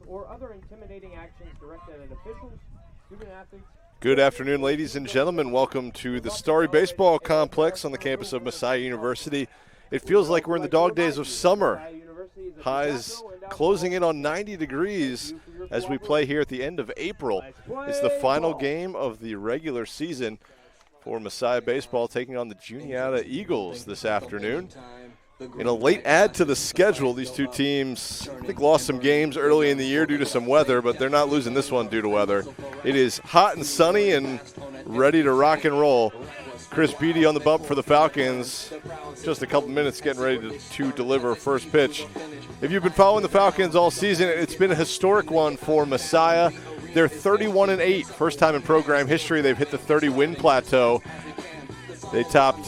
or other intimidating actions directed at officials, student athletes. Good afternoon, ladies and gentlemen. Welcome to the Starry Baseball Complex on the campus of Messiah University. It feels like we're in the dog days of summer. Highs closing in on 90 degrees as we play here at the end of April. It's the final game of the regular season for Messiah Baseball, taking on the Juniata Eagles this afternoon. In a late add to the schedule, these two teams, I think, lost some games early in the year due to some weather, but they're not losing this one due to weather. It is hot and sunny and ready to rock and roll. Chris Beatty on the bump for the Falcons. Just a couple minutes getting ready to deliver first pitch. If you've been following the Falcons all season, it's been a historic one for Messiah. They're 31-8. First time in program history they've hit the 30-win plateau. They topped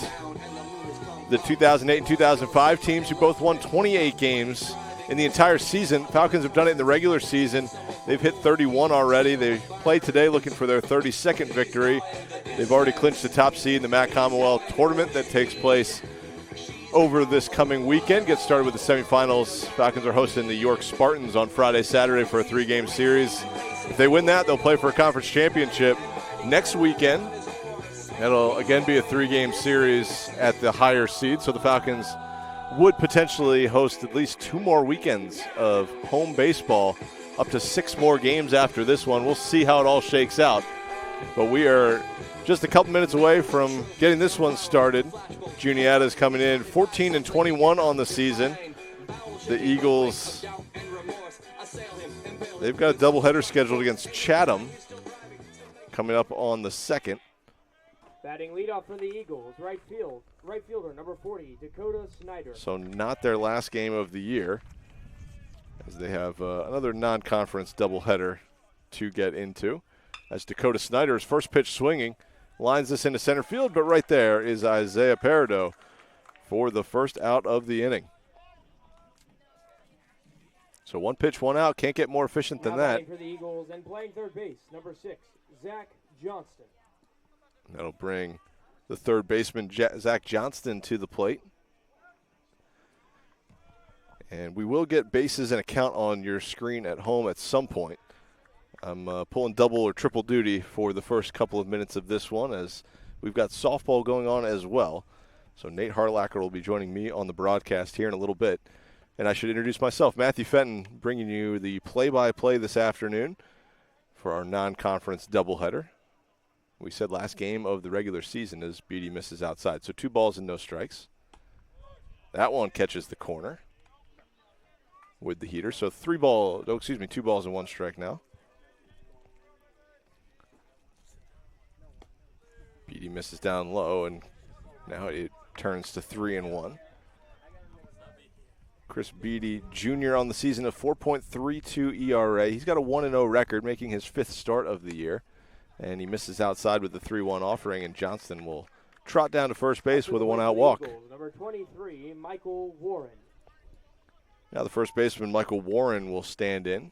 the 2008 and 2005 teams, who both won 28 games in the entire season. Falcons have done it in the regular season. They've hit 31 already. They play today looking for their 32nd victory. They've already clinched the top seed in the MAC Commonwealth tournament that takes place over this coming weekend. Gets started with the semifinals. Falcons are hosting the York Spartans on Friday, Saturday for a 3-game series. If they win that, they'll play for a conference championship next weekend. It'll again be a 3-game series at the higher seed, so the Falcons would potentially host at least 2 more weekends of home baseball, up to 6 more games after this one. We'll see how it all shakes out. But we are just a couple minutes away from getting this one started. Juniata is coming in 14-21 on the season. The Eagles, they've got a doubleheader scheduled against Chatham coming up on the 2nd. Batting leadoff for the Eagles, right fielder number 40, Dakota Snyder. So not their last game of the year, as they have another non-conference doubleheader to get into. As Dakota Snyder's first pitch swinging, lines this into center field, but right there is Isaiah Peredo for the first out of the inning. So 1 pitch, 1 out. Can't get more efficient than that. For the Eagles and playing third base, number 6, Zach Johnston. That'll bring the third baseman, Zach Johnston, to the plate. And we will get bases and a count on your screen at home at some point. I'm pulling double or triple duty for the first couple of minutes of this one, as we've got softball going on as well. So Nate Harlacker will be joining me on the broadcast here in a little bit. And I should introduce myself, Matthew Fenton, bringing you the play-by-play this afternoon for our non-conference doubleheader. We said last game of the regular season as Beatty misses outside. So 2 balls and no strikes. That one catches the corner with the heater. So 2 balls and 1 strike now. Beatty misses down low, and now it turns to 3-1. Chris Beatty, Jr. on the season, of 4.32 ERA. He's got a 1-0 record, making his 5th start of the year. And he misses outside with the 3-1 offering, and Johnston will trot down to first base with a 1-out walk. Number 23, Michael Warren. Now the first baseman, Michael Warren, will stand in.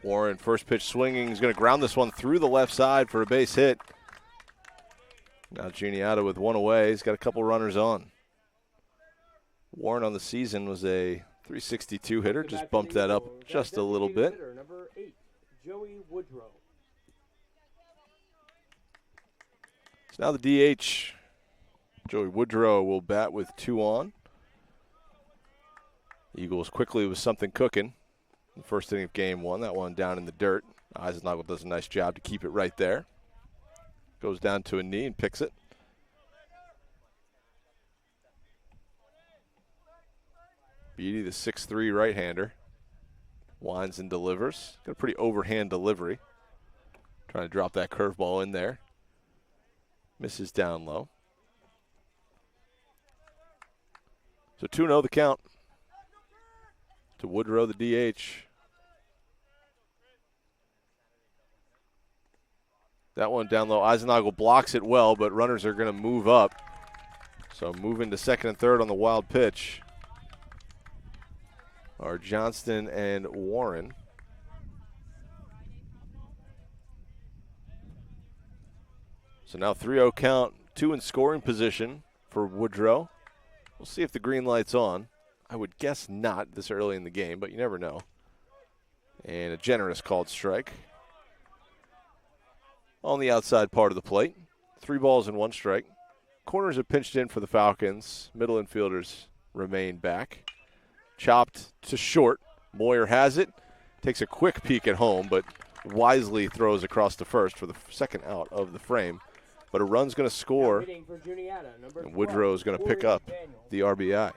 Warren, first pitch swinging. He's going to ground this one through the left side for a base hit. Now Juniata with 1 away. He's got a couple runners on. Warren on the season was a .362 hitter. Just bumped that up just a little bit. Number 8, Joey Woodrow. So now the DH, Joey Woodrow, will bat with 2 on. Eagles quickly with something cooking. The first inning of game 1, that one down in the dirt. Eisenagel does a nice job to keep it right there. Goes down to a knee and picks it. Beatty, the 6'3" right-hander, winds and delivers. Got a pretty overhand delivery. Trying to drop that curveball in there. Misses down low. So 2-0 the count to Woodrow, the DH. That one down low. Eisenagel blocks it well, but runners are going to move up. So moving to second and third on the wild pitch are Johnston and Warren. So now 3-0 count, 2 in scoring position for Woodrow. We'll see if the green light's on. I would guess not this early in the game, but you never know. And a generous called strike on the outside part of the plate. 3 balls and 1 strike. Corners are pinched in for the Falcons. Middle infielders remain back. Chopped to short. Moyer has it. Takes a quick peek at home, but wisely throws across to first for the second out of the frame. But a run's going to score, and Woodrow is going to pick up the RBI.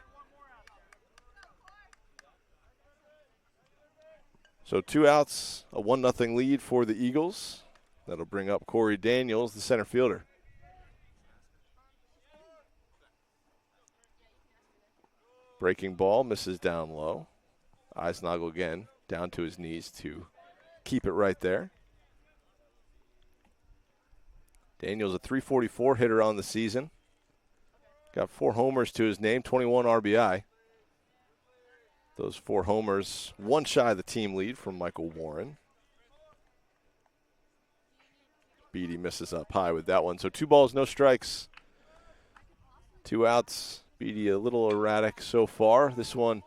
So 2 outs, a 1-0 lead for the Eagles. That'll bring up Corey Daniels, the center fielder. Breaking ball, misses down low. Eisnagel again, down to his knees to keep it right there. Daniels a .344 hitter on the season. Got 4 homers to his name, 21 RBI. Those 4 homers, 1 shy of the team lead from Michael Warren. Beatty misses up high with that one. So 2 balls, no strikes. 2 outs. Beatty a little erratic so far. This one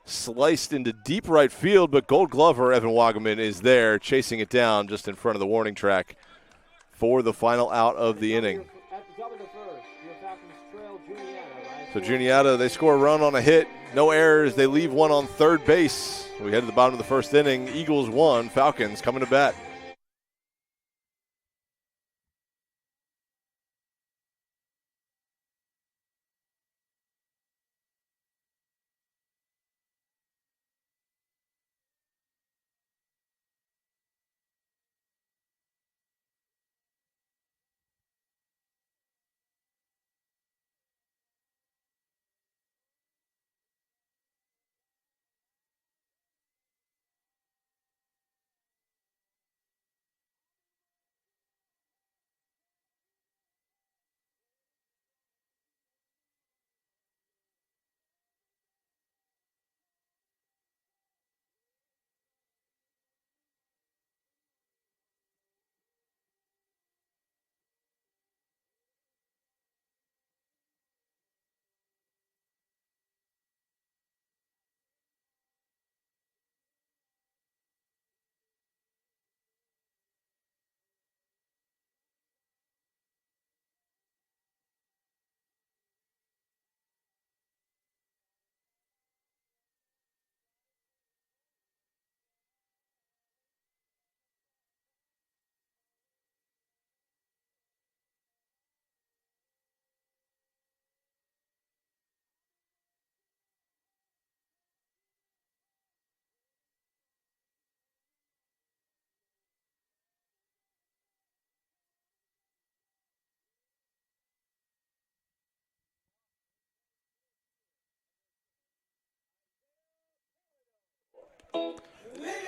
sliced into deep right field, but Gold Glover Evan Wagaman is there chasing it down just in front of the warning track for the final out of the inning. So Juniata, they score a run on a hit. No errors. They leave one on third base. We head to the bottom of the first inning. Eagles 1, Falcons coming to bat.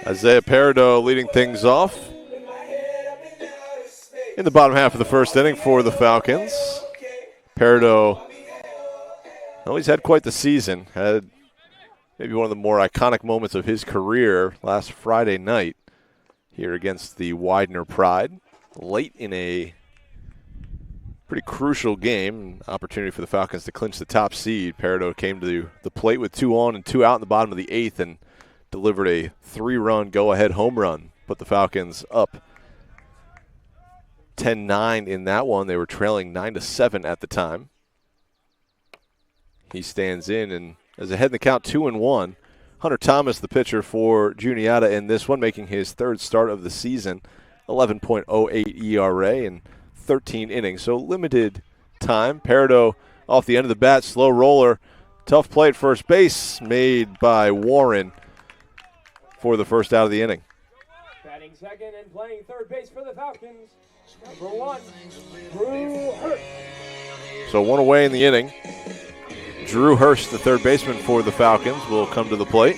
Isaiah Peredo leading things off in the bottom half of the first inning for the Falcons. Peredo, well, he's had quite the season. Had maybe one of the more iconic moments of his career last Friday night here against the Widener Pride. Late in a pretty crucial game, opportunity for the Falcons to clinch the top seed. Peredo came to the plate with 2 on and 2 out in the bottom of the 8th and delivered a 3-run go-ahead home run. Put the Falcons up 10-9 in that one. They were trailing 9-7 at the time. He stands in and is ahead in the count 2-1. Hunter Thomas, the pitcher for Juniata in this one, making his 3rd start of the season. 11.08 ERA in 13 innings. So limited time. Peredo off the end of the bat, slow roller. Tough play at first base made by Warren for the first out of the inning. Batting second and playing third base for the Falcons, number 1, Drew Hurst. So 1 away in the inning. Drew Hurst, the third baseman for the Falcons, will come to the plate.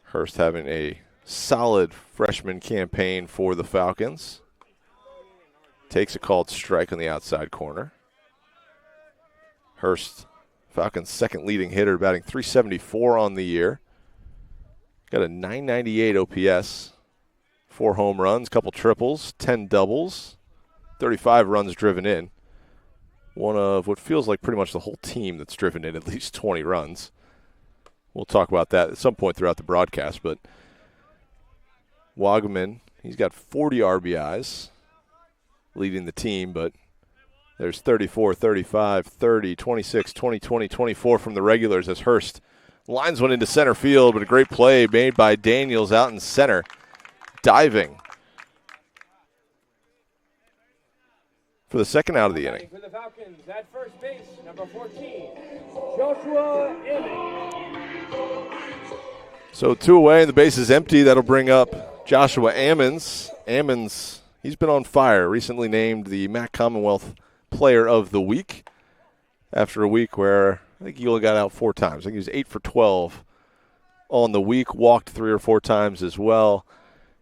Hurst having a solid freshman campaign for the Falcons. Takes a called strike on the outside corner. Hurst, Falcons' second leading hitter, batting .374 on the year. Got a .998 OPS 4 home runs, couple triples, 10 doubles, 35 runs driven in. One of what feels like pretty much the whole team that's driven in at least 20 runs. We'll talk about that at some point throughout the broadcast, but Wagaman, he's got 40 RBIs leading the team, but there's 34, 35, 30, 26, 20, 20, 24 from the regulars as Hurst lines one into center field, but a great play made by Daniels out in center, diving for the second out of the inning. For the Falcons at first base, number 14, Joshua Emmons. So 2 away and the base is empty. That'll bring up Joshua Ammons. Ammons, he's been on fire. Recently named the MAC Commonwealth Player of the Week after a week where I think he only got out 4 times. I think he was 8 for 12 on the week, walked 3 or 4 times as well.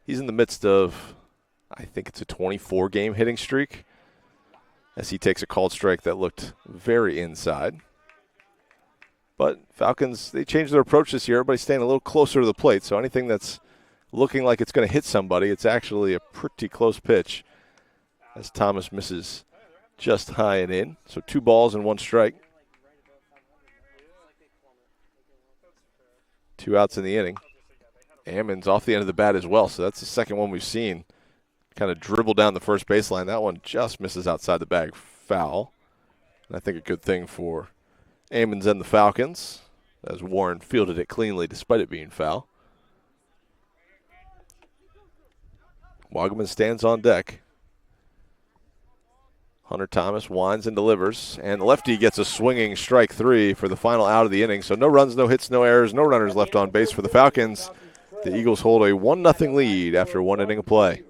He's in the midst of, I think it's a 24-game hitting streak as he takes a called strike that looked very inside. But Falcons, they changed their approach this year. Everybody's staying a little closer to the plate, so anything that's looking like it's going to hit somebody, it's actually a pretty close pitch as Thomas misses just high and in. So 2 balls and 1 strike. 2 outs in the inning. Ammons off the end of the bat as well, so that's the second one we've seen kind of dribble down the first baseline. That one just misses outside the bag, foul. And I think a good thing for Ammons and the Falcons, as Warren fielded it cleanly despite it being foul. Wagaman stands on deck. Hunter Thomas winds and delivers, and the lefty gets a swinging strike 3 for the final out of the inning. So no runs, no hits, no errors, no runners left on base for the Falcons. The Eagles hold a 1-0 lead after 1 inning of play.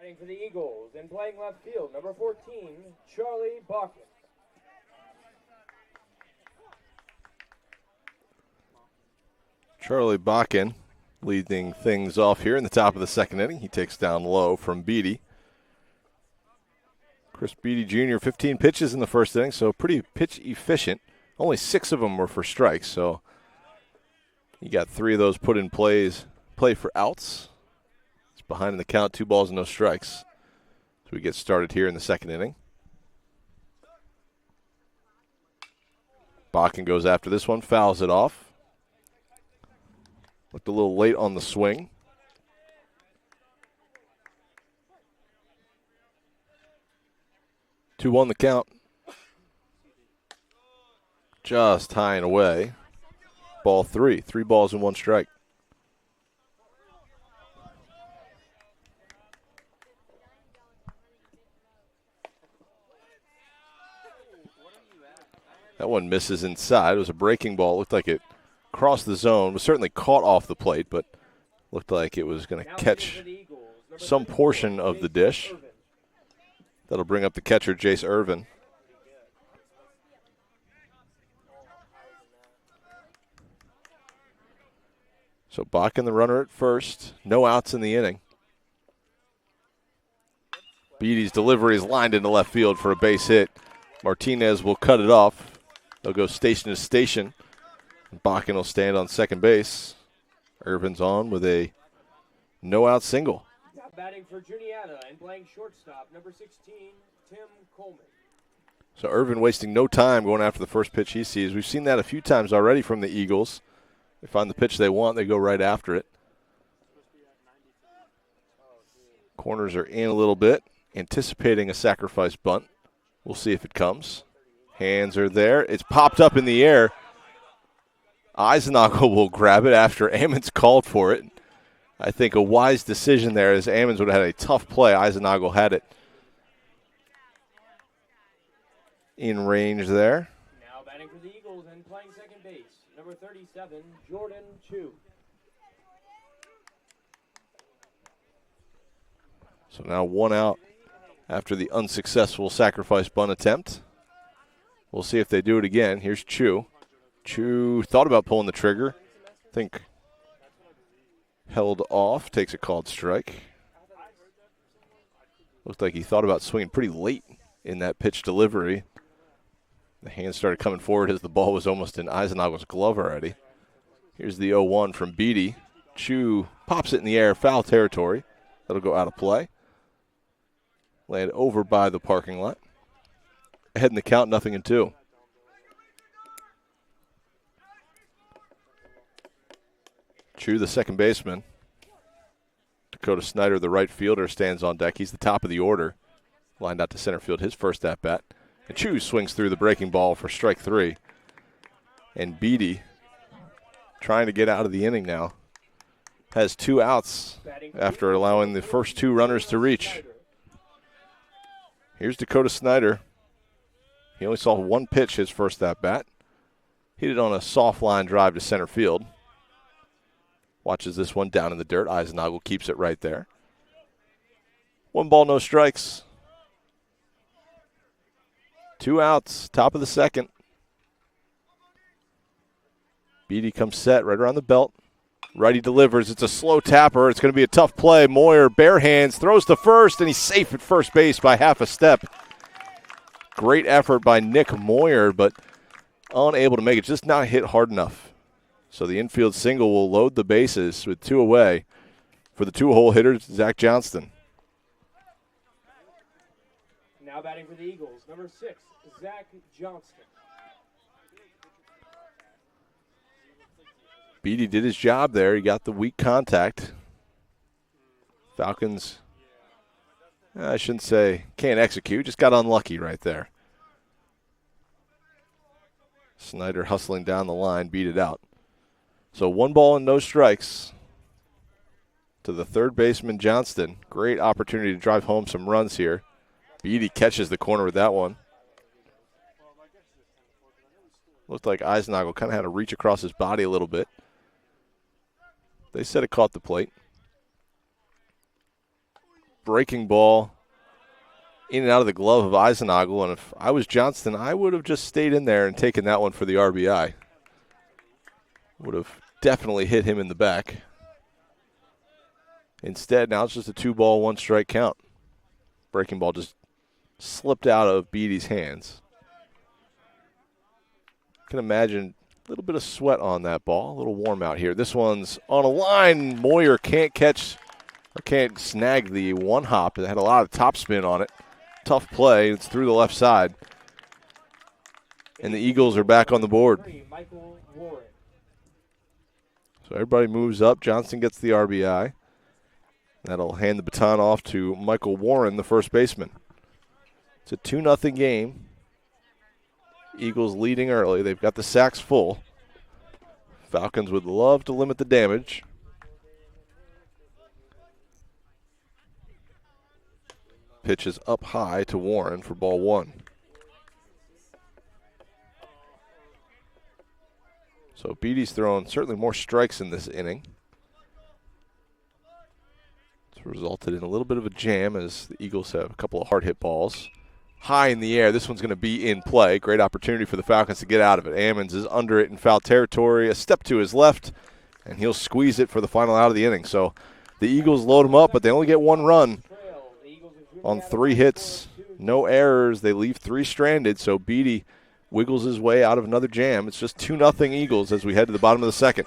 Batting for the Eagles and playing left field, number 14, Charlie Balkin. Charlie Balkin leading things off here in the top of the second inning. He takes down low from Beatty. Chris Beatty Jr., 15 pitches in the first inning, so pretty pitch efficient. Only 6 of them were for strikes, so he got 3 of those put in play for outs. It's behind in the count, 2 balls and no strikes. So we get started here in the second inning. Balkin goes after this one, fouls it off. Looked a little late on the swing. Two on the count. Just high and away. Ball 3. 3 balls and 1 strike. That one misses inside. It was a breaking ball. Looked like it crossed the zone. Was certainly caught off the plate, but looked like it was going to catch some portion of the dish. That'll bring up the catcher, Jace Irvin. So Balkin the runner at first. No outs in the inning. Beatty's delivery is lined into left field for a base hit. Martinez will cut it off. They'll go station to station. Balkin will stand on second base. Irvin's on with a no-out single. Batting for Juniata and playing shortstop, number 16, Tim Coleman. So Irvin wasting no time going after the first pitch he sees. We've seen that a few times already from the Eagles. They find the pitch they want, they go right after it. Corners are in a little bit, anticipating a sacrifice bunt. We'll see if it comes. Hands are there. It's popped up in the air. Eisenagel will grab it after Ammons called for it. I think a wise decision there, as Ammons would have had a tough play. Eisenagel had it in range there. Now batting for the Eagles and playing second base, number 37, Jordan Chu. So now one out after the unsuccessful sacrifice bunt attempt. We'll see if they do it again. Here's Chu. Chu thought about pulling the trigger. I think held off, takes a called strike. Looked like he thought about swinging pretty late in that pitch delivery. The hand started coming forward as the ball was almost in Eisenagel's glove already. Here's the 0-1 from Beatty. Chu pops it in the air, foul territory. That'll go out of play. Land over by the parking lot. Ahead in the count, 0-2. Chu, the second baseman. Dakota Snyder, the right fielder, stands on deck. He's the top of the order. Lined out to center field, his first at-bat. And Chu swings through the breaking ball for strike 3. And Beatty, trying to get out of the inning now, has 2 outs after allowing the first 2 runners to reach. Here's Dakota Snyder. He only saw 1 pitch his first at-bat. Hit it on a soft line drive to center field. Watches this one down in the dirt. Eisenagel keeps it right there. 1 ball, no strikes. 2 outs, top of the second. Beatty comes set right around the belt. Righty delivers. It's a slow tapper. It's going to be a tough play. Moyer, bare hands, throws to first, and he's safe at first base by half a step. Great effort by Nick Moyer, but unable to make it. Just not hit hard enough. So the infield single will load the bases with 2 away for the 2-hole hitter, Zach Johnston. Now batting for the Eagles, number 6, Zach Johnston. Beatty did his job there. He got the weak contact. Falcons, I shouldn't say can't execute, just got unlucky right there. Snyder hustling down the line, beat it out. So 1 ball and no strikes to the third baseman, Johnston. Great opportunity to drive home some runs here. Beatty catches the corner with that one. Looked like Eisenagel kind of had to reach across his body a little bit. They said it caught the plate. Breaking ball in and out of the glove of Eisenagel, and if I was Johnston, I would have just stayed in there and taken that one for the RBI. Would have definitely hit him in the back. Instead, now it's just a 2-ball, 1-strike count. Breaking ball just slipped out of Beatty's hands. I can imagine a little bit of sweat on that ball, a little warm out here. This one's on a line. Moyer can't catch or can't snag the 1-hop. It had a lot of topspin on it. Tough play. It's through the left side. And the Eagles are back on the board. So everybody moves up. Johnston gets the RBI. That'll hand the baton off to Michael Warren, the first baseman. It's a 2-0 game. Eagles leading early. They've got the sacks full. Falcons would love to limit the damage. Pitch is up high to Warren for ball 1. So Beatty's thrown certainly more strikes in this inning. It's resulted in a little bit of a jam as the Eagles have a couple of hard hit balls. High in the air. This one's going to be in play. Great opportunity for the Falcons to get out of it. Ammons is under it in foul territory. A step to his left, and he'll squeeze it for the final out of the inning. So the Eagles load him up, but they only get 1 run on 3 hits. No errors. They leave 3 stranded, so Beatty wiggles his way out of another jam. It's just 2-0 Eagles as we head to the bottom of the second.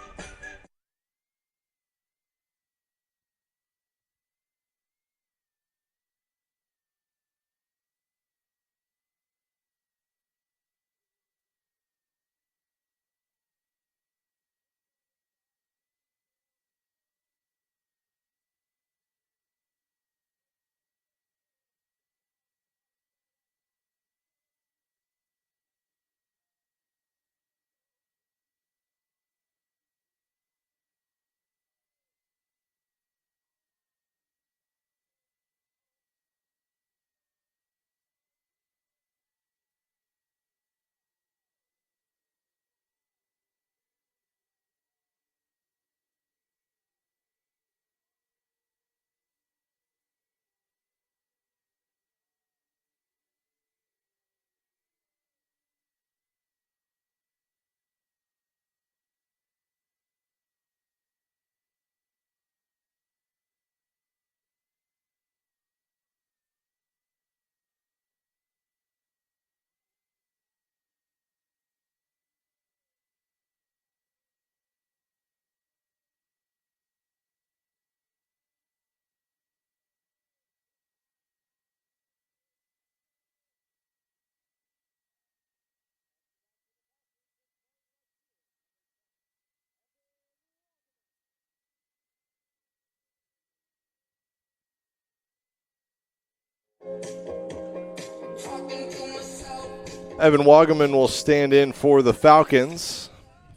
Evan Wagaman will stand in for the Falcons.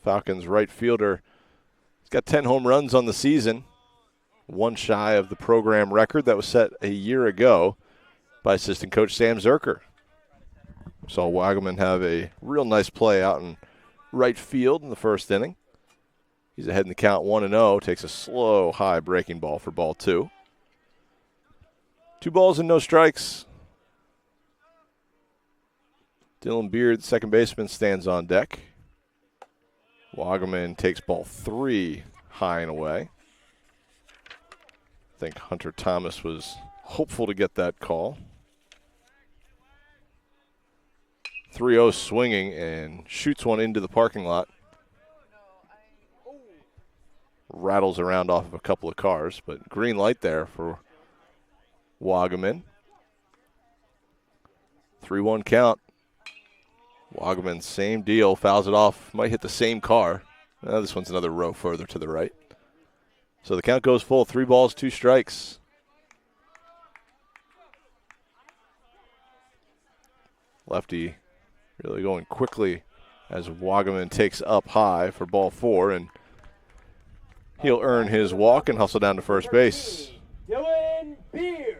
Falcons right fielder. He's got 10 home runs on the season, one shy of the program record that was set a year ago by assistant coach Sam Zerker. Saw Wagaman have a real nice play out in right field in the first inning. He's ahead in the count 1-0, takes a slow, high breaking ball for ball 2. 2 balls and no strikes. Dylan Beard, second baseman, stands on deck. Wagaman takes ball 3 high and away. I think Hunter Thomas was hopeful to get that call. 3-0 swinging and shoots one into the parking lot. Rattles around off of a couple of cars, but green light there for Wagaman. 3-1 count. Wagaman, same deal, fouls it off, might hit the same car. This one's another row further to the right. So the count goes full, 3 balls, 2 strikes. Lefty really going quickly as Wagaman takes up high for ball 4, and he'll earn his walk and hustle down to first base. Dylan Beard.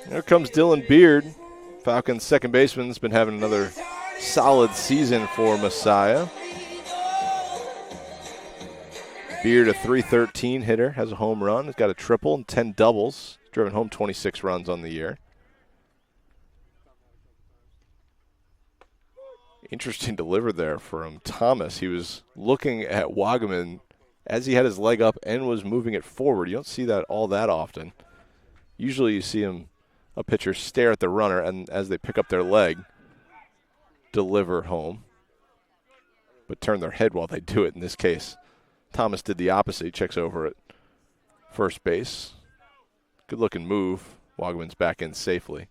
Here comes Dylan Beard. Falcons second baseman's been having another solid season for Messiah. Beard, a .313 hitter, has a home run. He's got a triple and 10 doubles. Driven home 26 runs on the year. Interesting deliver there from Thomas. He was looking at Wagaman as he had his leg up and was moving it forward. You don't see that all that often. Usually you see a pitcher stare at the runner and as they pick up their leg, deliver home, but turn their head while they do it. In this case, Thomas did the opposite. He checks over at first base. Good-looking move. Wagaman's back in safely.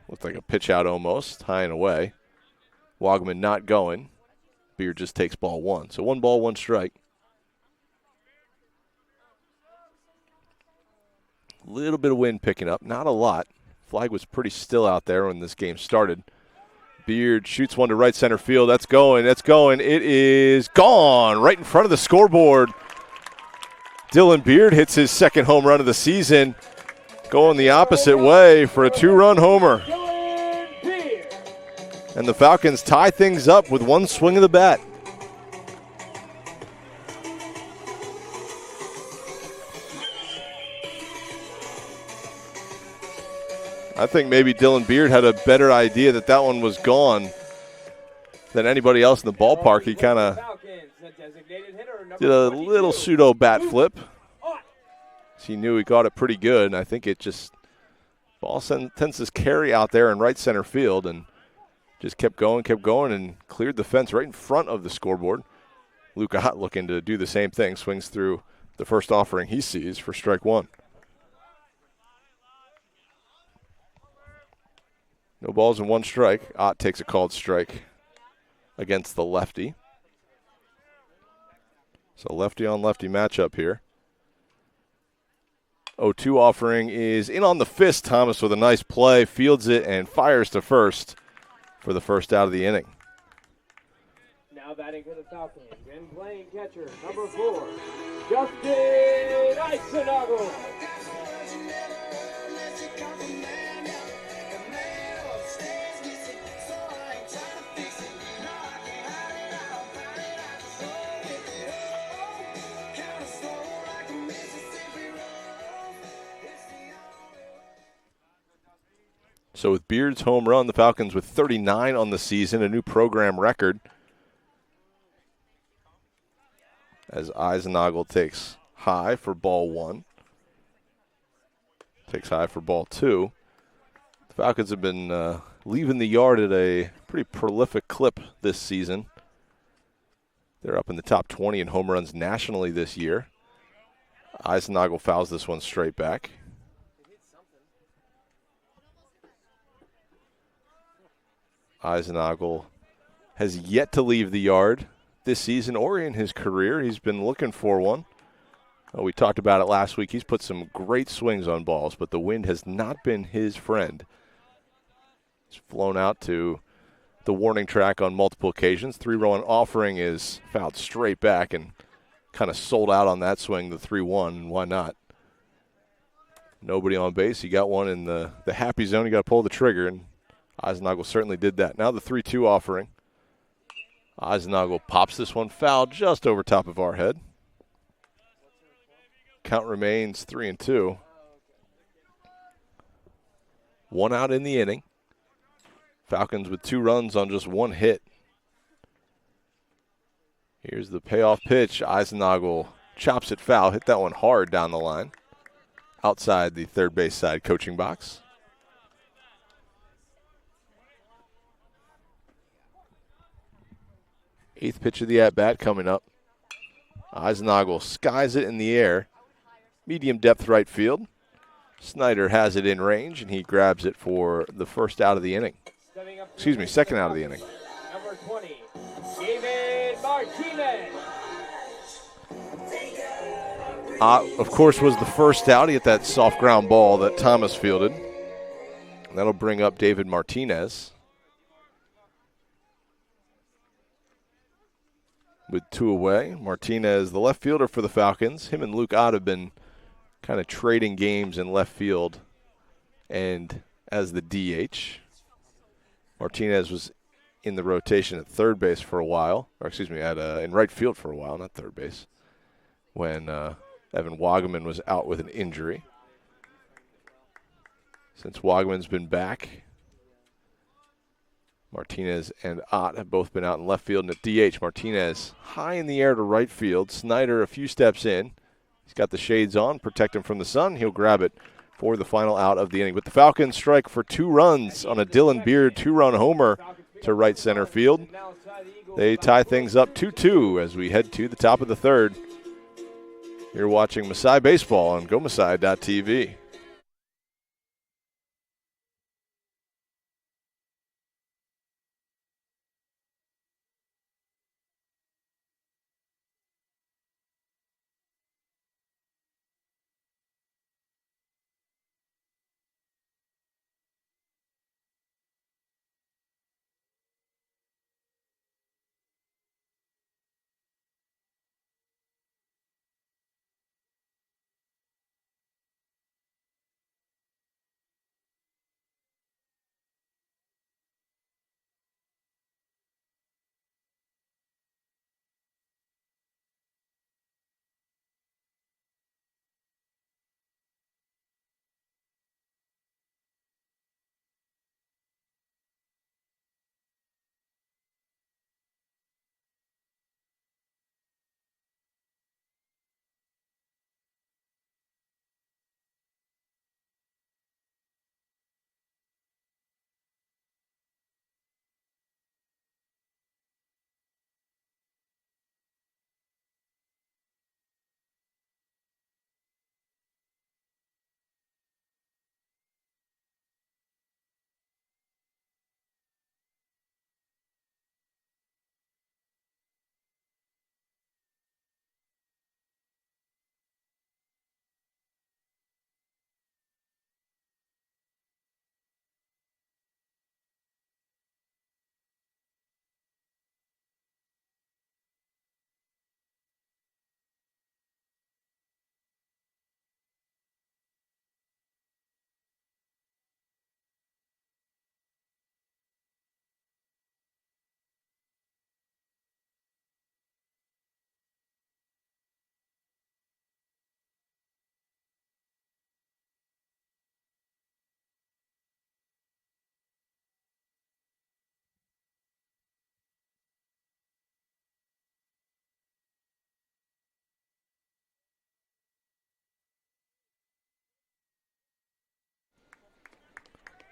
Looked like a pitch out almost, high and away. Wagaman not going. Beard just takes ball 1. So 1 ball, 1 strike. Little bit of wind picking up, not a lot. Flag was pretty still out there when this game started. Beard shoots one to right center field. That's going. It is gone right in front of the scoreboard. Dylan Beard hits his second home run of the season, going the opposite way for a 2-run homer. And the Falcons tie things up with 1 swing of the bat. I think maybe Dylan Beard had a better idea that one was gone than anybody else in the ballpark. He kind of did a little pseudo bat flip. He knew he got it pretty good, and I think it just ball tends to carry out there in right center field and just kept going, and cleared the fence right in front of the scoreboard. Luke Ott looking to do the same thing, swings through the first offering he sees for strike 1. No balls and 1 strike. Ott takes a called strike against the lefty. So lefty on lefty matchup here. 0-2 offering is in on the fist. Thomas with a nice play, fields it and fires to first for the first out of the inning. Now batting for the Falcons and playing catcher, number 4, Justin Eisenagel. So with Beard's home run, the Falcons with 39 on the season, a new program record. As Eisenagel takes high for ball 1. Takes high for ball 2. The Falcons have been leaving the yard at a pretty prolific clip this season. They're up in the top 20 in home runs nationally this year. Eisenagel fouls this one straight back. Eisenagel has yet to leave the yard this season or in his career. He's been looking for one. Oh, we talked about it last week. He's put some great swings on balls, but the wind has not been his friend. He's flown out to the warning track on multiple occasions. 3-run offering is fouled straight back and kind of sold out on that swing, the 3-1. Why not? Nobody on base. He got one in the happy zone. He got to pull the trigger, and Eisenagel certainly did that. Now the 3-2 offering. Eisenagel pops this one foul just over top of our head. Count remains 3-2. 1 out in the inning. Falcons with 2 runs on just 1 hit. Here's the payoff pitch. Eisenagel chops it foul. Hit that one hard down the line. Outside the third base side coaching box. Eighth pitch of the at-bat coming up. Eisenagel skies it in the air. Medium depth right field. Snyder has it in range, and he grabs it for the first out of the inning. Excuse me, second out of the inning. Number 20, David Martinez. Of course, was the first out. He hit that soft ground ball that Thomas fielded. That'll bring up David Martinez. With 2 away. Martinez, the left fielder for the Falcons. Him and Luke Ott have been kind of trading games in left field and as the DH. Martinez was in the rotation at third base for a while. Or excuse me, in right field for a while, not third base. When Evan Wagaman was out with an injury. Since Wagaman's been back, Martinez and Ott have both been out in left field. And at DH, Martinez high in the air to right field. Snyder a few steps in. He's got the shades on, protect him from the sun. He'll grab it for the final out of the inning. But the Falcons strike for 2 runs on a Dylan Beard 2-run homer to right center field. They tie things up 2-2 as we head to the top of the third. You're watching Masai Baseball on GoMasai.tv.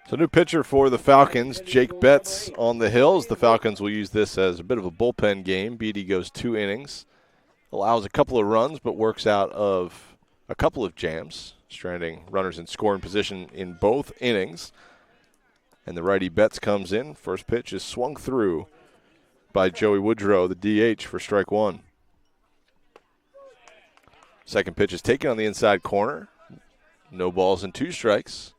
So new pitcher for the Falcons, Jake Betts on the hills. The Falcons will use this as a bit of a bullpen game. Beatty goes 2 innings, allows a couple of runs, but works out of a couple of jams, stranding runners in scoring position in both innings. And the righty Betts comes in. First pitch is swung through by Joey Woodrow, the DH, for strike 1. Second pitch is taken on the inside corner. No balls and 2 strikes.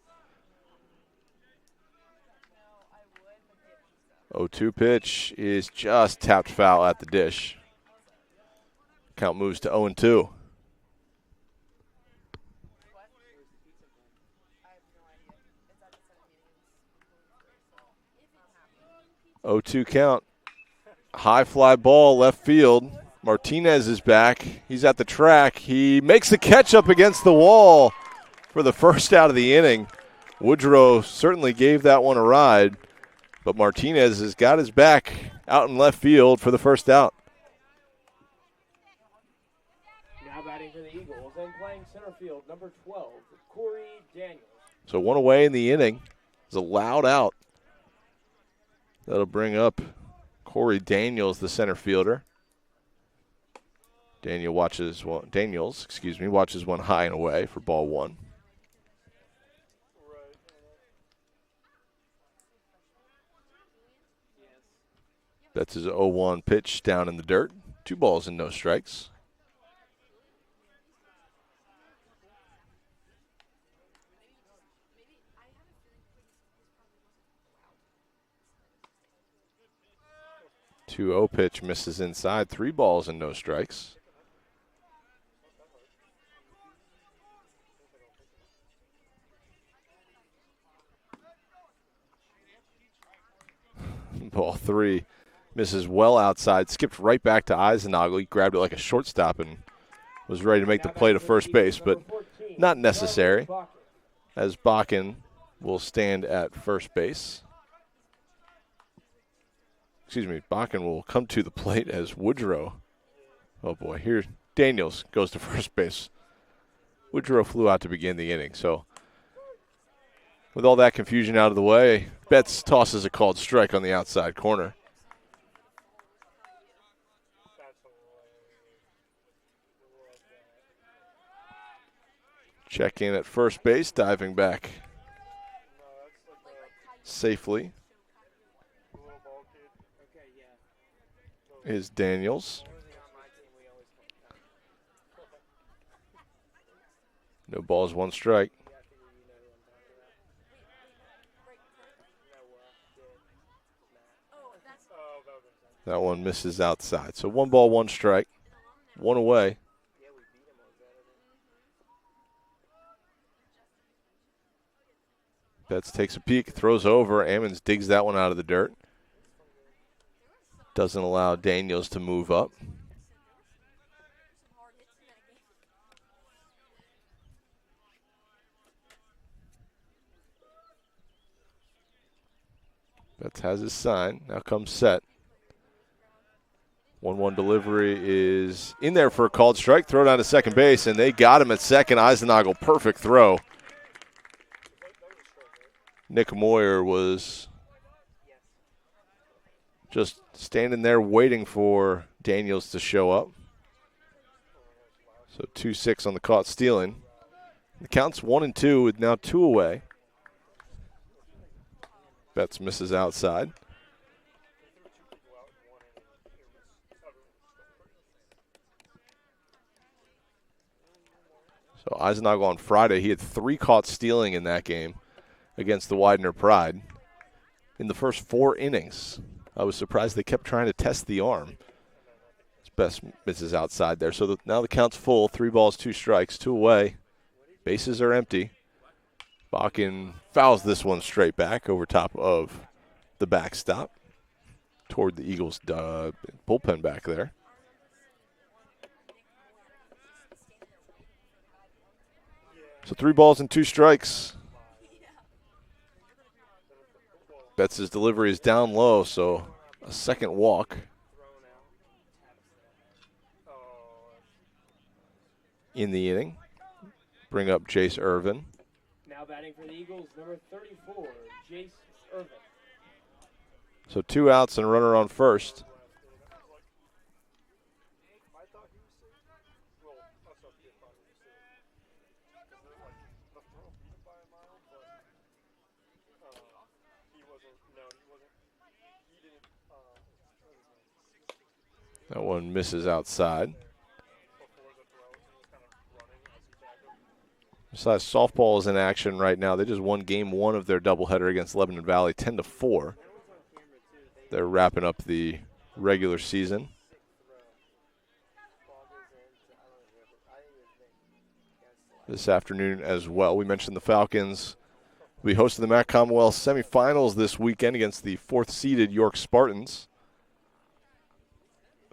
0-2 pitch is just tapped foul at the dish. Count moves to 0-2. 0-2 count. High fly ball left field. Martinez is back. He's at the track. He makes the catch up against the wall for the first out of the inning. Woodrow certainly gave that one a ride, but Martinez has got his back out in left field for the first out. Now batting for the Eagles and playing center field, number 12, Corey Daniels. So one away in the inning. It's a loud out. That'll bring up Corey Daniels, the center fielder. Daniels watches one high and away for ball 1. That's his 0-1 pitch down in the dirt. 2 balls and no strikes. Two 0 pitch misses inside. 3 balls and no strikes. Ball 3 misses well outside. Skipped right back to Eisenagel. He grabbed it like a shortstop and was ready to make the play to first base, but not necessary, as Bakken will stand at first base. Bakken will come to the plate as Woodrow. Oh, boy. Here, Daniels goes to first base. Woodrow flew out to begin the inning. So, with all that confusion out of the way, Betts tosses a called strike on the outside corner. Check in at first base, diving back safely is Daniels. No balls, 1 strike. That one misses outside. So 1 ball, 1 strike. 1 away. Betts takes a peek, throws over. Ammons digs that one out of the dirt. Doesn't allow Daniels to move up. Betts has his sign. Now comes set. 1-1 delivery is in there for a called strike. Throw down to second base, and they got him at second. Eisenagel, perfect throw. Nick Moyer was just standing there waiting for Daniels to show up. So 2-6 on the caught stealing. The count's 1-2 with now 2 away. Betts misses outside. So Eisenagel on Friday, he had 3 caught stealing in that game against the Widener Pride in the first 4 innings. I was surprised they kept trying to test the arm. His best misses outside there. So now the count's full. 3 balls, 2 strikes, 2 away. Bases are empty. Bakken fouls this one straight back over top of the backstop toward the Eagles' bullpen back there. So 3 balls and 2 strikes. Betts' delivery is down low, so a second walk. In the inning. Bring up Jace Irvin. Now batting for the Eagles, number 34, Jace Irvin. So 2 outs and a runner on first. That one misses outside. Besides, softball is in action right now. They just won game 1 of their doubleheader against Lebanon Valley, 10-4. They're wrapping up the regular season. This afternoon as well. We mentioned the Falcons will be hosting the MAC Commonwealth semifinals this weekend against the 4th-seeded York Spartans.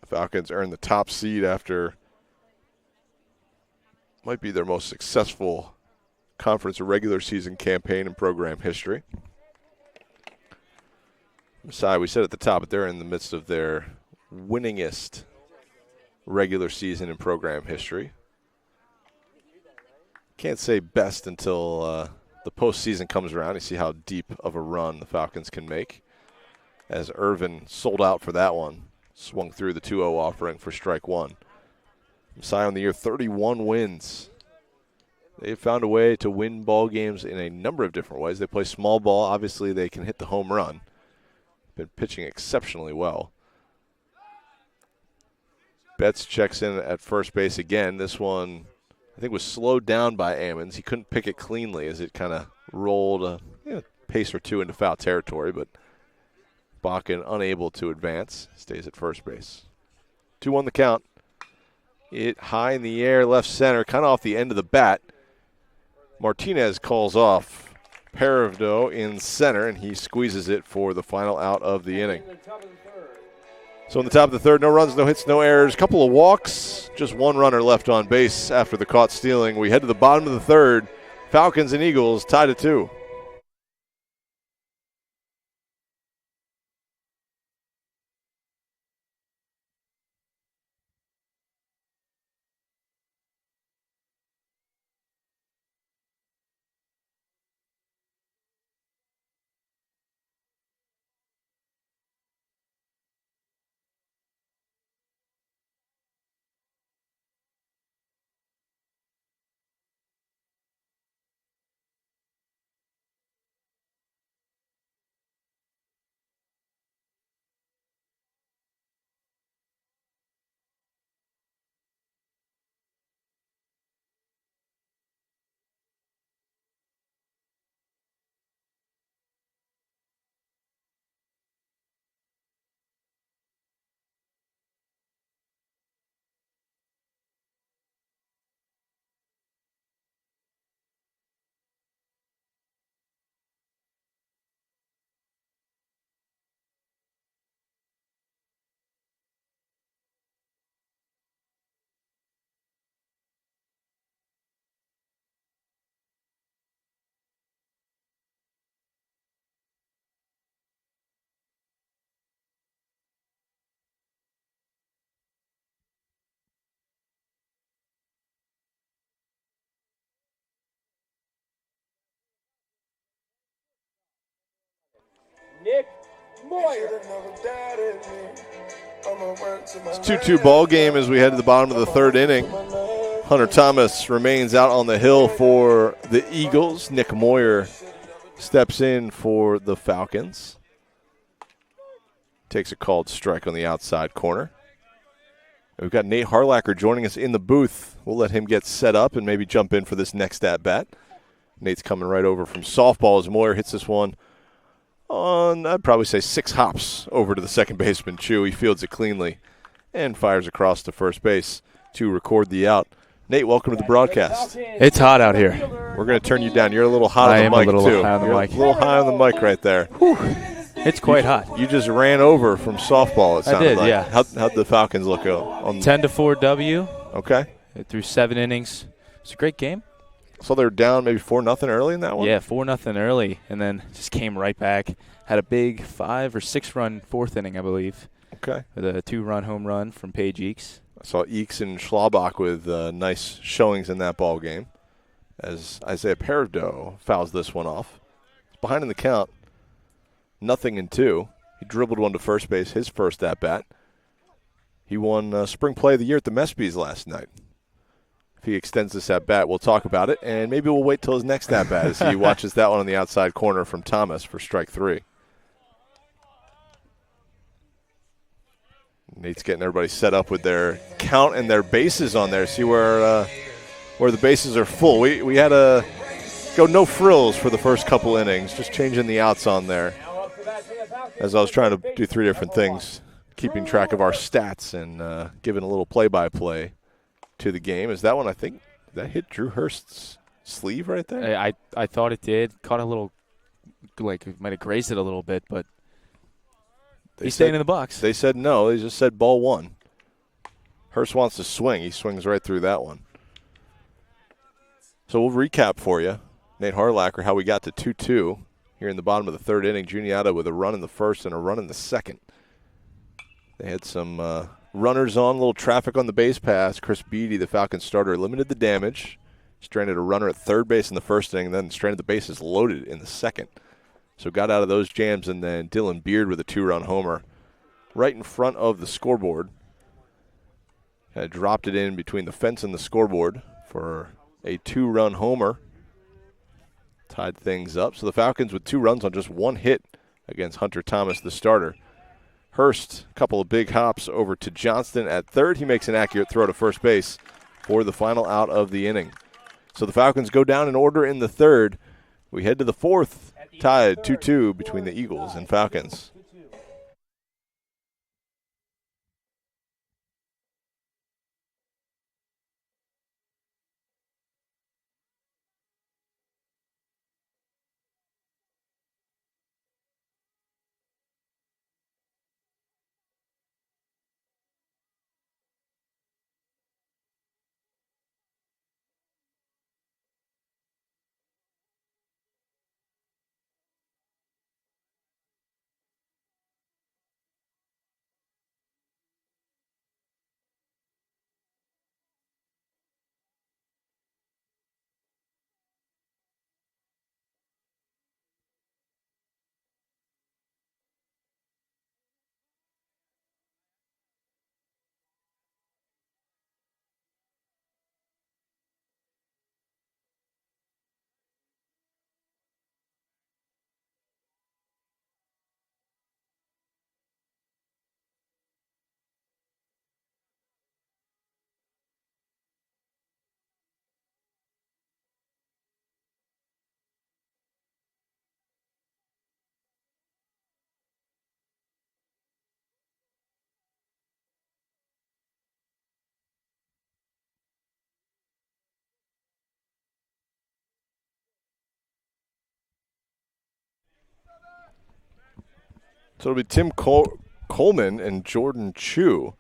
The Falcons earned the top seed after might be their most successful conference regular season campaign in program history. Besides, we said at the top, but they're in the midst of their winningest regular season in program history. Can't say best until the postseason comes around. You see how deep of a run the Falcons can make. As Irvin sold out for that one, swung through the 2-0 offering for strike 1. Messiah on the year, 31 wins. They've found a way to win ball games in a number of different ways. They play small ball. Obviously, they can hit the home run. Been pitching exceptionally well. Betts checks in at first base again. This one, I think, was slowed down by Ammons. He couldn't pick it cleanly as it kind of rolled a pace or two into foul territory, but Bakken unable to advance. Stays at first base. 2-1 the count. It high in the air, left center, kind of off the end of the bat. Martinez calls off Peravdo in center, and he squeezes it for the final out of the inning. So in the top of the third, no runs, no hits, no errors, couple of walks, just one runner left on base after the caught stealing. We head to the bottom of the third. Falcons and Eagles tied at 2. Nick Moyer. It's a 2-2 ball game as we head to the bottom of the third inning. Hunter Thomas remains out on the hill for the Eagles. Nick Moyer steps in for the Falcons. Takes a called strike on the outside corner. And we've got Nate Harlacker joining us in the booth. We'll let him get set up and maybe jump in for this next at-bat. Nate's coming right over from softball as Moyer hits this one on, I'd probably say, 6 hops over to the second baseman, Chu. He fields it cleanly and fires across to first base to record the out. Nate, welcome to the broadcast. It's hot out here. We're going to turn you down. You're a little hot on the mic, too. High on the You're mic. a little high on the mic right there. Whew. It's quite hot. You just ran over from softball, it sounded I did, like. yeah. How'd the Falcons look? 10-4 W. Okay. Through 7 innings. It's a great game. So they were down maybe 4-0 early in that one? Yeah, 4-0 early, and then just came right back. Had a big 5 or 6 run fourth inning, I believe. Okay. With a 2-run home run from Paige Eakes. I saw Eakes and Schlabach with nice showings in that ball game as Isaiah Peravdo fouls this one off. It's behind in the count, 0-2. He dribbled one to first base, his first at-bat. He won Spring Play of the Year at the Mespies last night. If he extends this at-bat, we'll talk about it, and maybe we'll wait till his next at-bat as he watches that one on the outside corner from Thomas for strike 3. Nate's getting everybody set up with their count and their bases on there. See where where the bases are full. We had to go no frills for the first couple innings, just changing the outs on there. As I was trying to do 3 different things, keeping track of our stats and giving a little play-by-play to the game. Is that one, I think, that hit Drew Hurst's sleeve right there? I thought it did. Caught a little, like it might have grazed it a little bit, but he's staying in the box. They said no. They just said ball 1. Hurst wants to swing. He swings right through that one. So we'll recap for you, Nate Harlacher, how we got to 2-2 here in the bottom of the 3rd inning. Juniata with a run in the 1st and a run in the 2nd. They had some runners on, a little traffic on the base pass. Chris Beatty, the Falcons starter, limited the damage. Stranded a runner at 3rd base in the 1st inning, then stranded the bases loaded in the 2nd. So got out of those jams, and then Dylan Beard with a 2-run homer right in front of the scoreboard. Kind of dropped it in between the fence and the scoreboard for a 2-run homer. Tied things up. So the Falcons with 2 runs on just 1 hit against Hunter Thomas, the starter. Hurst, a couple of big hops over to Johnston at 3rd. He makes an accurate throw to first base for the final out of the inning. So the Falcons go down in order in the 3rd. We head to the 4th, tied 2-2 between the Eagles and Falcons. So it'll be Tim Coleman and Jordan Chu.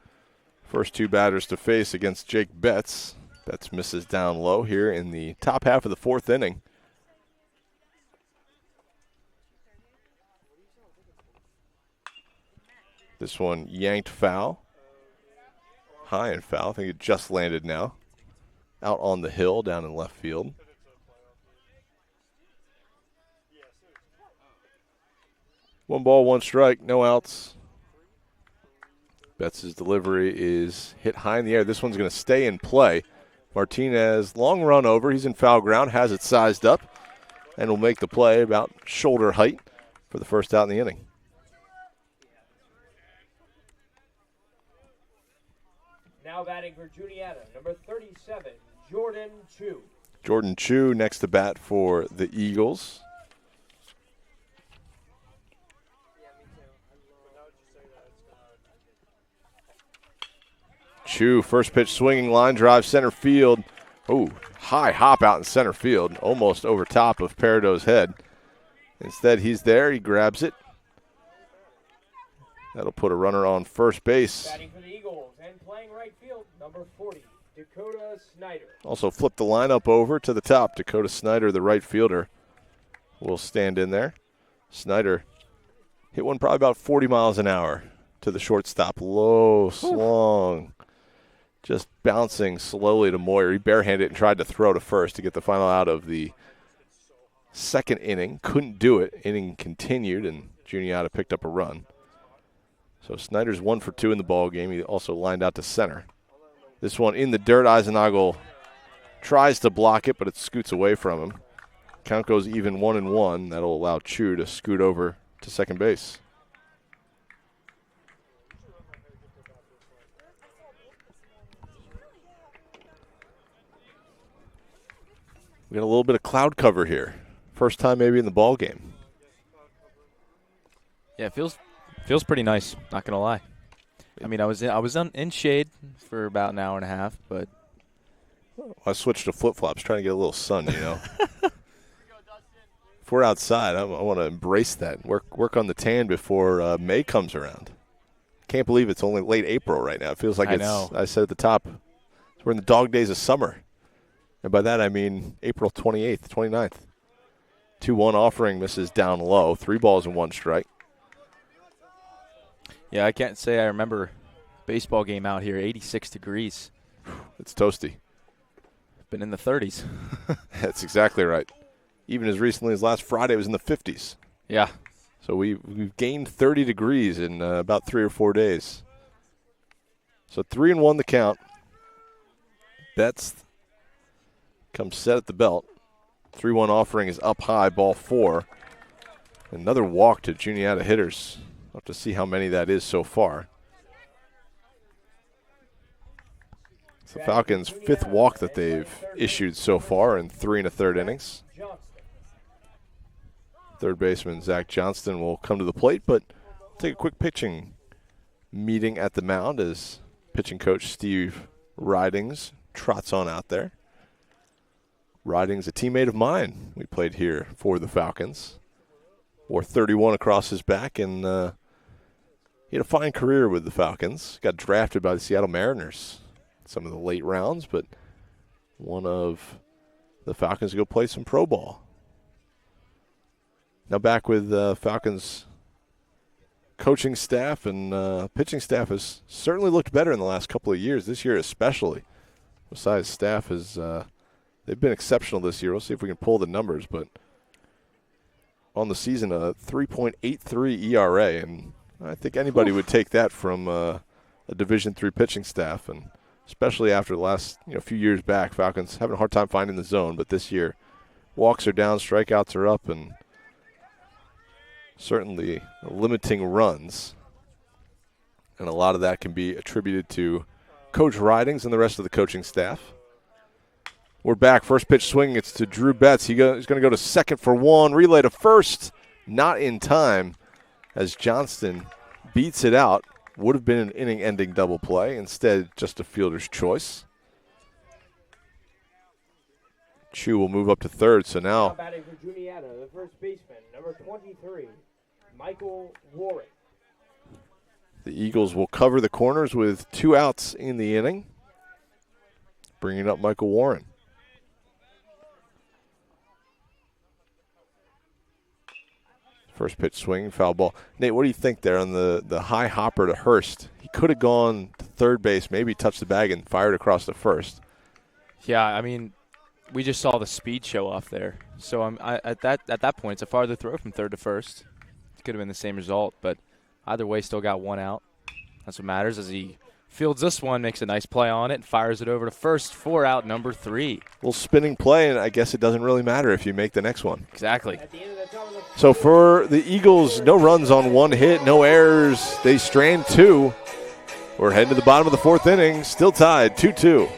First 2 batters to face against Jake Betts. Betts misses down low here in the top half of the 4th inning. This one yanked foul. High and foul. I think it just landed now. Out on the hill down in left field. One ball, 1 strike, no outs. Betts' delivery is hit high in the air. This one's going to stay in play. Martinez, long run over. He's in foul ground, has it sized up, and will make the play about shoulder height for the first out in the inning. Now batting for Juniata, number 37, Jordan Chu. Jordan Chu next to bat for the Eagles. Chu, first pitch swinging, line drive, center field. Oh, high hop out in center field, almost over top of Peridot's head. Instead, he's there. He grabs it. That'll put a runner on first base. Batting for the Eagles and playing right field, number 40, Dakota Snyder. Also flip the lineup over to the top. Dakota Snyder, the right fielder, will stand in there. Snyder hit one probably about 40 miles an hour to the shortstop. Low, slung. Just bouncing slowly to Moyer. He barehanded it and tried to throw to first to get the final out of the 2nd inning. Couldn't do it. Inning continued, and Juniata picked up a run. So Snyder's 1 for 2 in the ball game. He also lined out to center. This one in the dirt. Eisenagel tries to block it, but it scoots away from him. Count goes even 1-1. That'll allow Chu to scoot over to second base. We got a little bit of cloud cover here. First time maybe in the ball game. Yeah, it feels pretty nice. Not gonna lie. I mean, I was in shade for about an hour and a half, but I switched to flip-flops, trying to get a little sun, you know. If we're outside, I want to embrace that. Work on the tan before May comes around. Can't believe it's only late April right now. It feels like I know. I said at the top, we're in the dog days of summer. And by that I mean April 28th, 29th. 2-1 offering misses down low. 3 balls and 1 strike. Yeah, I can't say I remember baseball game out here, 86 degrees. It's toasty. Been in the 30s. That's exactly right. Even as recently as last Friday, it was in the 50s. Yeah. So we've gained 30 degrees in about 3 or 4 days. So 3-1 the count. Betts comes set at the belt. 3-1 offering is up high, ball 4. Another walk to Juniata hitters. We'll have to see how many that is so far. It's the Falcons' 5th walk that they've issued so far in 3 1/3 innings. Third baseman Zach Johnston will come to the plate, but take a quick pitching meeting at the mound as pitching coach Steve Ridings trots on out there. Ridings, a teammate of mine. We played here for the Falcons. Wore 31 across his back, and he had a fine career with the Falcons. Got drafted by the Seattle Mariners some of the late rounds, but one of the Falcons to go play some pro ball. Now back with Falcons coaching staff and pitching staff has certainly looked better in the last couple of years. This year especially. Besides, staff has they've been exceptional this year. We'll see if we can pull the numbers, but on the season a 3.83 ERA, and I think anybody would take that from a Division III pitching staff, and especially after the last few years back, Falcons having a hard time finding the zone, but this year walks are down, strikeouts are up, and certainly limiting runs. And a lot of that can be attributed to Coach Ridings and the rest of the coaching staff. We're back. First pitch swing. It's to Drew Betts. He's going to go to second for 1. Relay to first. Not in time as Johnston beats it out. Would have been an inning-ending double play. Instead, just a fielder's choice. Chu will move up to third. So now batting for Juniata, the first baseman, number 23, Michael Warren. The Eagles will cover the corners with 2 outs in the inning. Bringing up Michael Warren. First pitch swing, foul ball. Nate, what do you think there on the high hopper to Hurst? He could have gone to third base, maybe touched the bag and fired across the first. Yeah, I mean, we just saw the speed show off there. So at that point, it's a farther throw from third to first. It could have been the same result, but either way, still got 1 out. That's what matters as he fields this one, makes a nice play on it, and fires it over to first for out number 3. Little spinning play, and I guess it doesn't really matter if you make the next one. Exactly. So for the Eagles, no runs on 1 hit, no errors. They strand 2. We're heading to the bottom of the 4th inning, still tied 2-2.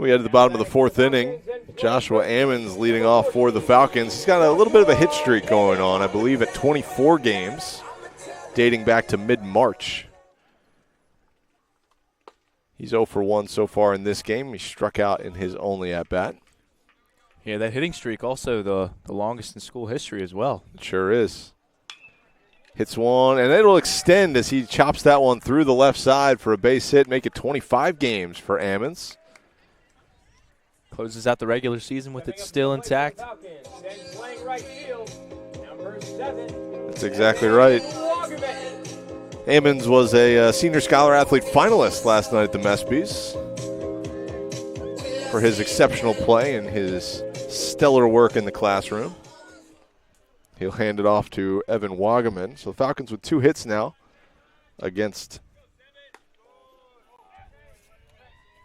We head to the bottom of the fourth inning. Joshua Ammons leading off for the Falcons. He's got a little bit of a hit streak going on, I believe, at 24 games, dating back to mid-March. He's 0 for 1 so far in this game. He struck out in his only at-bat. Yeah, that hitting streak also the longest in school history as well. It sure is. Hits one, and it'll extend as he chops that one through the left side for a base hit, make it 25 games for Ammons. Closes out the regular season with it still intact. That's exactly right. Ammons was a Senior Scholar Athlete finalist last night at the Mespies for his exceptional play and his stellar work in the classroom. He'll hand it off to Evan Wagaman. So the Falcons with 2 hits now against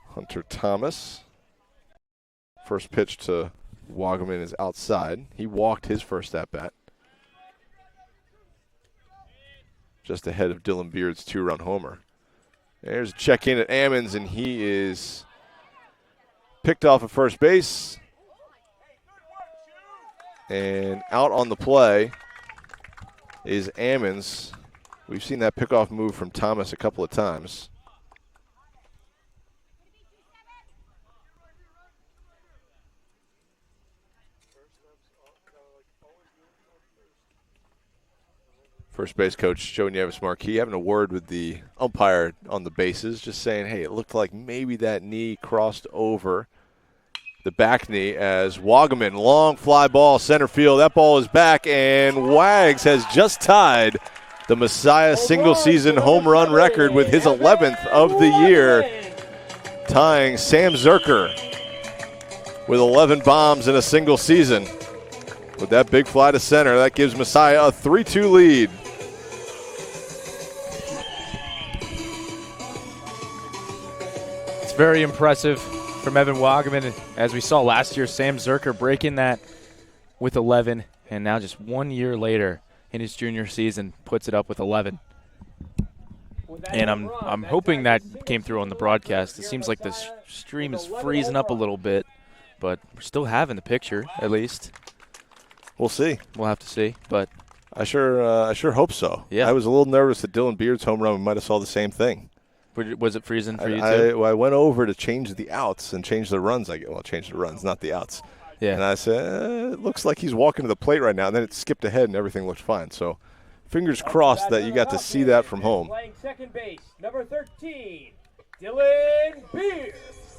Hunter Thomas. First pitch to Wagaman is outside. He walked his first at-bat. Just ahead of Dylan Beard's 2-run homer. There's a check in at Ammons, and he is picked off at first base. And out on the play is Ammons. We've seen that pickoff move from Thomas a couple of times. First base coach Joe Nieves-Marquis having a word with the umpire on the bases, just saying, hey, it looked like maybe that knee crossed over the back knee as Wagaman, long fly ball, center field. That ball is back, and Wags has just tied the Messiah single-season home run record with his 11th of the year, tying Sam Zerker with 11 bombs in a single season. With that big fly to center, that gives Messiah a 3-2 lead. It's very impressive from Evan Wagaman. As we saw last year, Sam Zerker breaking that with 11, and now just 1 year later in his junior season puts it up with 11. And I'm hoping that came through on the broadcast. It seems like the stream is freezing up a little bit, but we're still having the picture at least. We'll see. We'll have to see, but I sure hope so. Yeah. I was a little nervous that Dylan Beard's home run, we might have saw the same thing. Was it freezing for you too? I went over to change the outs and change the runs. Change the runs, not the outs. Yeah. And I said, it looks like he's walking to the plate right now. And then it skipped ahead and everything looked fine. So fingers crossed that you got to see that from home. Playing second base, number 13, Dylan Beard.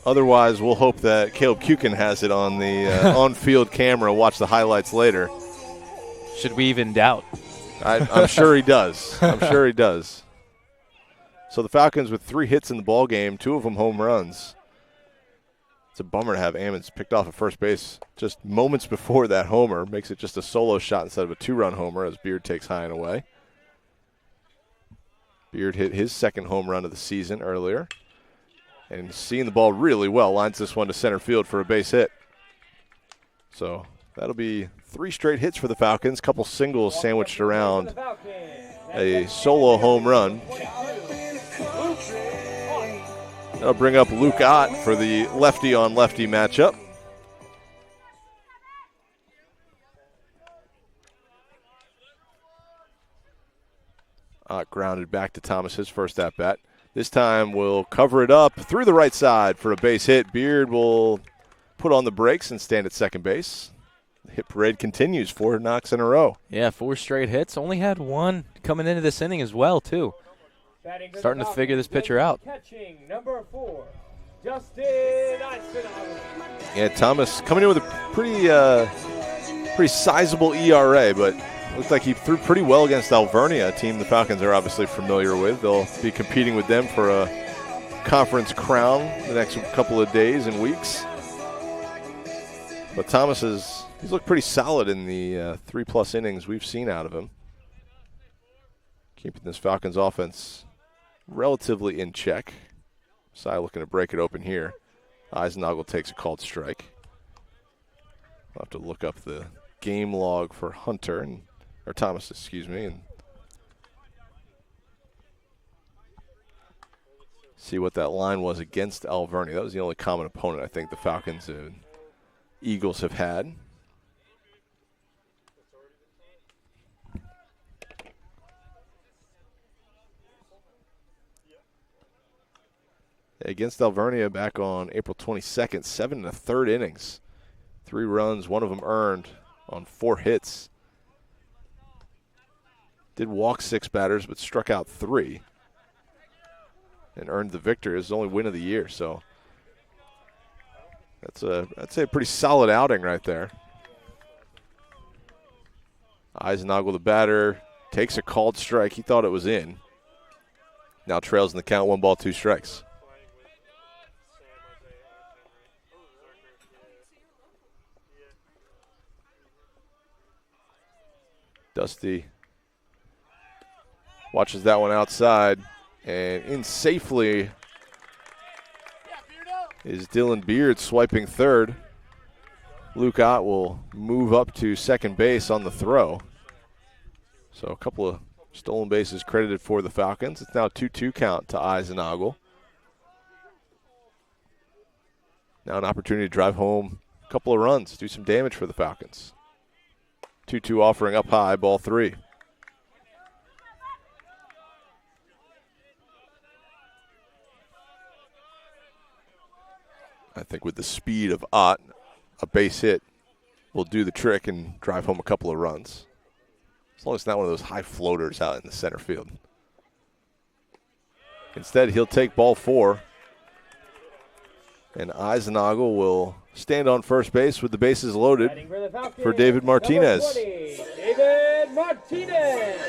Otherwise, we'll hope that Caleb Kukin has it on the on-field camera. Watch the highlights later. Should we even doubt? I'm sure he does. I'm sure he does. So the Falcons with 3 hits in the ball game, 2 of them home runs. It's a bummer to have Ammons picked off at first base just moments before that homer. Makes it just a solo shot instead of a 2-run homer as Beard takes high and away. Beard hit his second home run of the season earlier. And seeing the ball really well, lines this one to center field for a base hit. So that'll be 3 straight hits for the Falcons, couple singles sandwiched around a solo home run. That'll bring up Luke Ott for the lefty-on-lefty matchup. Ott grounded back to Thomas, his first at-bat. This time we'll cover it up through the right side for a base hit. Beard will put on the brakes and stand at second base. The hit parade continues, 4 knocks in a row. Yeah, 4 straight hits. Only had 1 coming into this inning as well, too. Starting to figure this pitcher out. Catching number 4, Justin Eisenhower. Yeah, Thomas coming in with a pretty sizable ERA, but looked like he threw pretty well against Alvernia, a team the Falcons are obviously familiar with. They'll be competing with them for a conference crown the next couple of days and weeks. But Thomas he's looked pretty solid in the 3+ innings we've seen out of him. Keeping this Falcons offense relatively in check. Sai looking to break it open here. Eisenhagel takes a called strike. I'll have to look up the game log for Hunter, or Thomas, excuse me. And See what that line was against Alvernia. That was the only common opponent I think the Falcons and Eagles have had. Against Alvernia back on April 22nd, 7 1/3 innings. 3 runs, 1 of them earned on 4 hits. Did walk 6 batters, but struck out 3. And earned the victory. It was the only win of the year, so I'd say a pretty solid outing right there. Eisenagel, the batter, takes a called strike. He thought it was in. Now trails in the count, 1 ball, 2 strikes. Dusty watches that one outside, and in safely is Dylan Beard swiping third. Luke Ott will move up to second base on the throw. So a couple of stolen bases credited for the Falcons. It's now a 2-2 count to Eisenagel. Now an opportunity to drive home a couple of runs, do some damage for the Falcons. 2-2 offering up high, ball 3. I think with the speed of Ott, a base hit will do the trick and drive home a couple of runs. As long as it's not one of those high floaters out in the center field. Instead, he'll take ball 4. And Eisenagel will stand on first base with the bases loaded for David Martinez. 20, David Martinez.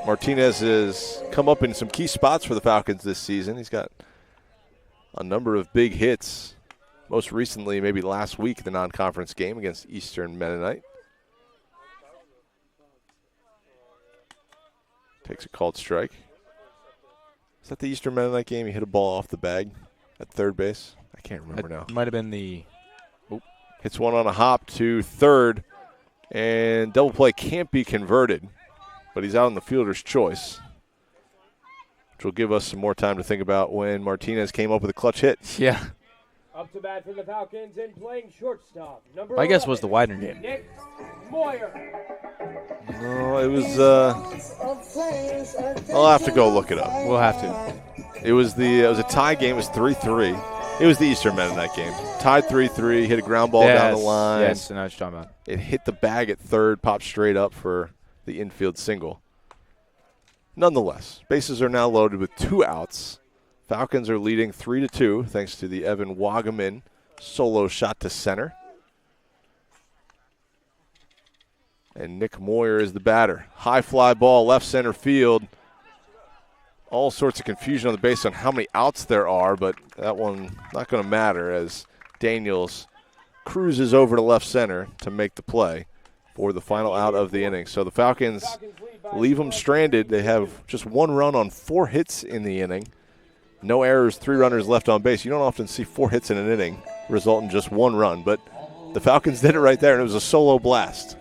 Martinez has come up in some key spots for the Falcons this season. He's got a number of big hits. Most recently, maybe last week, the non-conference game against Eastern Mennonite. Takes a called strike. Is that the Eastern Mennonite game? He hit a ball off the bag at third base? I can't remember now. Might have been the. Oh. Hits one on a hop to third, and double play can't be converted, but he's out on the fielder's choice, which will give us some more time to think about when Martinez came up with a clutch hit. Yeah. Up to bat for the Falcons and playing shortstop. Number My guess 11, was the Widener game. Nick Moyer. No, it was. I'll have to go look it up. We'll have to. It was a tie game. It was 3-3. It was the Eastern Mennonite game. Tied 3-3. Hit a ground ball down the line. Yes, I know what you're talking about. It hit the bag at third, popped straight up for the infield single. Nonetheless, bases are now loaded with 2 outs. Falcons are leading 3-2 thanks to the Evan Wagaman solo shot to center. And Nick Moyer is the batter. High fly ball, left center field. All sorts of confusion on the base on how many outs there are, but that one not going to matter as Daniels cruises over to left center to make the play for the final out of the inning. So the Falcons leave them stranded. They have just 1 run on 4 hits in the inning. No errors, 3 runners left on base. You don't often see 4 hits in an inning result in just 1 run, but the Falcons did it right there, and it was a solo blast.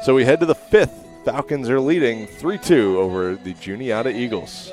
So we head to the 5th. Falcons are leading 3-2 over the Juniata Eagles.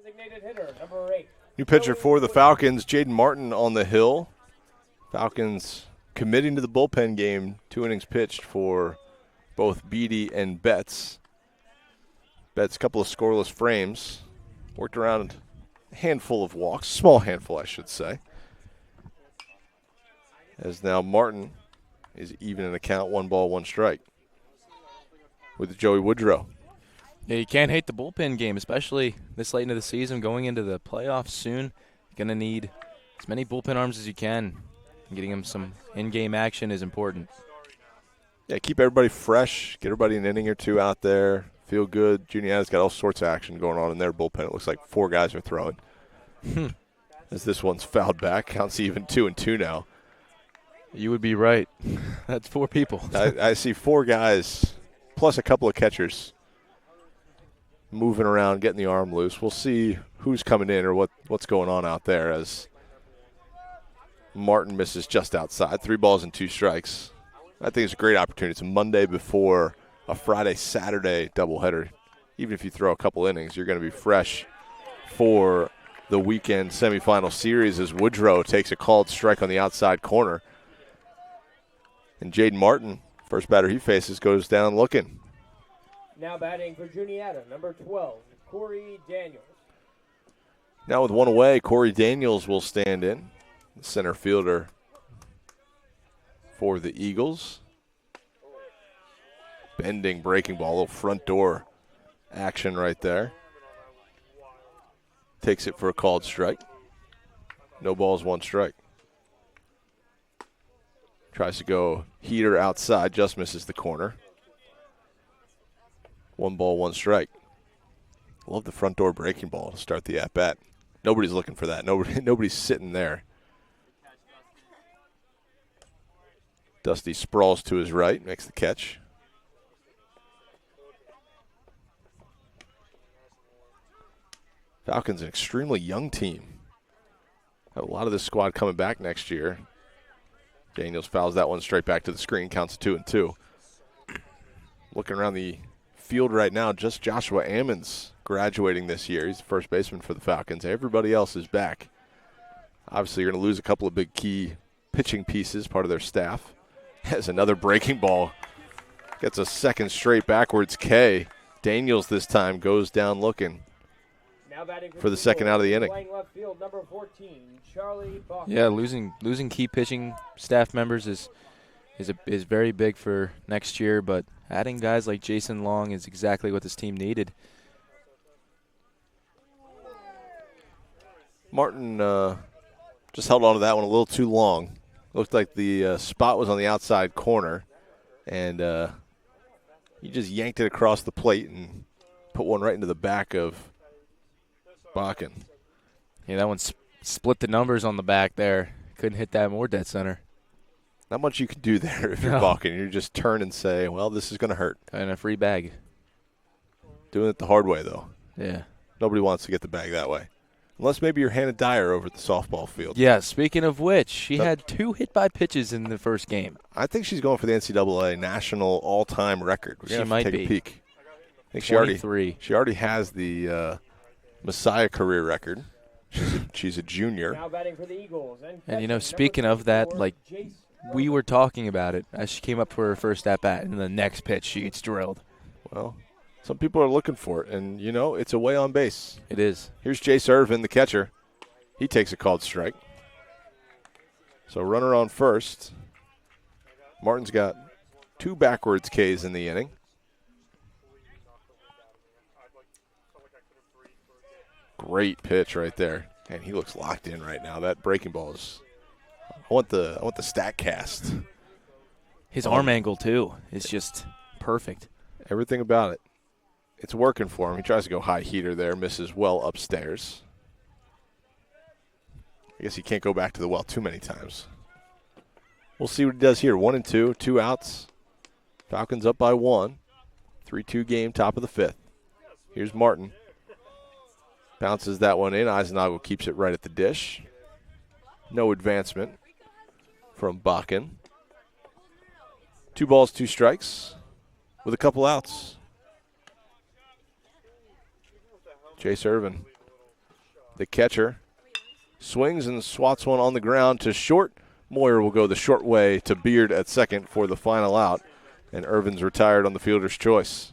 Designated hitter, number 8. New pitcher for the Falcons, Jaden Martin on the hill. Falcons committing to the bullpen game. 2 innings pitched for both Beatty and Betts. Betts, a couple of scoreless frames. Worked around a handful of walks. Small handful, I should say. As now Martin is even in a count, 1 ball, 1 strike. With Joey Woodrow. Yeah, you can't hate the bullpen game, especially this late into the season, going into the playoffs soon. You're going to need as many bullpen arms as you can. Getting them some in-game action is important. Yeah, keep everybody fresh. Get everybody an inning or 2 out there. Feel good. Juniata's got all sorts of action going on in their bullpen. It looks like 4 guys are throwing. As this one's fouled back. Counts even 2-2 now. You would be right. That's 4 people. I see 4 guys plus a couple of catchers moving around, getting the arm loose. We'll see who's coming in or what's going on out there as Martin misses just outside. 3 balls and 2 strikes. I think it's a great opportunity. It's a Monday before a Friday-Saturday doubleheader. Even if you throw a couple innings, you're going to be fresh for the weekend semifinal series as Woodrow takes a called strike on the outside corner. And Jaden Martin, first batter he faces, goes down looking. Now batting for Juniata, number 12, Corey Daniels. Now with 1 away, Corey Daniels will stand in, the center fielder for the Eagles. Bending breaking ball, little front door action right there. Takes it for a called strike. No balls, 1 strike. Tries to go heater outside, just misses the corner. 1 ball, 1 strike. Love the front door breaking ball to start the at-bat. Nobody's looking for that. Nobody's sitting there. Dusty sprawls to his right, makes the catch. Falcons an extremely young team. Have a lot of this squad coming back next year. Daniels fouls that one straight back to the screen, counts 2-2. Looking around the field right now, just Joshua Ammons graduating this year. He's the first baseman for the Falcons. Everybody else is back. Obviously, you're going to lose a couple of big key pitching pieces, part of their staff. Has another breaking ball. Gets a second straight backwards K. Daniels this time goes down looking for the second out of the inning. Left field, number 14, Charlie Bach. Yeah, losing key pitching staff members is very big for next year, but adding guys like Jason Long is exactly what this team needed. Martin just held on to that one a little too long. Looked like the spot was on the outside corner, and he just yanked it across the plate and put one right into the back of Bakken. Yeah, that one split the numbers on the back there. Couldn't hit that more dead center. Not much you can do there if you're Bakken. You just turn and say, well, this is going to hurt. And a free bag. Doing it the hard way, though. Yeah. Nobody wants to get the bag that way. Unless maybe you're Hannah Dyer over at the softball field. Yeah, speaking of which, she had 2 hit-by pitches in the first game. I think she's going for the NCAA national all-time record. We're She might take be. A peek. I think 23. she already has the Messiah career record. She's a junior. Now batting for the Eagles. And, you know, speaking of that, like, we were talking about it as she came up for her first at-bat, and the next pitch she gets drilled. Well, some people are looking for it, and, you know, it's away on base. It is. Here's Jace Irvin, the catcher. He takes a called strike. So runner on first. Martin's got 2 backwards Ks in the inning. Great pitch right there. And he looks locked in right now. That breaking ball is I want the stat cast. His arm angle, too, is just perfect. Everything about it. It's working for him. He tries to go high heater there, misses well upstairs. I guess he can't go back to the well too many times. We'll see what he does here. 1-2, 2 outs. Falcons up by 1. 3-2 game, top of the 5th. Here's Martin. Bounces that one in. Eisenagel keeps it right at the dish. No advancement from Bakken. 2 balls, 2 strikes with a couple outs. Jace Irvin The catcher swings and swats one on the ground to short. Moyer will go the short way to Beard at second for the final out. And Irvin's retired on the fielder's choice.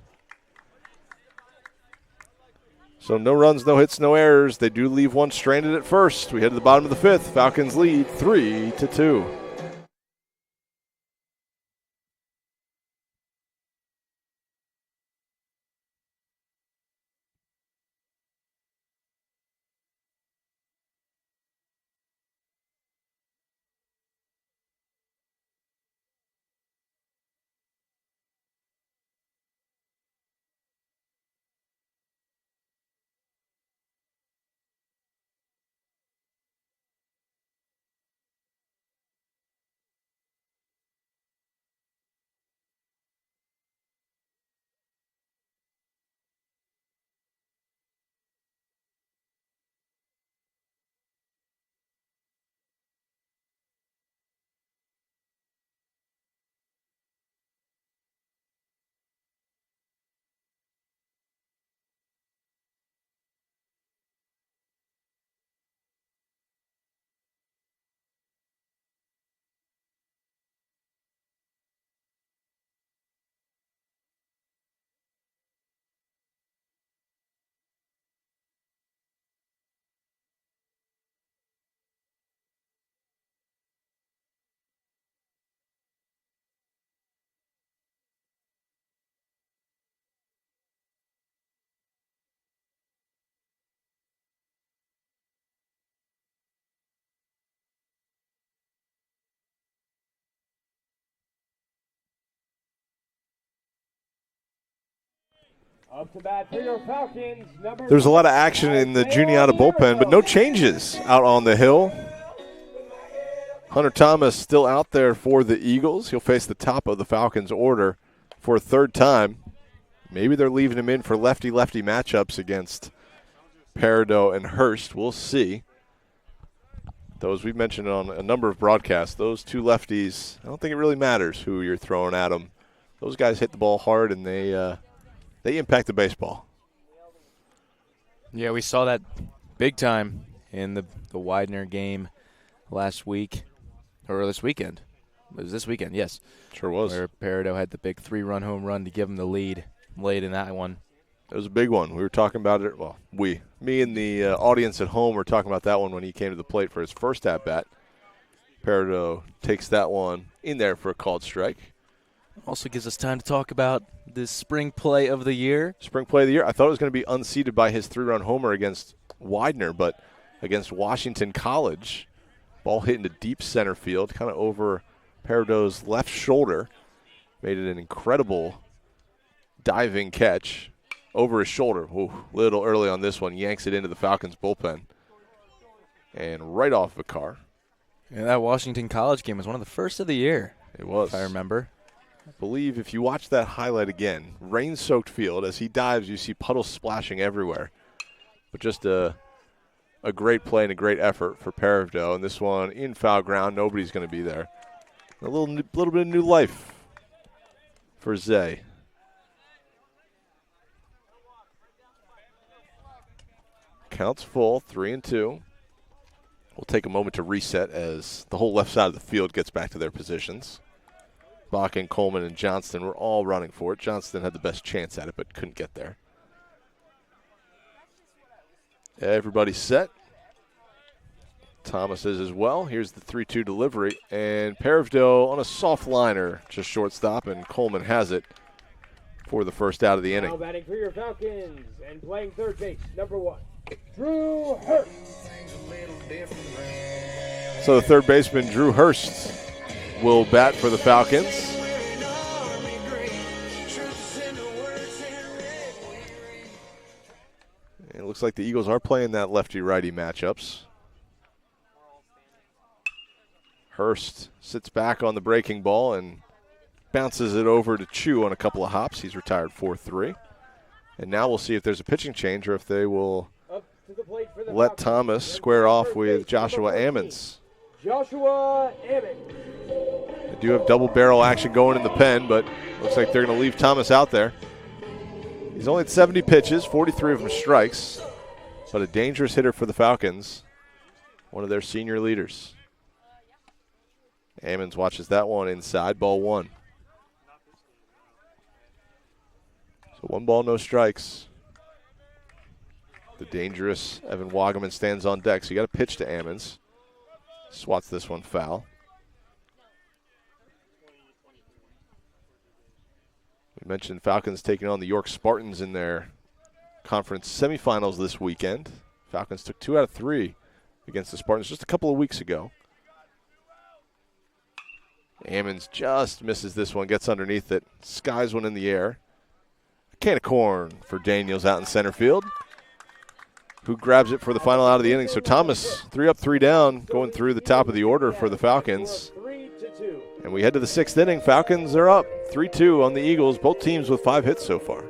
So no runs, no hits, no errors. They do leave one stranded at first. We head to the bottom of the fifth. Falcons lead 3-2. Up to bat for your Falcons, number There's a lot of action in the Juniata bullpen, but no changes out on the hill. Hunter Thomas still out there for the Eagles. He'll face the top of the Falcons order for a third time. Maybe they're leaving him in for lefty-lefty matchups against Peridot and Hurst. We'll see. Though, as we've mentioned on a number of broadcasts, those two lefties, I don't think it really matters who you're throwing at them. Those guys hit the ball hard, and they impact the baseball. Yeah, we saw that big time in the Widener game last week, or this weekend. It was this weekend, yes. Sure was. Where Peridot had the big 3-run home run to give him the lead late in that one. It was a big one. We were talking about it. Well, me and the audience at home were talking about that one when he came to the plate for his first at-bat. Peridot takes that one in there for a called strike. Also gives us time to talk about the spring play of the year. Spring play of the year. I thought it was going to be unseated by his 3-run homer against Widener, but against Washington College, ball hit into deep center field, kind of over Peridot's left shoulder. Made it an incredible diving catch over his shoulder. Ooh, little early on this one. Yanks it into the Falcons bullpen. And right off the car. Yeah, that Washington College game was one of the first of the year. It was. If I remember. I believe if you watch that highlight again, rain-soaked field. As he dives, you see puddles splashing everywhere. But just a great play and a great effort for Peridot. And this one in foul ground, nobody's going to be there. A little bit of new life for Zay. Counts full, 3-2. We'll take a moment to reset as the whole left side of the field gets back to their positions. Bach and Coleman and Johnston were all running for it. Johnston had the best chance at it, but couldn't get there. Everybody's set. Thomas is as well. Here's the 3-2 delivery. And Peridot on a soft liner, just shortstop, and Coleman has it for the first out of the inning. Now batting for your Falcons and playing third base, number 1, Drew Hurst. So the third baseman, Drew Hurst, will bat for the Falcons. It looks like the Eagles are playing that lefty-righty matchups. Hurst sits back on the breaking ball and bounces it over to Chu on a couple of hops. He's retired 4-3. And now we'll see if there's a pitching change or if they will let Thomas square off with Joshua Ammons. Joshua Ammons. They do have double barrel action going in the pen, but looks like they're going to leave Thomas out there. He's only at 70 pitches, 43 of them strikes. but a dangerous hitter for the Falcons, one of their senior leaders. Ammons watches that one inside, ball one. So 1 ball, no strikes. The dangerous Evan Wagaman stands on deck, so you got to pitch to Ammons. Swats this one foul. We mentioned Falcons taking on the York Spartans in their conference semifinals this weekend. Falcons took 2 out of 3 against the Spartans just a couple of weeks ago. Ammons just misses this one, gets underneath it, skies one in the air. A can of corn for Daniels out in center field, who grabs it for the final out of the inning. So Thomas, 3 up, 3 down, going through the top of the order for the Falcons. And we head to the 6th inning. Falcons are up 3-2 on the Eagles, both teams with 5 hits so far.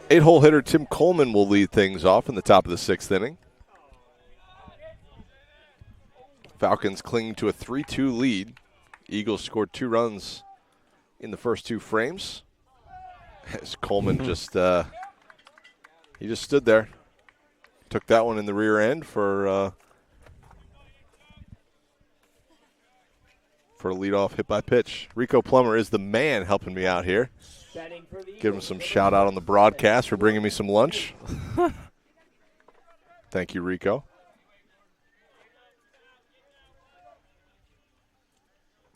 Eight-hole hitter Tim Coleman will lead things off in the top of the 6th inning. Falcons clinging to a 3-2 lead. Eagles scored 2 runs in the first 2 frames. As Coleman just stood there. Took that one in the rear end for a leadoff hit by pitch. Rico Plummer is the man helping me out here. Give him some shout out on the broadcast for bringing me some lunch. Thank you, Rico.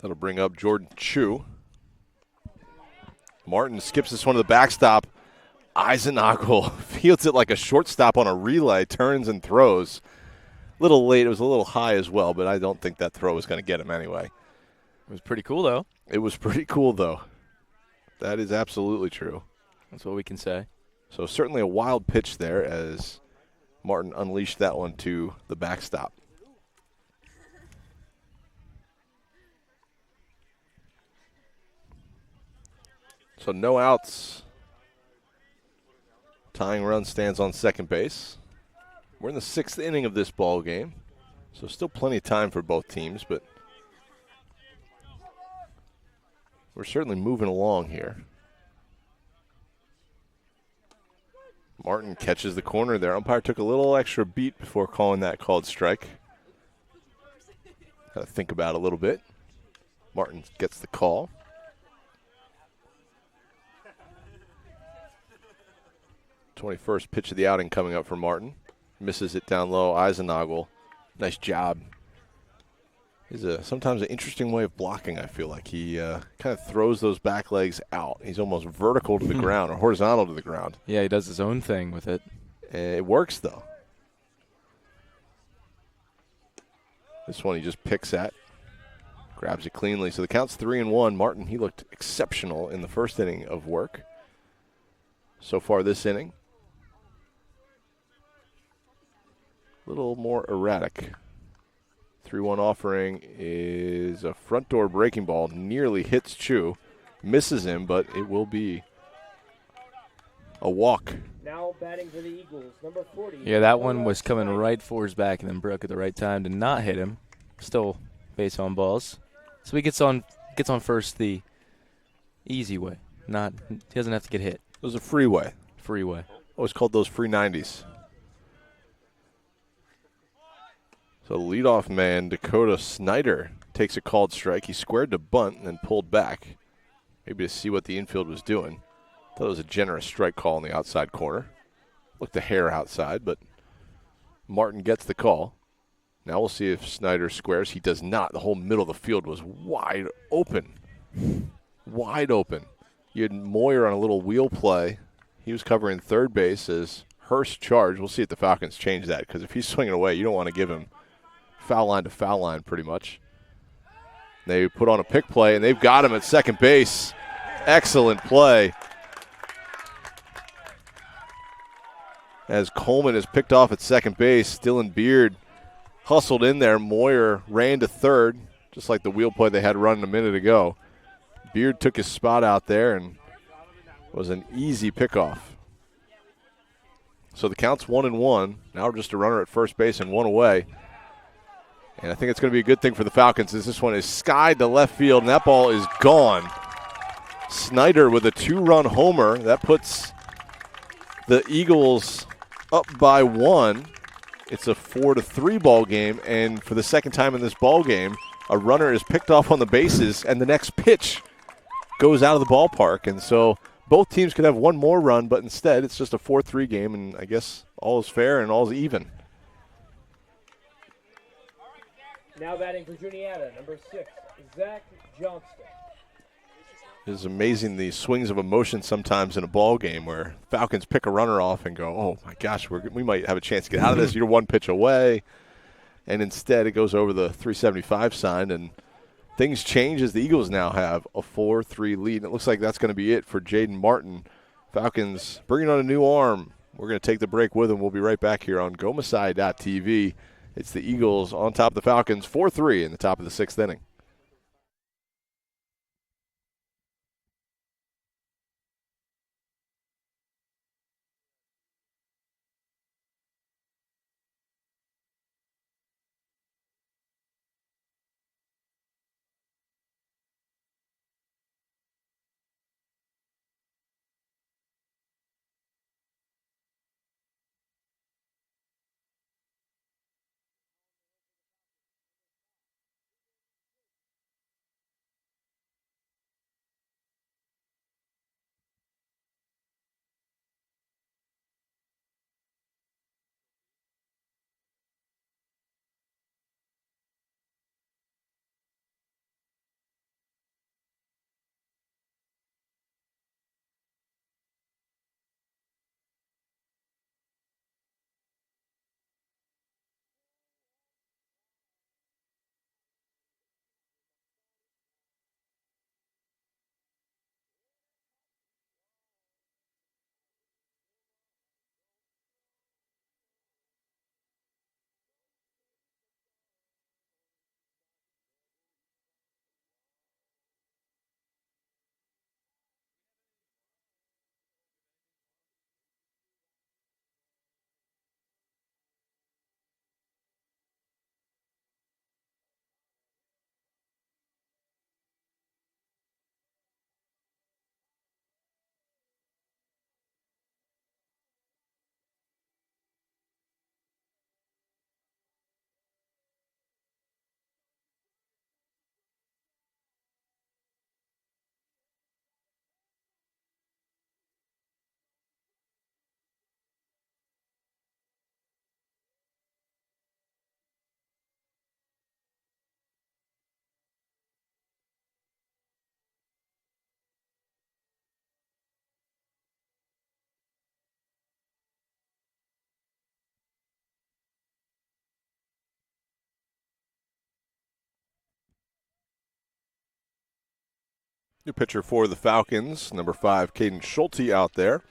That'll bring up Jordan Chu. Martin skips this one to the backstop. Eisenagel fields it like a shortstop on a relay, turns and throws. A little late. It was a little high as well, but I don't think that throw was going to get him anyway. It was pretty cool, though. It was pretty cool, though. That is absolutely true. That's what we can say. So certainly a wild pitch there as Martin unleashed that one to the backstop. So no outs. Tying run stands on second base. We're in the 6th inning of this ball game, so still plenty of time for both teams, but we're certainly moving along here. Martin catches the corner there. Umpire took a little extra beat before calling that called strike. Got to think about it a little bit. Martin gets the call. '21st pitch of the outing coming up for Martin. Misses it down low. Eisenagel, nice job. He's sometimes an interesting way of blocking, I feel like. He kind of throws those back legs out. He's almost vertical to the ground or horizontal to the ground. Yeah, he does his own thing with it. It works, though. This one he just picks at. Grabs it cleanly. So the count's 3-1. Martin, he looked exceptional in the first inning of work. So far this inning, a little more erratic. 3-1 offering is a front door breaking ball. Nearly hits Chu. Misses him, but it will be a walk. Now batting for the Eagles, number 40. Yeah, that one was coming right for his back and then broke at the right time to not hit him. Still base on balls. So he gets on first the easy way. He doesn't have to get hit. It was a freeway. Freeway. Always called those free 90s. So the leadoff man, Dakota Snyder, takes a called strike. He squared to bunt and then pulled back, maybe to see what the infield was doing. Thought it was a generous strike call in the outside corner. Looked a hair outside, but Martin gets the call. Now we'll see if Snyder squares. He does not. The whole middle of the field was wide open. Wide open. You had Moyer on a little wheel play. He was covering third base as Hurst charged. We'll see if the Falcons change that, because if he's swinging away, you don't want to give him foul line to foul line pretty much. They put on a pick play, and they've got him at second base. Excellent play. As Coleman is picked off at second base, Dylan Beard hustled in there. Moyer ran to third, just like the wheel play they had run a minute ago. Beard took his spot out there and was an easy pickoff. So the count's 1-1. Now we're just a runner at first base and one away. And I think it's going to be a good thing for the Falcons as this one is skied to left field, and that ball is gone. Snyder with a 2-run homer. That puts the Eagles up by 1. It's a 4-3 ball game, and for the second time in this ball game, a runner is picked off on the bases, and the next pitch goes out of the ballpark. And so both teams could have one more run, but instead it's just a 4-3 game, and I guess all is fair and all is even. Now batting for Juniata, number 6, Zach Johnston. It's amazing the swings of emotion sometimes in a ball game where Falcons pick a runner off and go, oh, my gosh, we might have a chance to get out of this. You're one pitch away. And instead it goes over the 375 sign, and things change as the Eagles now have a 4-3 lead. And it looks like that's going to be it for Jaden Martin. Falcons bringing on a new arm. We're going to take the break with him. We'll be right back here on GoMasai.tv. It's the Eagles on top of the Falcons, 4-3 in the top of the 6th inning. New pitcher for the Falcons, number 5, Caden Schulte out there.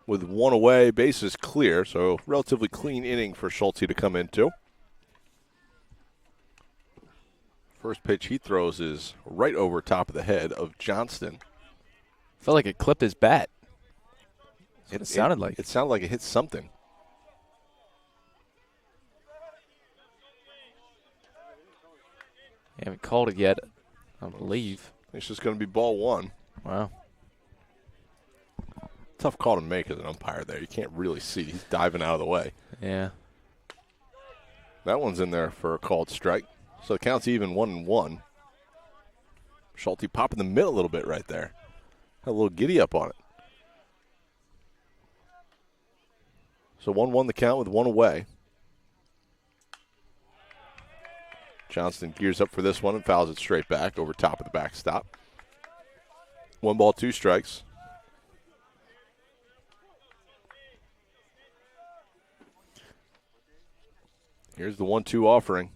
With one away, bases clear, so relatively clean inning for Schulte to come into. First pitch he throws is right over top of the head of Johnston. Felt like it clipped his bat. It sounded like. It sounded like it hit something. They haven't called it yet, I believe. It's just going to be ball one. Wow. Tough call to make as an umpire there. You can't really see. He's diving out of the way. Yeah. That one's in there for a called strike. So the count's even 1-1. Schulte popping the mid a little bit right there. Had a little giddy up on it. So 1-1 the count with one away. Johnston gears up for this one and fouls it straight back over top of the backstop. 1 ball, 2 strikes. Here's the 1-2 offering.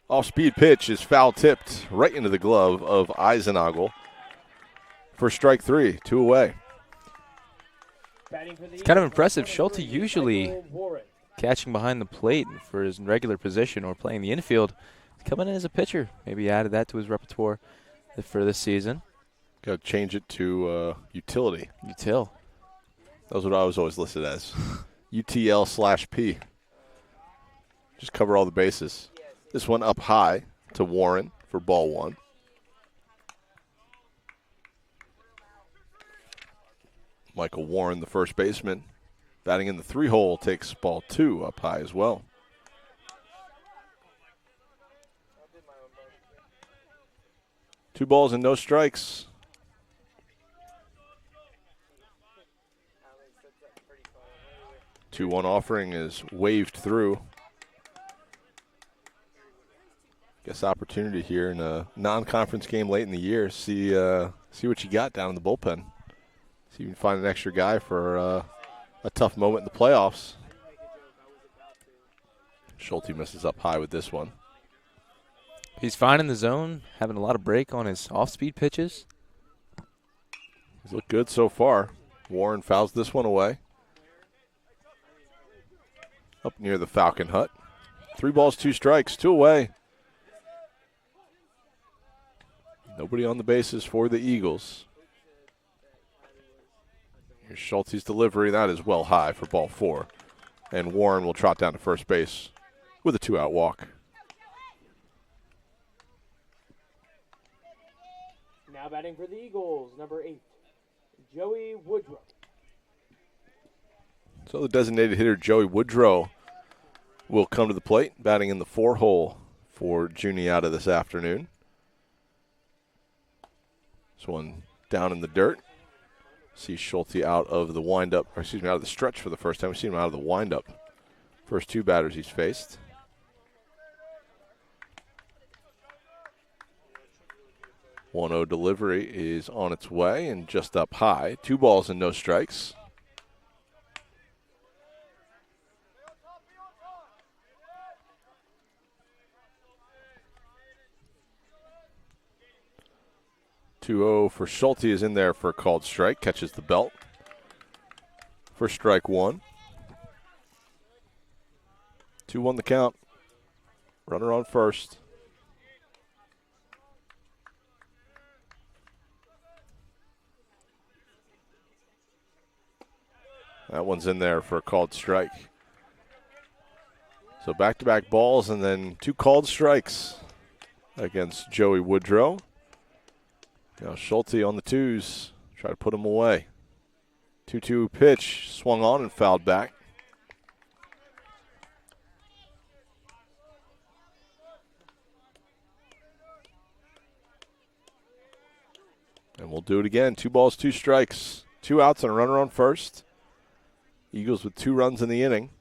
Off-speed pitch is foul tipped right into the glove of Eisenagel for strike 3, 2 away. It's kind of impressive. Schulte usually catching behind the plate for his regular position or playing the infield. Coming in as a pitcher. Maybe added that to his repertoire for this season. Got to change it to utility. Util. That was what I was always listed as. UTL/P. Just cover all the bases. This one up high to Warren for ball 1. Michael Warren, the first baseman, batting in the 3-hole, takes ball 2 up high as well. Two balls and no strikes. 2-1 offering is waved through. Guess opportunity here in a non-conference game late in the year. See what you got down in the bullpen. See if you can find an extra guy for a tough moment in the playoffs. Schulte misses up high with this one. He's fine in the zone, having a lot of break on his off-speed pitches. He's looked good so far. Warren fouls this one away. Up near the Falcon hut. 3 balls, 2 strikes, 2 away. Nobody on the bases for the Eagles. Here's Schulte's delivery. That is well high for ball 4. And Warren will trot down to first base with a 2-out walk. Now batting for the Eagles, number 8, Joey Woodrow. So the designated hitter, Joey Woodrow, will come to the plate, batting in the 4-hole for Juniata this afternoon. This one down in the dirt. See Schulte out of the windup, or excuse me, out of the stretch for the first time. We've seen him out of the windup. First 2 batters he's faced. 1-0 delivery is on its way and just up high. 2 balls and no strikes. For Schulte is in there for a called strike. Catches the belt for strike 1. 2-1 the count. Runner on first. That one's in there for a called strike. So back-to-back balls and then 2 called strikes against Joey Woodrow. Now Schulte on the 2s. Try to put him away. 2-2 pitch. Swung on and fouled back. And we'll do it again. 2 balls, 2 strikes. 2 outs and a runner on first. Eagles with 2 runs in the inning.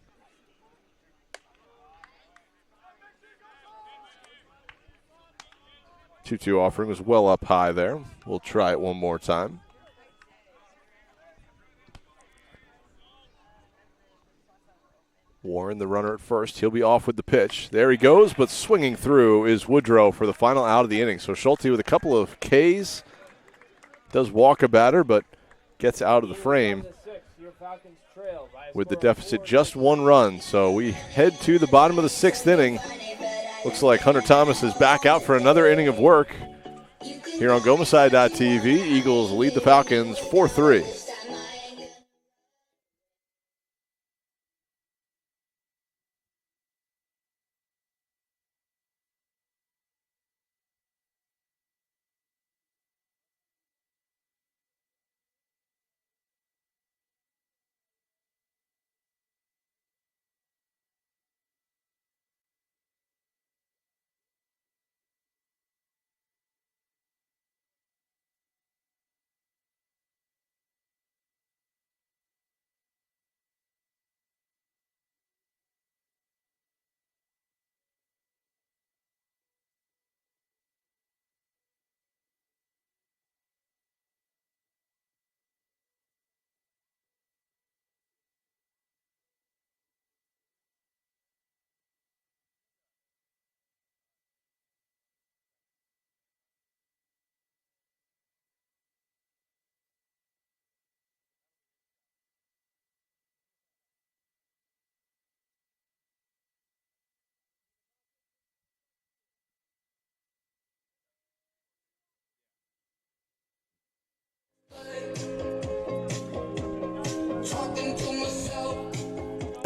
Two offering was well up high there. We'll try it one more time. Warren, the runner at first. He'll be off with the pitch. There he goes, but swinging through is Woodrow for the final out of the inning. So Schulte with a couple of Ks. Does walk a batter, but gets out of the frame with the deficit just 1 run. So we head to the bottom of the 6th inning. Looks like Hunter Thomas is back out for another inning of work. Here on GoMasai.tv, Eagles lead the Falcons 4-3.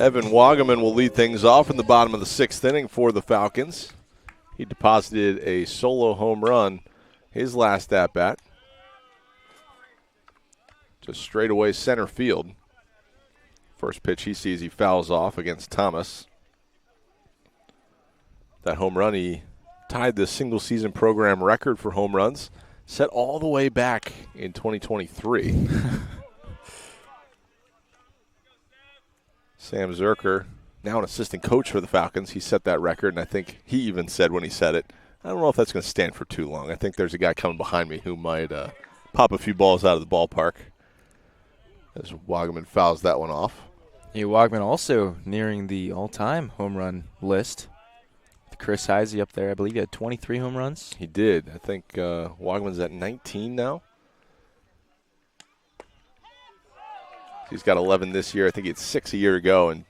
Evan Wagaman will lead things off in the bottom of the 6th inning for the Falcons. He deposited a solo home run his last at-bat. Just straightaway center field. First pitch he sees, he fouls off against Thomas. That home run, he tied the single-season program record for home runs, set all the way back in 2023. Sam Zerker, now an assistant coach for the Falcons, he set that record, and I think he even said when he said it, I don't know if that's going to stand for too long. I think there's a guy coming behind me who might pop a few balls out of the ballpark. As Wagaman fouls that one off. Yeah, Wagaman also nearing the all-time home run list. With Chris Heisey up there, I believe he had 23 home runs. He did. I think Wagaman's at 19 now. He's got 11 this year. I think he had 6 a year ago, and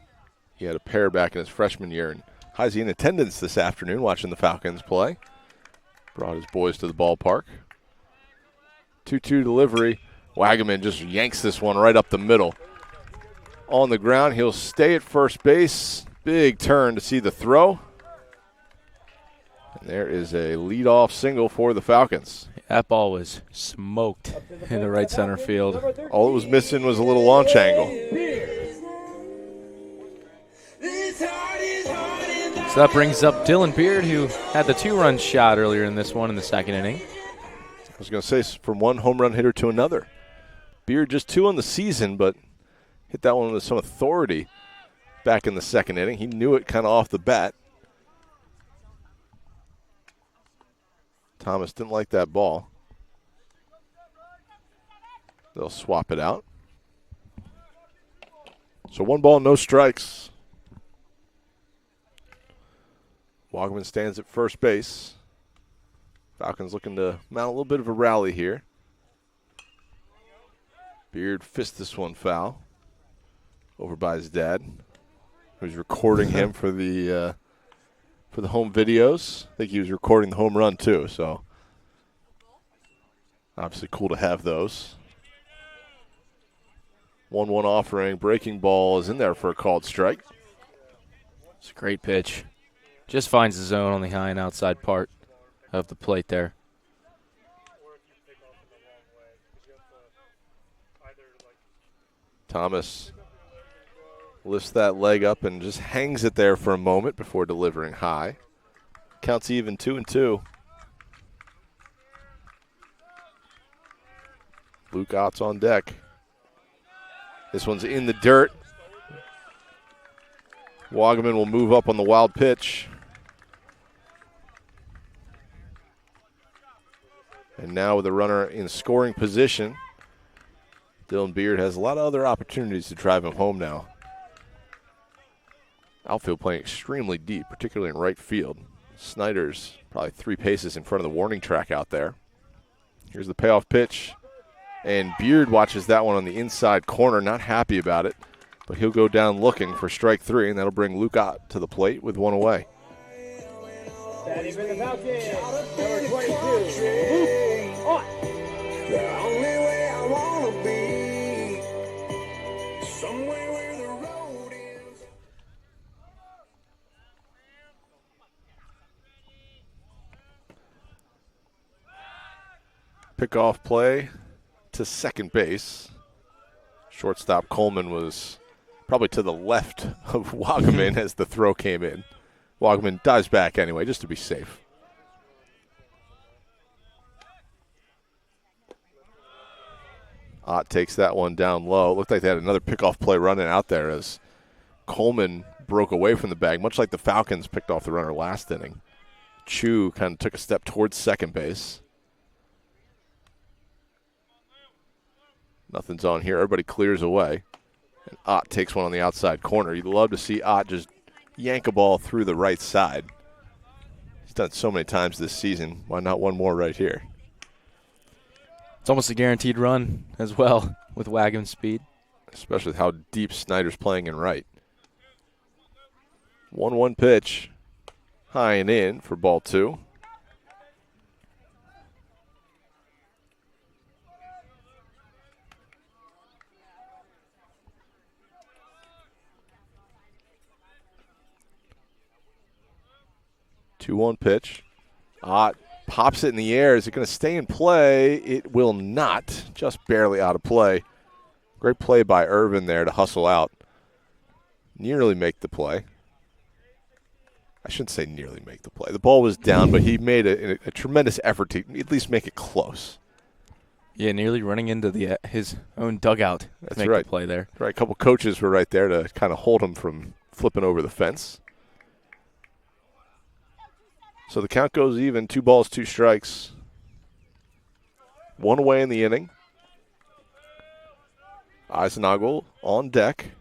he had a pair back in his freshman year. And Heisey in attendance this afternoon watching the Falcons play. Brought his boys to the ballpark. 2-2 delivery. Wagaman just yanks this one right up the middle. On the ground, he'll stay at first base. Big turn to see the throw. And there is a leadoff single for the Falcons. That ball was smoked in the right center field. All it was missing was a little launch angle. So that brings up Dylan Beard, who had the 2-run shot earlier in this one in the 2nd inning. I was going to say, from one home run hitter to another. Beard just 2 on the season, but hit that one with some authority back in the 2nd inning. He knew it kind of off the bat. Thomas didn't like that ball. They'll swap it out. So 1 ball, no strikes. Wagaman stands at first base. Falcons looking to mount a little bit of a rally here. Beard fists this one foul over by his dad, who's recording him for the home videos. I think he was recording the home run too, so obviously cool to have those. 1-1 offering. Breaking ball is in there for a called strike. It's a great pitch. Just finds the zone on the high and outside part of the plate there. Thomas lifts that leg up and just hangs it there for a moment before delivering high. Counts even, 2-2. Luke Ott's on deck. This one's in the dirt. Wagaman will move up on the wild pitch. And now with the runner in scoring position, Dylan Beard has a lot of other opportunities to drive him home now. Outfield playing extremely deep, particularly in right field. Snyder's probably 3 paces in front of the warning track out there. Here's the payoff pitch. And Beard watches that one on the inside corner, not happy about it. But he'll go down looking for strike 3, and that'll bring Luke Ott to the plate with 1 away. Batting for the Falcons, number 22, Luke Ott. The only way I want to be, somewhere where the road is. Pickoff play to second base. Shortstop Coleman was probably to the left of Wagaman as the throw came in. Wagaman dives back anyway, just to be safe. Ott takes that one down low. It looked like they had another pickoff play running out there as Coleman broke away from the bag, much like the Falcons picked off the runner last inning. Chu kind of took a step towards second base. Nothing's on here. Everybody clears away. And Ott takes one on the outside corner. You'd love to see Ott just yank a ball through the right side. He's done it so many times this season. Why not one more right here? It's almost a guaranteed run as well with Wagaman's speed. Especially with how deep Snyder's playing in right. 1-1 pitch. High and in for ball 2. 2-1 pitch. Ott pops it in the air. Is it going to stay in play? It will not. Just barely out of play. Great play by Irvin there to hustle out. Nearly make the play. I shouldn't say nearly make the play. The ball was down, but he made a tremendous effort to at least make it close. Yeah, nearly running into his own dugout to make the play there. Right, a couple coaches were right there to kind of hold him from flipping over the fence. So the count goes even, 2 balls, 2 strikes. 1 away in the inning. Eisenagel on deck.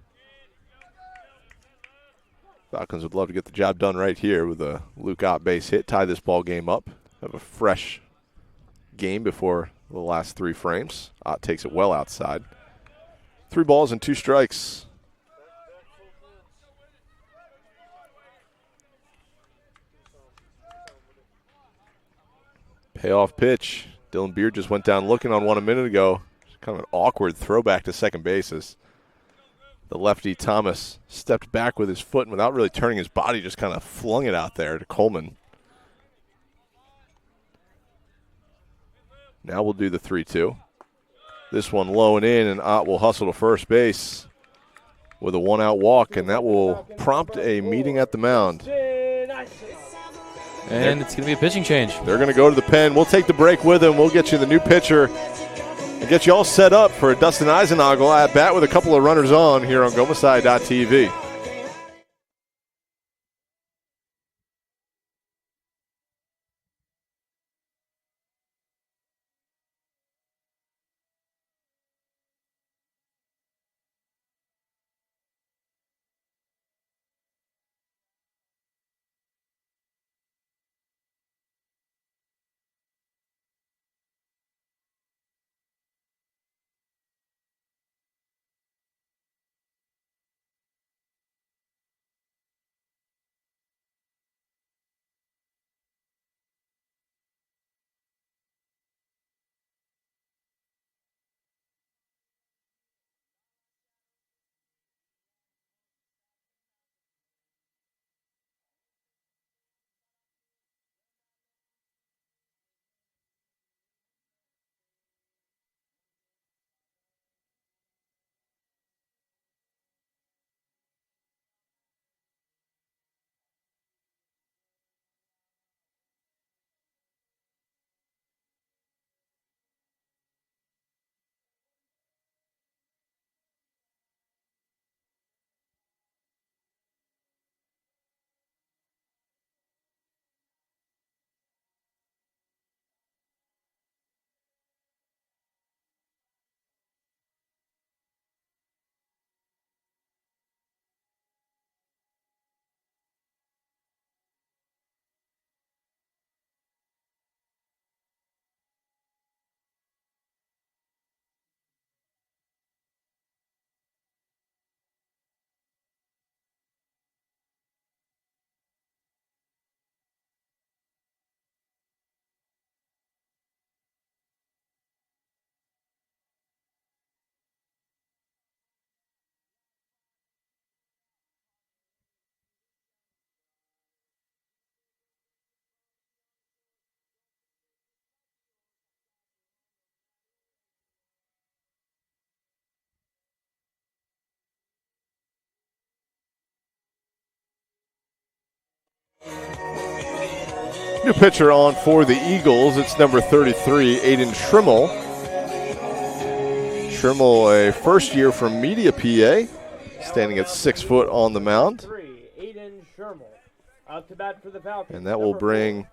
Falcons would love to get the job done right here with a Luke Ott base hit, tie this ball game up. Have a fresh game before the last 3 frames. Ott takes it well outside. 3 balls and 2 strikes. Payoff pitch. Dylan Beard just went down looking on one a minute ago. Kind of an awkward throwback to second bases. The lefty Thomas stepped back with his foot and without really turning his body, just kind of flung it out there to Coleman. Now we'll do the 3-2. This one low and in, and Ott will hustle to first base with a 1-out walk, and that will prompt a meeting at the mound. And it's going to be a pitching change. They're going to go to the pen. We'll take the break with them. We'll get you the new pitcher and get you all set up for Dustin Eisenagel at bat with a couple of runners on here on GoMasai.tv. New pitcher on for the Eagles. It's number 33, Aiden Schrimmel. Schrimmel, a first year from Media, PA, standing at 6 foot on the mound. And that will bring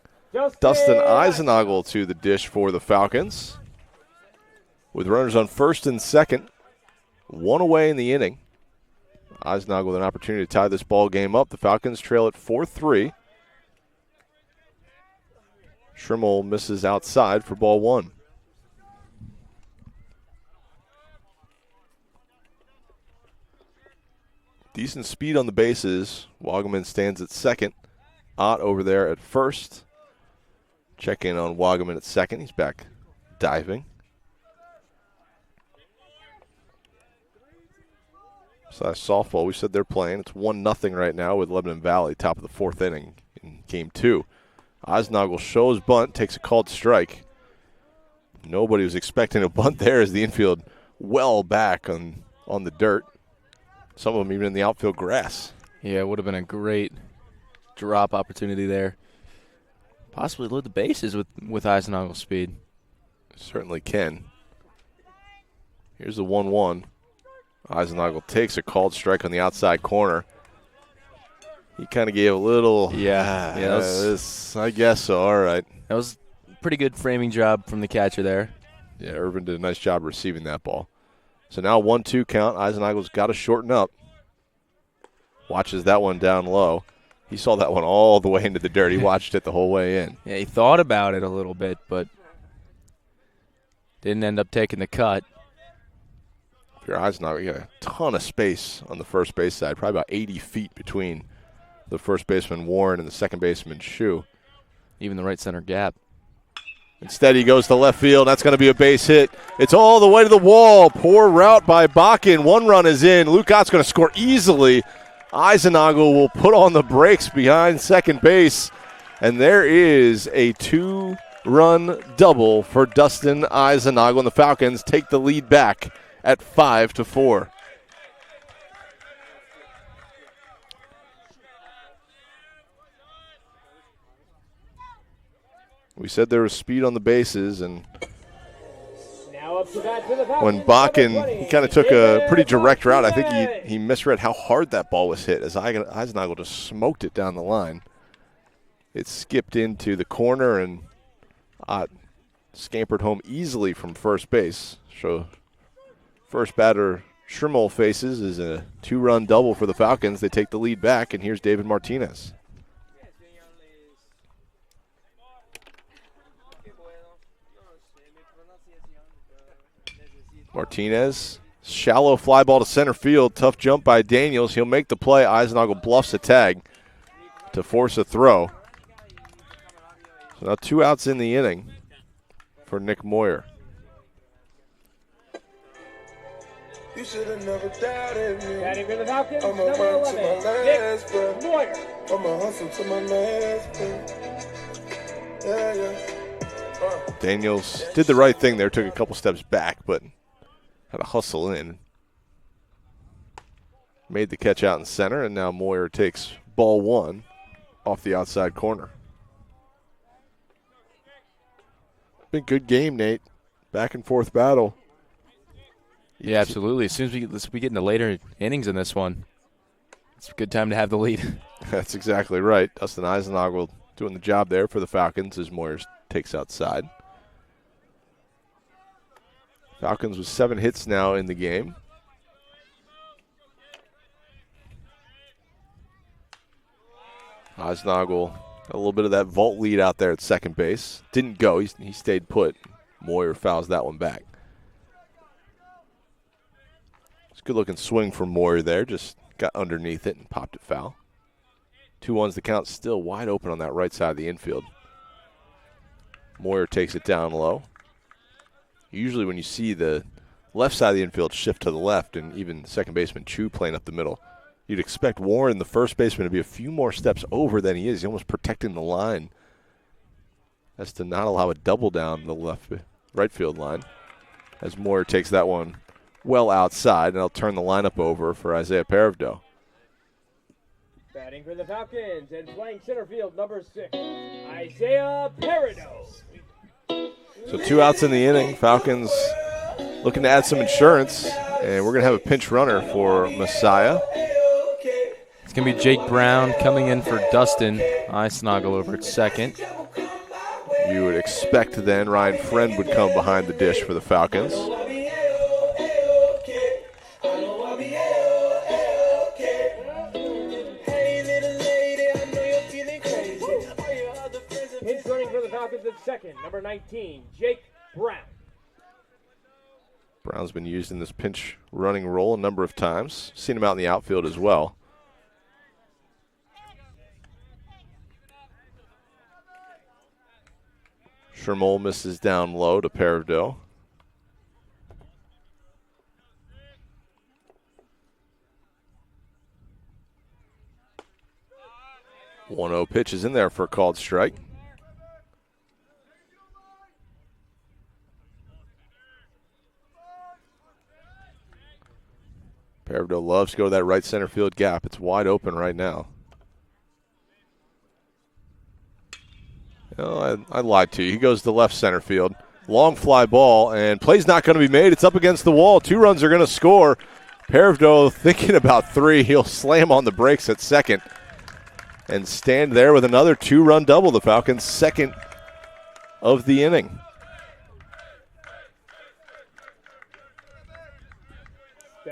Dustin Eisenagel to the dish for the Falcons. With runners on first and second, 1 away in the inning. Eisenagel with an opportunity to tie this ball game up. The Falcons trail at 4-3. Schrimmel misses outside for ball 1. Decent speed on the bases. Wagaman stands at second. Ott over there at first. Check in on Wagaman at second. He's back diving. Softball, we said they're playing. It's 1-0 right now with Lebanon Valley, top of the 4th inning in game 2. Eisnagel shows bunt, takes a called strike. Nobody was expecting a bunt there as the infield well back on the dirt. Some of them even in the outfield grass. Yeah, it would have been a great drop opportunity there. Possibly load the bases with Eisenhagel's speed. Certainly can. Here's the 1-1. Eisnagel takes a called strike on the outside corner. He kind of gave a little, I guess so, all right. That was a pretty good framing job from the catcher there. Yeah, Irvin did a nice job receiving that ball. So now 1-2 count. Eisenhagel's got to shorten up. Watches that one down low. He saw that one all the way into the dirt. He watched it the whole way in. Yeah, he thought about it a little bit, but didn't end up taking the cut. If you're Eisenhagel, you got a ton of space on the first base side, probably about 80 feet between the first baseman Warren and the second baseman Shu. Even the right center gap. Instead, he goes to left field. That's going to be a base hit. It's all the way to the wall. Poor route by Bakken. One run is in. Luke Ott's going to score easily. Eisenhagel will put on the brakes behind second base. And there is a 2-run double for Dustin Eisenhagel. And the Falcons take the lead back at 5-4. We said there was speed on the bases, and when Bakken, he kind of took a pretty direct route. I think he misread how hard that ball was hit as Eisenhagel just smoked it down the line. It skipped into the corner, and Ott scampered home easily from first base. So first batter Schrimmel faces is a 2-run double for the Falcons. They take the lead back, and here's David Martinez. Martinez, shallow fly ball to center field. Tough jump by Daniels. He'll make the play. Eisenhagel bluffs a tag to force a throw. So now 2 outs in the inning for Nick Moyer. You should have never doubted me. Batting for the Falcons, I'ma number run to 11, my last Nick breath. Moyer. I'ma hustle to my last breath. Yeah. Daniels did the right thing there, took a couple steps back, but had to hustle in. Made the catch out in center, and now Moyer takes ball 1 off the outside corner. Been a good game, Nate. Back and forth battle. Yeah, absolutely. As soon as we get into later innings in this one, it's a good time to have the lead. That's exactly right. Dustin Eisenhagel doing the job there for the Falcons as Moyer takes outside. Falcons with 7 hits now in the game. Eisenhagel, a little bit of that vault lead out there at second base. Didn't go. He stayed put. Moyer fouls that one back. It's a good-looking swing from Moyer there. Just got underneath it and popped it foul. 2-1's the count. Still wide open on that right side of the infield. Moyer takes it down low. Usually when you see the left side of the infield shift to the left and even second baseman Chu playing up the middle, you'd expect Warren, the first baseman, to be a few more steps over than he is. He's almost protecting the line as to not allow a double down the right field line as Moyer takes that one well outside, and I'll turn the lineup over for Isaiah Paravdo. Batting for the Falcons and playing center field, number 6, Isaiah Peredo. So 2 outs in the inning. Falcons looking to add some insurance, and we're going to have a pinch runner for Messiah. It's going to be Jake Brown coming in for Dustin Eisenhagel over at second. You would expect then Ryan Friend would come behind the dish for the Falcons. Pinch running for the Falcons at second, number 19, Jake Brown. Brown's been used in this pinch running role a number of times. Seen him out in the outfield as well. Shermole misses down low to Paravdo. One-0 pitch is in there for a called strike. Parado loves to go to that right center field gap. It's wide open right now. Oh, I lied to you. He goes to left center field. Long fly ball, and play's not going to be made. It's up against the wall. 2 runs are going to score. Parado thinking about 3. He'll slam on the brakes at second and stand there with another 2-run double. The Falcons' second of the inning.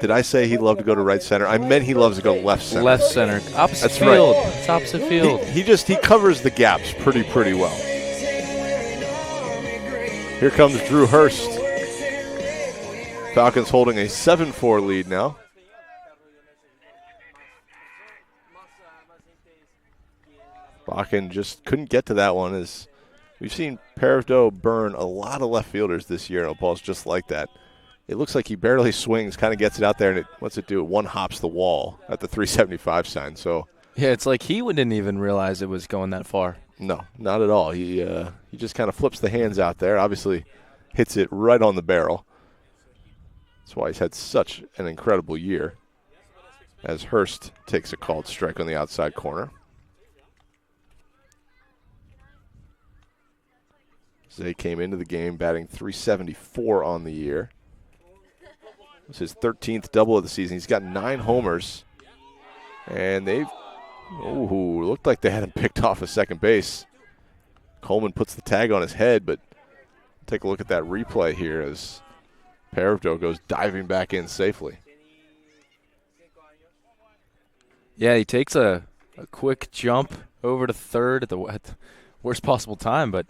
Did I say he loved to go to right center? I meant he loves to go left center. Left center. Opposite That's field. right. It's opposite field. He covers the gaps pretty well. Here comes Drew Hurst. Falcons holding a 7-4 lead now. Bakken just couldn't get to that one, as we've seen Parado burn a lot of left fielders this year, and balls just like that. It looks like he barely swings, kind of gets it out there, and what's it do? It one hops the wall at the 375 sign. So yeah, it's like he didn't even realize it was going that far. No, not at all. He just kind of flips the hands out there. Obviously, hits it right on the barrel. That's why he's had such an incredible year. As Hurst takes a called strike on the outside corner. Zay came into the game batting .374 on the year. It was his 13th double of the season. He's got 9 homers. And looked like they had him picked off at second base. Coleman puts the tag on his head, but take a look at that replay here as Parado goes diving back in safely. Yeah, he takes a quick jump over to third at the worst possible time, but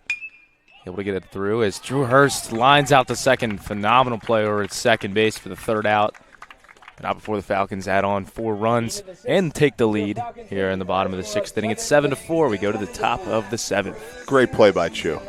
able to get it through as Drew Hurst lines out to second. Phenomenal play over at second base for the third out. Not before the Falcons add on 4 runs and take the lead here in the bottom of the 6th inning. It's 7-4. We go to the top of the 7th. Great play by Chu.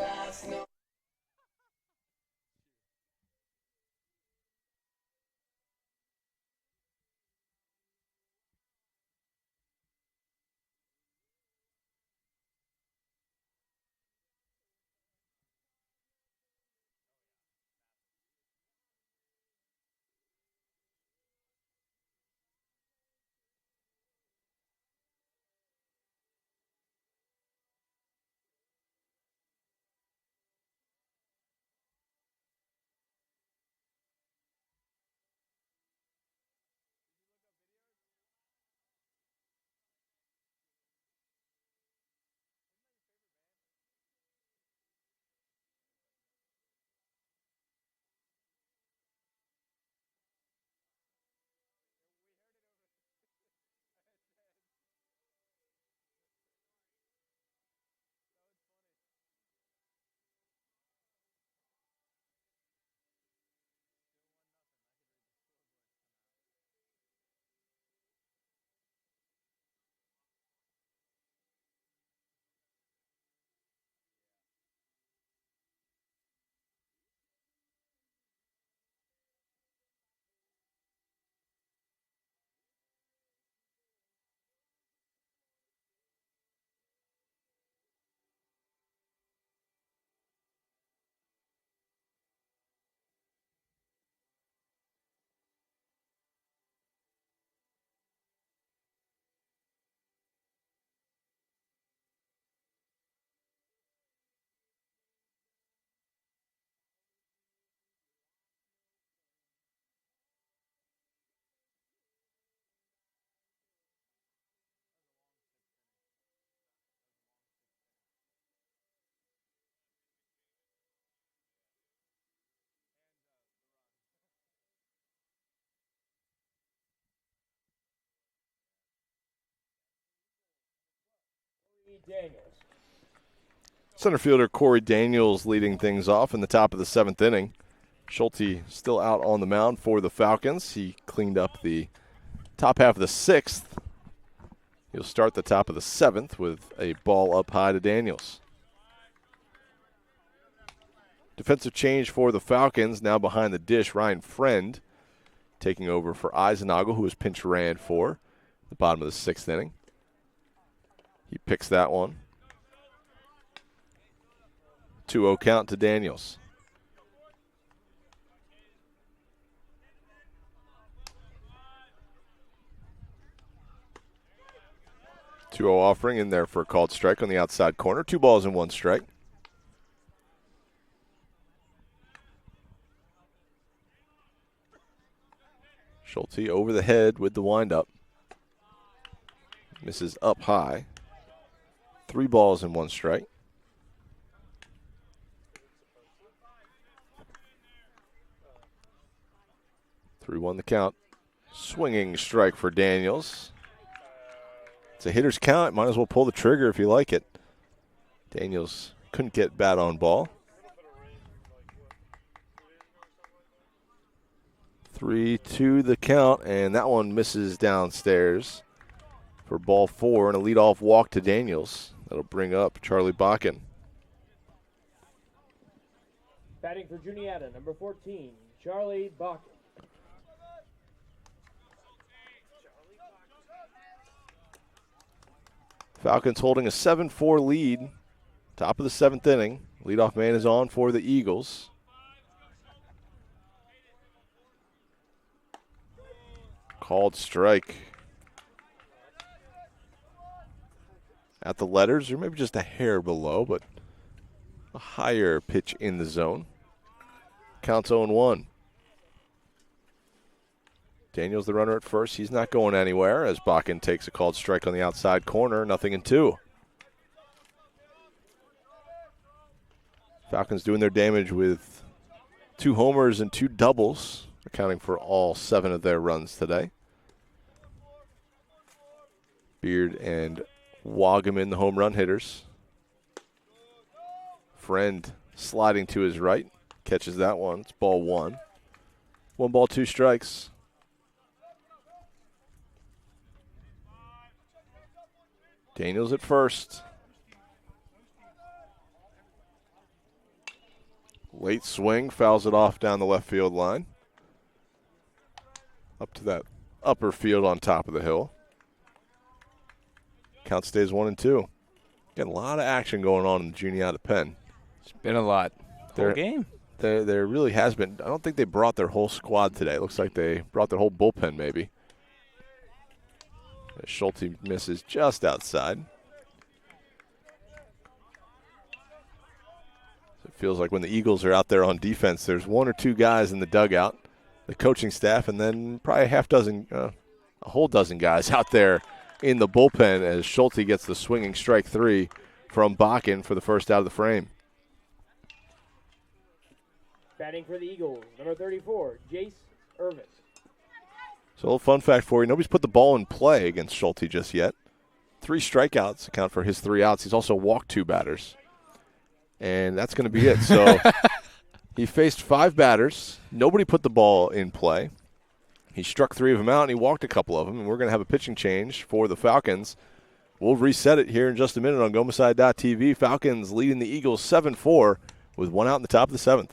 Center fielder Corey Daniels leading things off in the top of the 7th inning. Schulte still out on the mound for the Falcons. He cleaned up the top half of the 6th. He'll start the top of the 7th with a ball up high to Daniels. Defensive change for the Falcons. Now behind the dish, Ryan Friend taking over for Eisenagel, who was pinch ran for the bottom of the 6th inning. He picks that one. 2-0 count to Daniels. 2-0 offering in there for a called strike on the outside corner. 2 balls and 1 strike. Schulte over the head with the windup. Misses up high. 3 balls and 1 strike. 3-1 the count. Swinging strike for Daniels. It's a hitter's count. Might as well pull the trigger if you like it. Daniels couldn't get bat on ball. 3-2 the count, and that one misses downstairs for ball 4 and a leadoff walk to Daniels. That'll bring up Charlie Bakken. Batting for Juniata, number 14, Charlie Bach. Falcons holding a 7-4 lead. Top of the 7th inning. Leadoff man is on for the Eagles. Called strike. At the letters, or maybe just a hair below, but a higher pitch in the zone. Counts 0-1. Daniels the runner at first. He's not going anywhere as Bakken takes a called strike on the outside corner. 0-2. Falcons doing their damage with 2 homers and 2 doubles, accounting for all 7 of their runs today. Beard and Wagaman, the home run hitters. Friend sliding to his right. Catches that one. It's ball 1. 1 ball, 2 strikes. Daniels at first. Late swing, fouls it off down the left field line. Up to that upper field on top of the hill. Count stays 1-2. Getting a lot of action going on in the Juniata pen. It's been a lot. Whole game. There really has been. I don't think they brought their whole squad today. It looks like they brought their whole bullpen maybe. Schulte misses just outside. It feels like when the Eagles are out there on defense, there's 1 or 2 guys in the dugout, the coaching staff, and then probably a whole dozen guys out there in the bullpen as Schulte gets the swinging strike 3 from Bakken for the first out of the frame. Batting for the Eagles, number 34, Jace Irvin. So a little fun fact for you, nobody's put the ball in play against Schulte just yet. 3 strikeouts account for his 3 outs. He's also walked 2 batters. And that's going to be it. So he faced 5 batters. Nobody put the ball in play. He struck 3 of them out, and he walked a couple of them. And we're going to have a pitching change for the Falcons. We'll reset it here in just a minute on GoMasai.tv. Falcons leading the Eagles 7-4 with 1 out in the top of the 7th.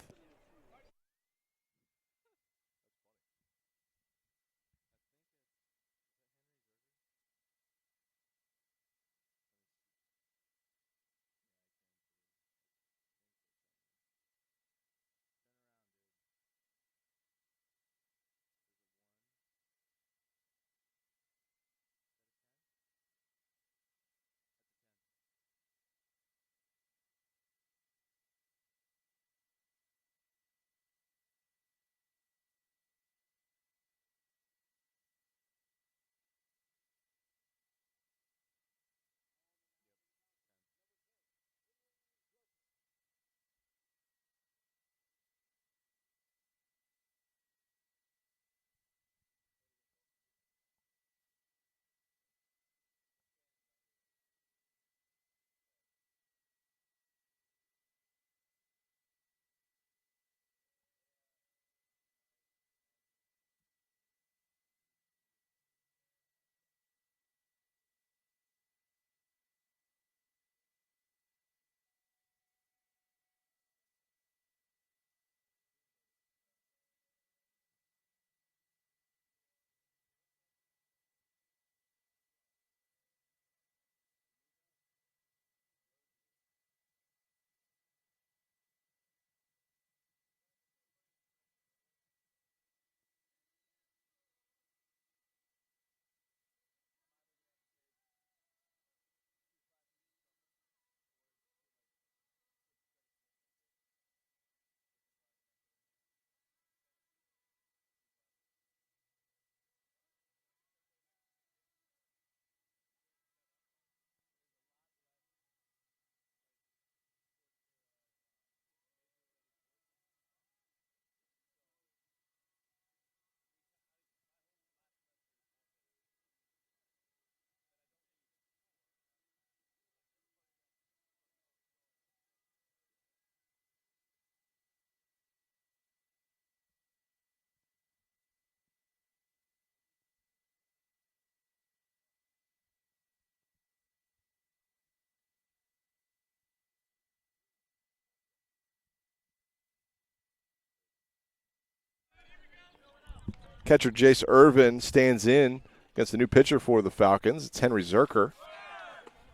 Catcher Jace Irvin stands in against the new pitcher for the Falcons. It's Henry Zerker.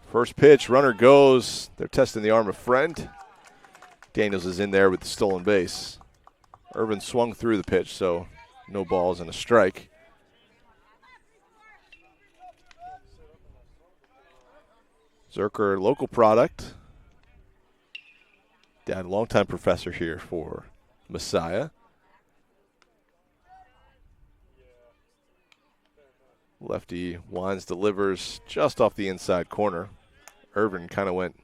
First pitch, runner goes. They're testing the arm of Friend. Daniels is in there with the stolen base. Irvin swung through the pitch, so no balls and a strike. Zerker, local product. Dad, longtime professor here for Messiah. Lefty winds, delivers just off the inside corner. Irvin kind of went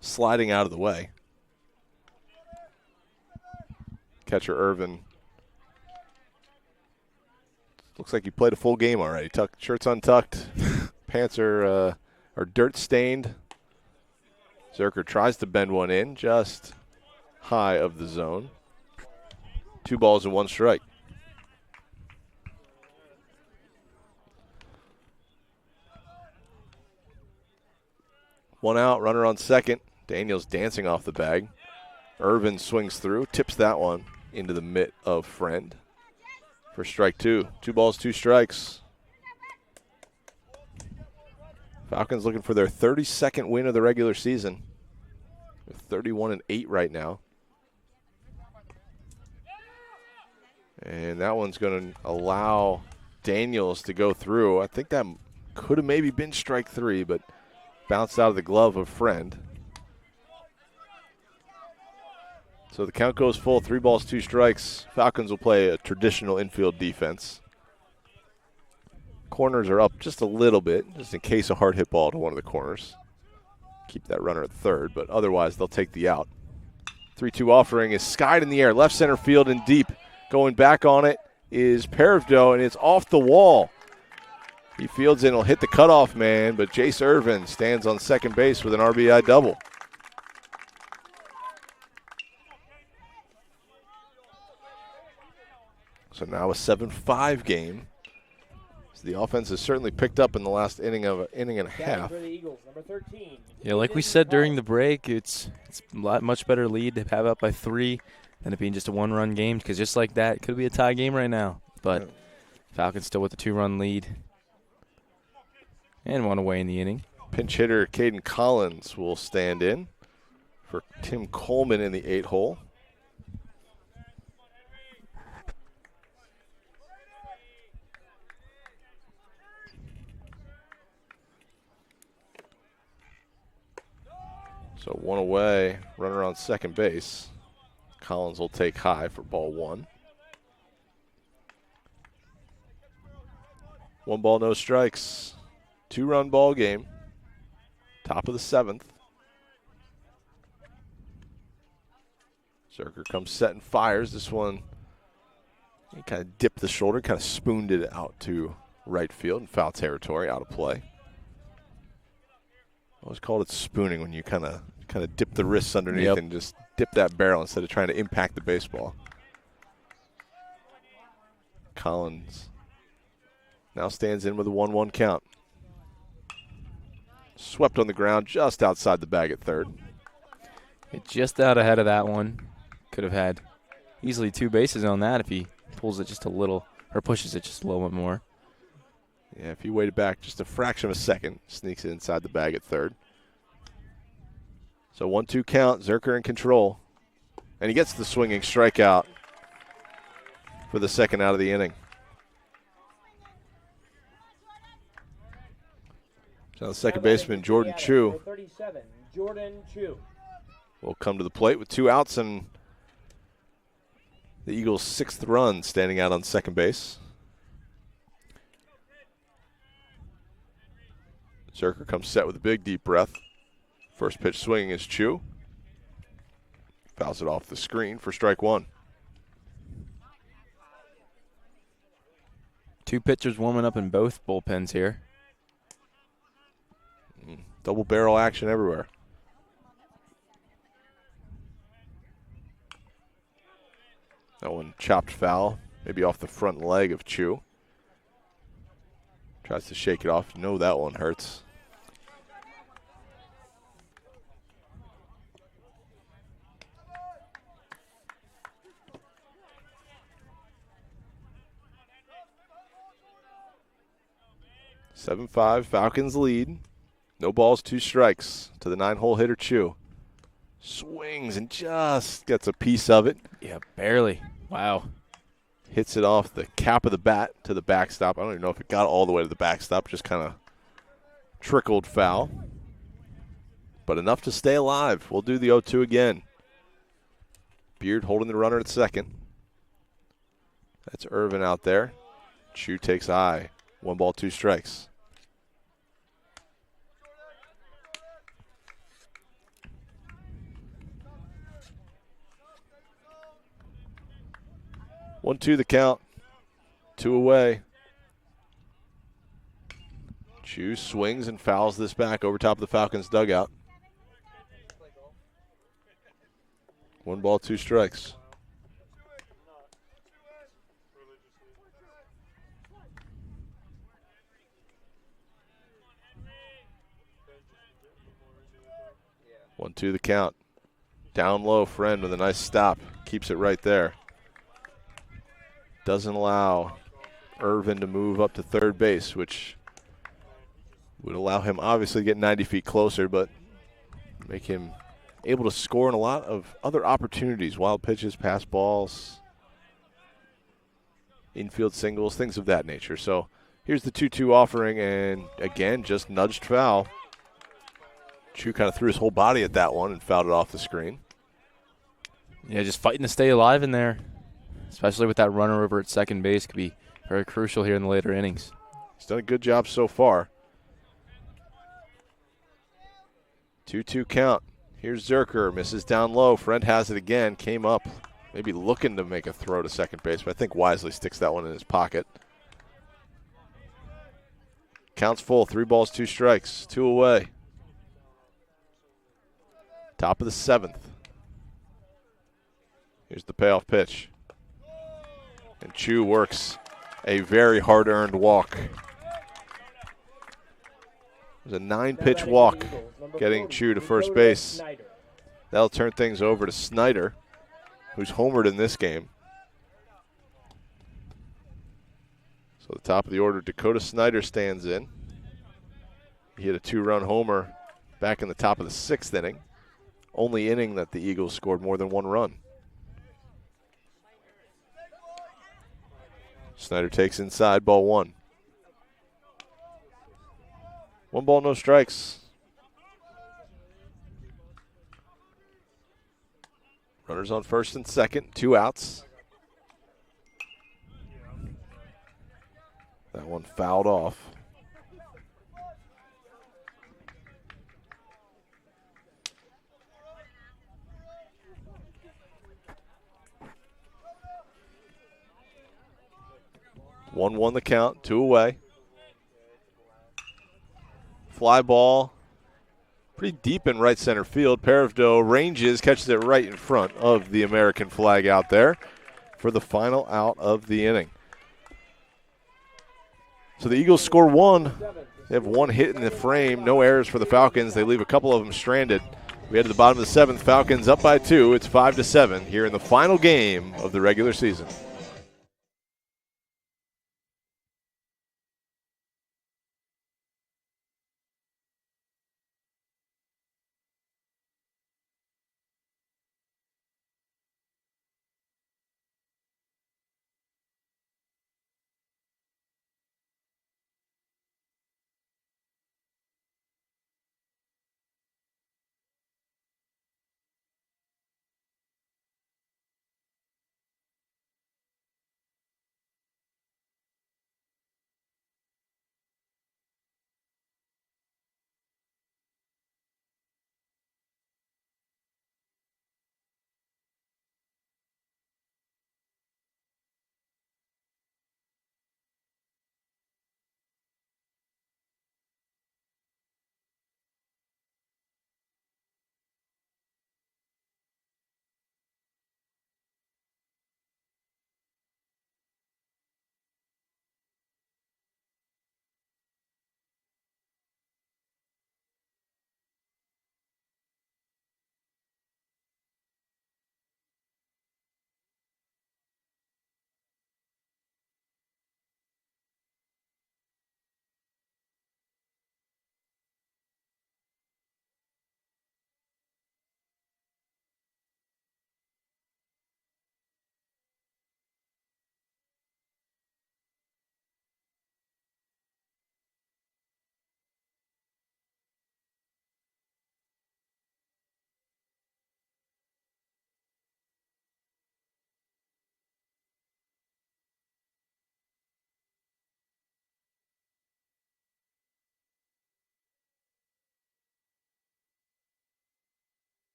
sliding out of the way. Catcher Irvin. Looks like he played a full game already. Shirt's untucked. Pants are dirt stained. Zerker tries to bend one in just high of the zone. 2 balls and 1 strike. One out, runner on second. Daniels dancing off the bag. Irvin swings through, tips that one into the mitt of Friend for strike 2. 2 balls, 2 strikes. Falcons looking for their 32nd win of the regular season. They're 31-8 right now. And that one's going to allow Daniels to go through. I think that could have maybe been strike 3, but bounced out of the glove of Friend. So the count goes full, 3 balls, 2 strikes. Falcons will play a traditional infield defense. Corners are up just a little bit, just in case a hard hit ball to one of the corners. Keep that runner at third, but otherwise they'll take the out. 3-2 offering is skied in the air, left center field and deep. Going back on it is Pervdo, and it's off the wall. He fields in, will hit the cutoff man, but Jace Irvin stands on second base with an RBI double. So now a 7-5 game. So the offense has certainly picked up in the last inning and a half. Yeah, like we said during the break, it's a much better lead to have up by 3 than it being just a 1-run game, because just like that, it could be a tie game right now. But Falcons still with a 2-run lead and 1 away in the inning. Pinch hitter Caden Collins will stand in for Tim Coleman in the 8-hole. So 1 away, runner on second base. Collins will take high for ball 1. 1 ball, no strikes. 2-run ball game. Top of the 7th. Zerker comes set and fires. This one, he kind of dipped the shoulder, kind of spooned it out to right field in foul territory, out of play. I always called it spooning when you kind of dip the wrists underneath and just dip that barrel instead of trying to impact the baseball. Collins now stands in with a 1-1 count. Swept on the ground just outside the bag at third. Just out ahead of that one. Could have had easily 2 bases on that if he pulls it just a little, or pushes it just a little bit more. Yeah, if he waited back just a fraction of a second, sneaks it inside the bag at third. So 1-2 count, Zerker in control. And he gets the swinging strikeout for the second out of the inning. So the second baseman, Jordan Chu, will come to the plate with 2 outs and the Eagles' 6th run standing out on second base. Zerker comes set with a big, deep breath. First pitch swinging is Chu. Fouls it off the screen for strike 1. 2 pitchers warming up in both bullpens here. Double barrel action everywhere. That one chopped foul, maybe off the front leg of Chu. Tries to shake it off. No, that one hurts. 7-5, Falcons lead. No balls, 2 strikes to the 9-hole hitter, Chu. Swings and just gets a piece of it. Yeah, barely. Wow. Hits it off the cap of the bat to the backstop. I don't even know if it got all the way to the backstop. Just kind of trickled foul. But enough to stay alive. We'll do the 0-2 again. Beard holding the runner at second. That's Irvin out there. Chu takes high. 1 ball, 2 strikes. One, two, the count. 2 away. Chu swings and fouls this back over top of the Falcons' dugout. 1 ball, 2 strikes. One, two, the count. Down low, Friend with a nice stop. Keeps it right there. Doesn't allow Irvin to move up to third base, which would allow him obviously to get 90 feet closer, but make him able to score in a lot of other opportunities. Wild pitches, pass balls, infield singles, things of that nature. So here's the 2-2 offering, and again, just nudged foul. Chu kind of threw his whole body at that one and fouled it off the screen. Yeah, just fighting to stay alive in there, especially with that runner over at second base, could be very crucial here in the later innings. He's done a good job so far. 2-2 count. Here's Zerker, misses down low. Friend has it again, came up, maybe looking to make a throw to second base, but I think wisely sticks that one in his pocket. Counts full, 3 balls, 2 strikes, 2 away. Top of the 7th. Here's the payoff pitch. And Chu works a very hard-earned walk. It was a 9-pitch walk getting Chu to first base. That'll turn things over to Snyder, who's homered in this game. So the top of the order, Dakota Snyder stands in. He hit a 2-run homer back in the top of the 6th inning. Only inning that the Eagles scored more than 1 run. Snyder takes inside, ball 1. 1 ball, no strikes. Runners on first and second, 2 outs. That one fouled off. One the count, 2 away. Fly ball, pretty deep in right center field. Paravdo ranges, catches it right in front of the American flag out there for the final out of the inning. So the Eagles score 1. They have 1 hit in the frame, no errors for the Falcons. They leave a couple of them stranded. We head to the bottom of the 7th. Falcons up by 2. It's 5-7 here in the final game of the regular season.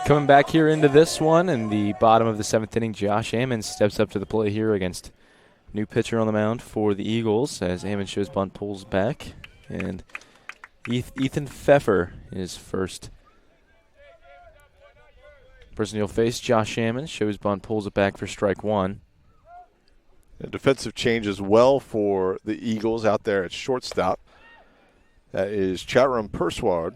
coming back here into this one in the bottom of the 7th inning. Josh Ammons steps up to the plate here against new pitcher on the mound for the Eagles as Ammons shows bunt, pulls back. And Ethan Pfeffer is first. Person you'll face, Josh Ammons, shows bunt, pulls it back for strike one. A defensive change as well for the Eagles out there at shortstop. That is Chatram Persward.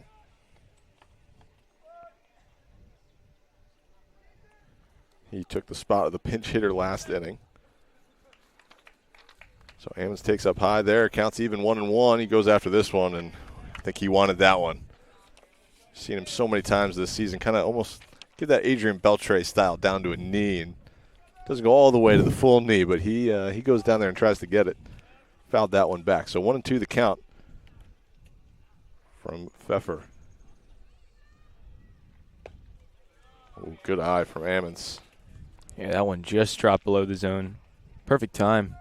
He took the spot of the pinch hitter last inning. So Ammons takes up high there, counts even 1-1. He goes after this one, and I think he wanted that one. Seen him so many times this season, kind of almost give that Adrian Beltre style down to a knee, and doesn't go all the way to the full knee, but he goes down there and tries to get it. Fouled that one back. So 1-2 the count from Pfeffer. Oh, good eye from Ammons. Yeah, that one just dropped below the zone. Perfect time.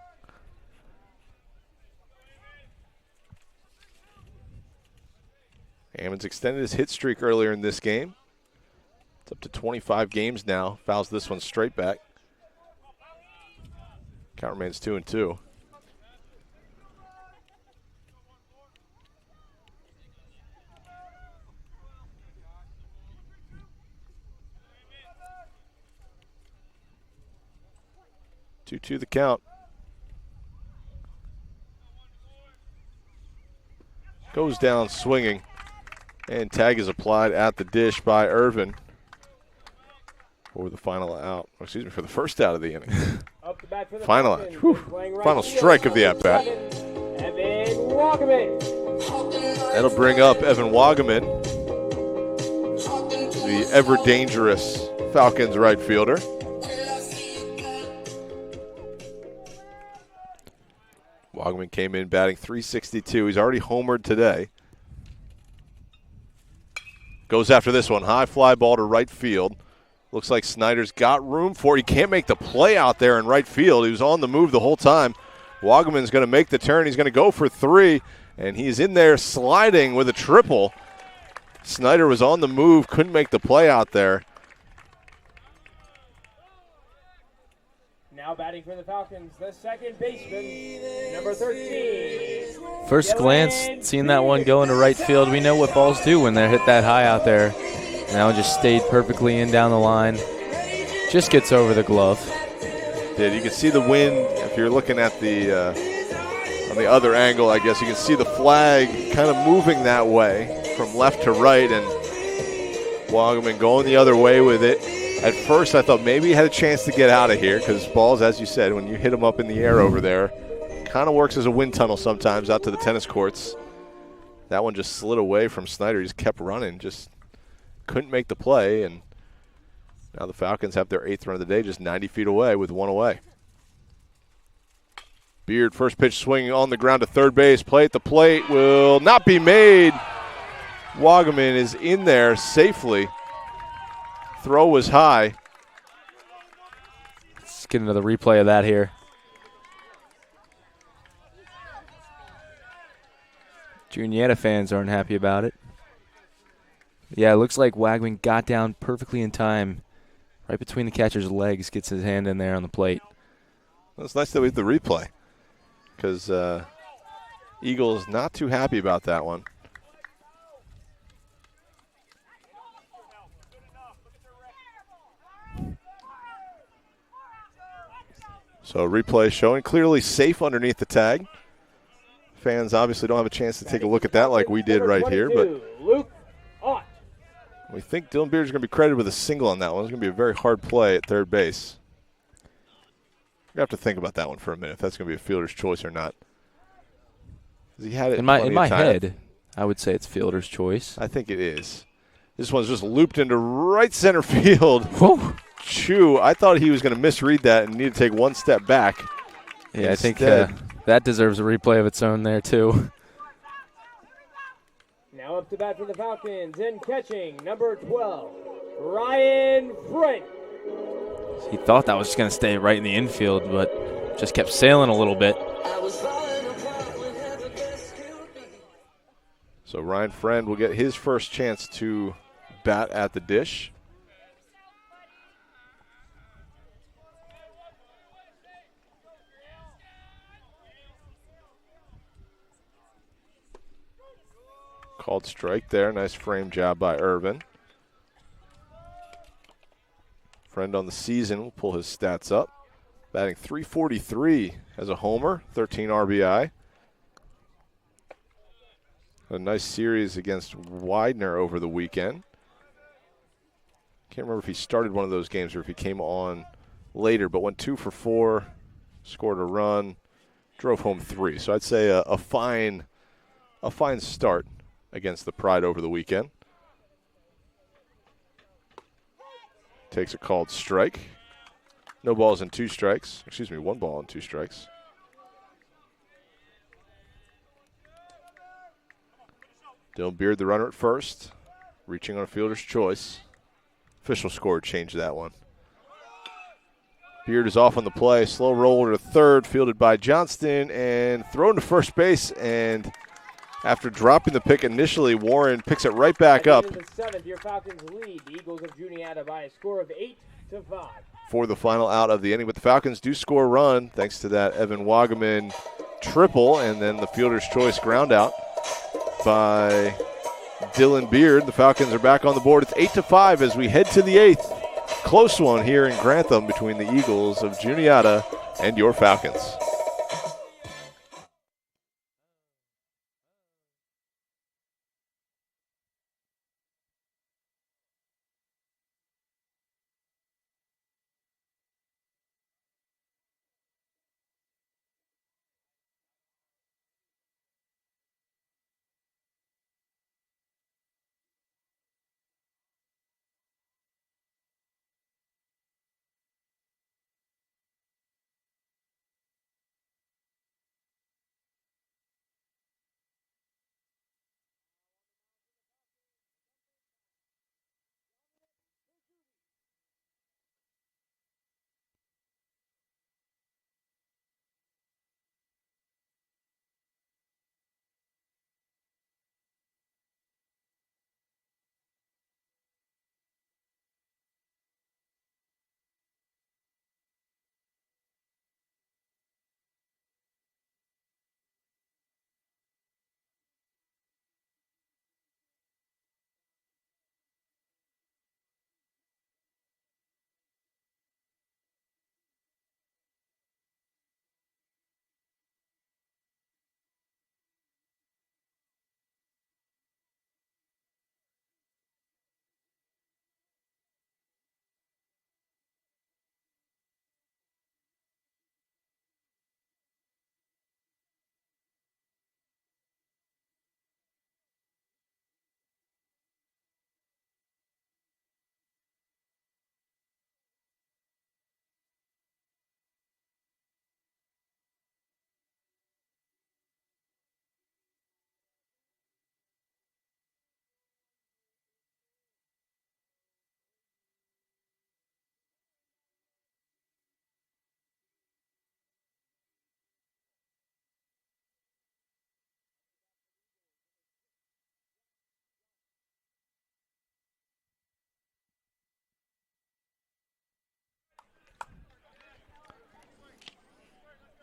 Ammons extended his hit streak earlier in this game. It's up to 25 games now. Fouls this one straight back. Count remains 2-2. Two the count. Goes down swinging, and tag is applied at the dish by Irvin for the final out. Oh, excuse me, for the first out of the inning. Up the bat for the Final out. Falcons. Whew. Playing Final field, strike of the number at-bat. 7, Evan Wagaman. That'll bring up Evan Wagaman, the ever-dangerous Falcons right fielder. Wagaman came in batting .362. He's already homered today. Goes after this one. High fly ball to right field. Looks like Snyder's got room for it. He can't make the play out there in right field. He was on the move the whole time. Wagaman's going to make the turn. He's going to go for 3, and he's in there sliding with a triple. Snyder was on the move, couldn't make the play out there. Now batting for the Falcons, the second baseman, number 13. First glance, seeing that one go into right field, we know what balls do when they're hit that high out there. And that one just stayed perfectly in down the line. Just gets over the glove. You can see the wind if you're looking at the on the other angle, I guess. You can see the flag kind of moving that way from left to right, and Wagaman going the other way with it. At first, I thought maybe he had a chance to get out of here because balls, as you said, when you hit them up in the air over there, kind of works as a wind tunnel sometimes out to the tennis courts. That one just slid away from Snyder. He just kept running, just couldn't make the play, and now the Falcons have their 8th run of the day just 90 feet away with 1 away. Beard, first pitch swinging on the ground to third base. Play at the plate will not be made. Wagaman is in there safely. Throw was high. Let's get another replay of that here. Juniata fans aren't happy about it. Yeah, it looks like Wagaman got down perfectly in time, right between the catcher's legs, gets his hand in there on the plate. Well, it's nice that we have the replay because Eagles not too happy about that one. So replay showing clearly safe underneath the tag. Fans obviously don't have a chance to take a look at that like we did right here, but Luke Ott. we think Dylan Beard is going to be credited with a single on that one. It's going to be a very hard play at third base. You have to think about that one for a minute, if that's going to be a fielder's choice or not. He had it in my time. head, I would say it's fielder's choice. I think it is. This one's just looped into right center field. Whoa. Chu, I thought he was going to misread that and need to take one step back. Yeah, Instead, I think that deserves a replay of its own there, too. Now up to bat for the Falcons and catching number 12, Ryan Friend. He thought that was just going to stay right in the infield, but just kept sailing a little bit. So Ryan Friend will get his first chance to bat at the dish. Called strike there. Nice frame job by Irvin. Friend on the season will pull his stats up. Batting .343 as a homer, 13 RBI. A nice series against Widener over the weekend. Can't remember if he started one of those games or if he came on later, but went 2 for 4, scored a run, drove home 3. So I'd say a fine start against the Pride over the weekend. Takes a called strike. No balls and 2 strikes. Excuse me, 1 ball and 2 strikes. Dylan Beard, the runner at first, reaching on a fielder's choice. Official score changed that one. Beard is off on the play. Slow roller to third, fielded by Johnston, and thrown to first base. And after dropping the pick initially, Warren picks it right back up. In the 7th, your Falcons lead the Eagles of Juniata by a score of 8-5. For the final out of the inning, but the Falcons do score a run thanks to that Evan Wagaman triple, and then the fielder's choice ground out by Dylan Beard. The Falcons are back on the board. It's 8-5 as we head to the 8th. Close one here in Grantham between the Eagles of Juniata and your Falcons.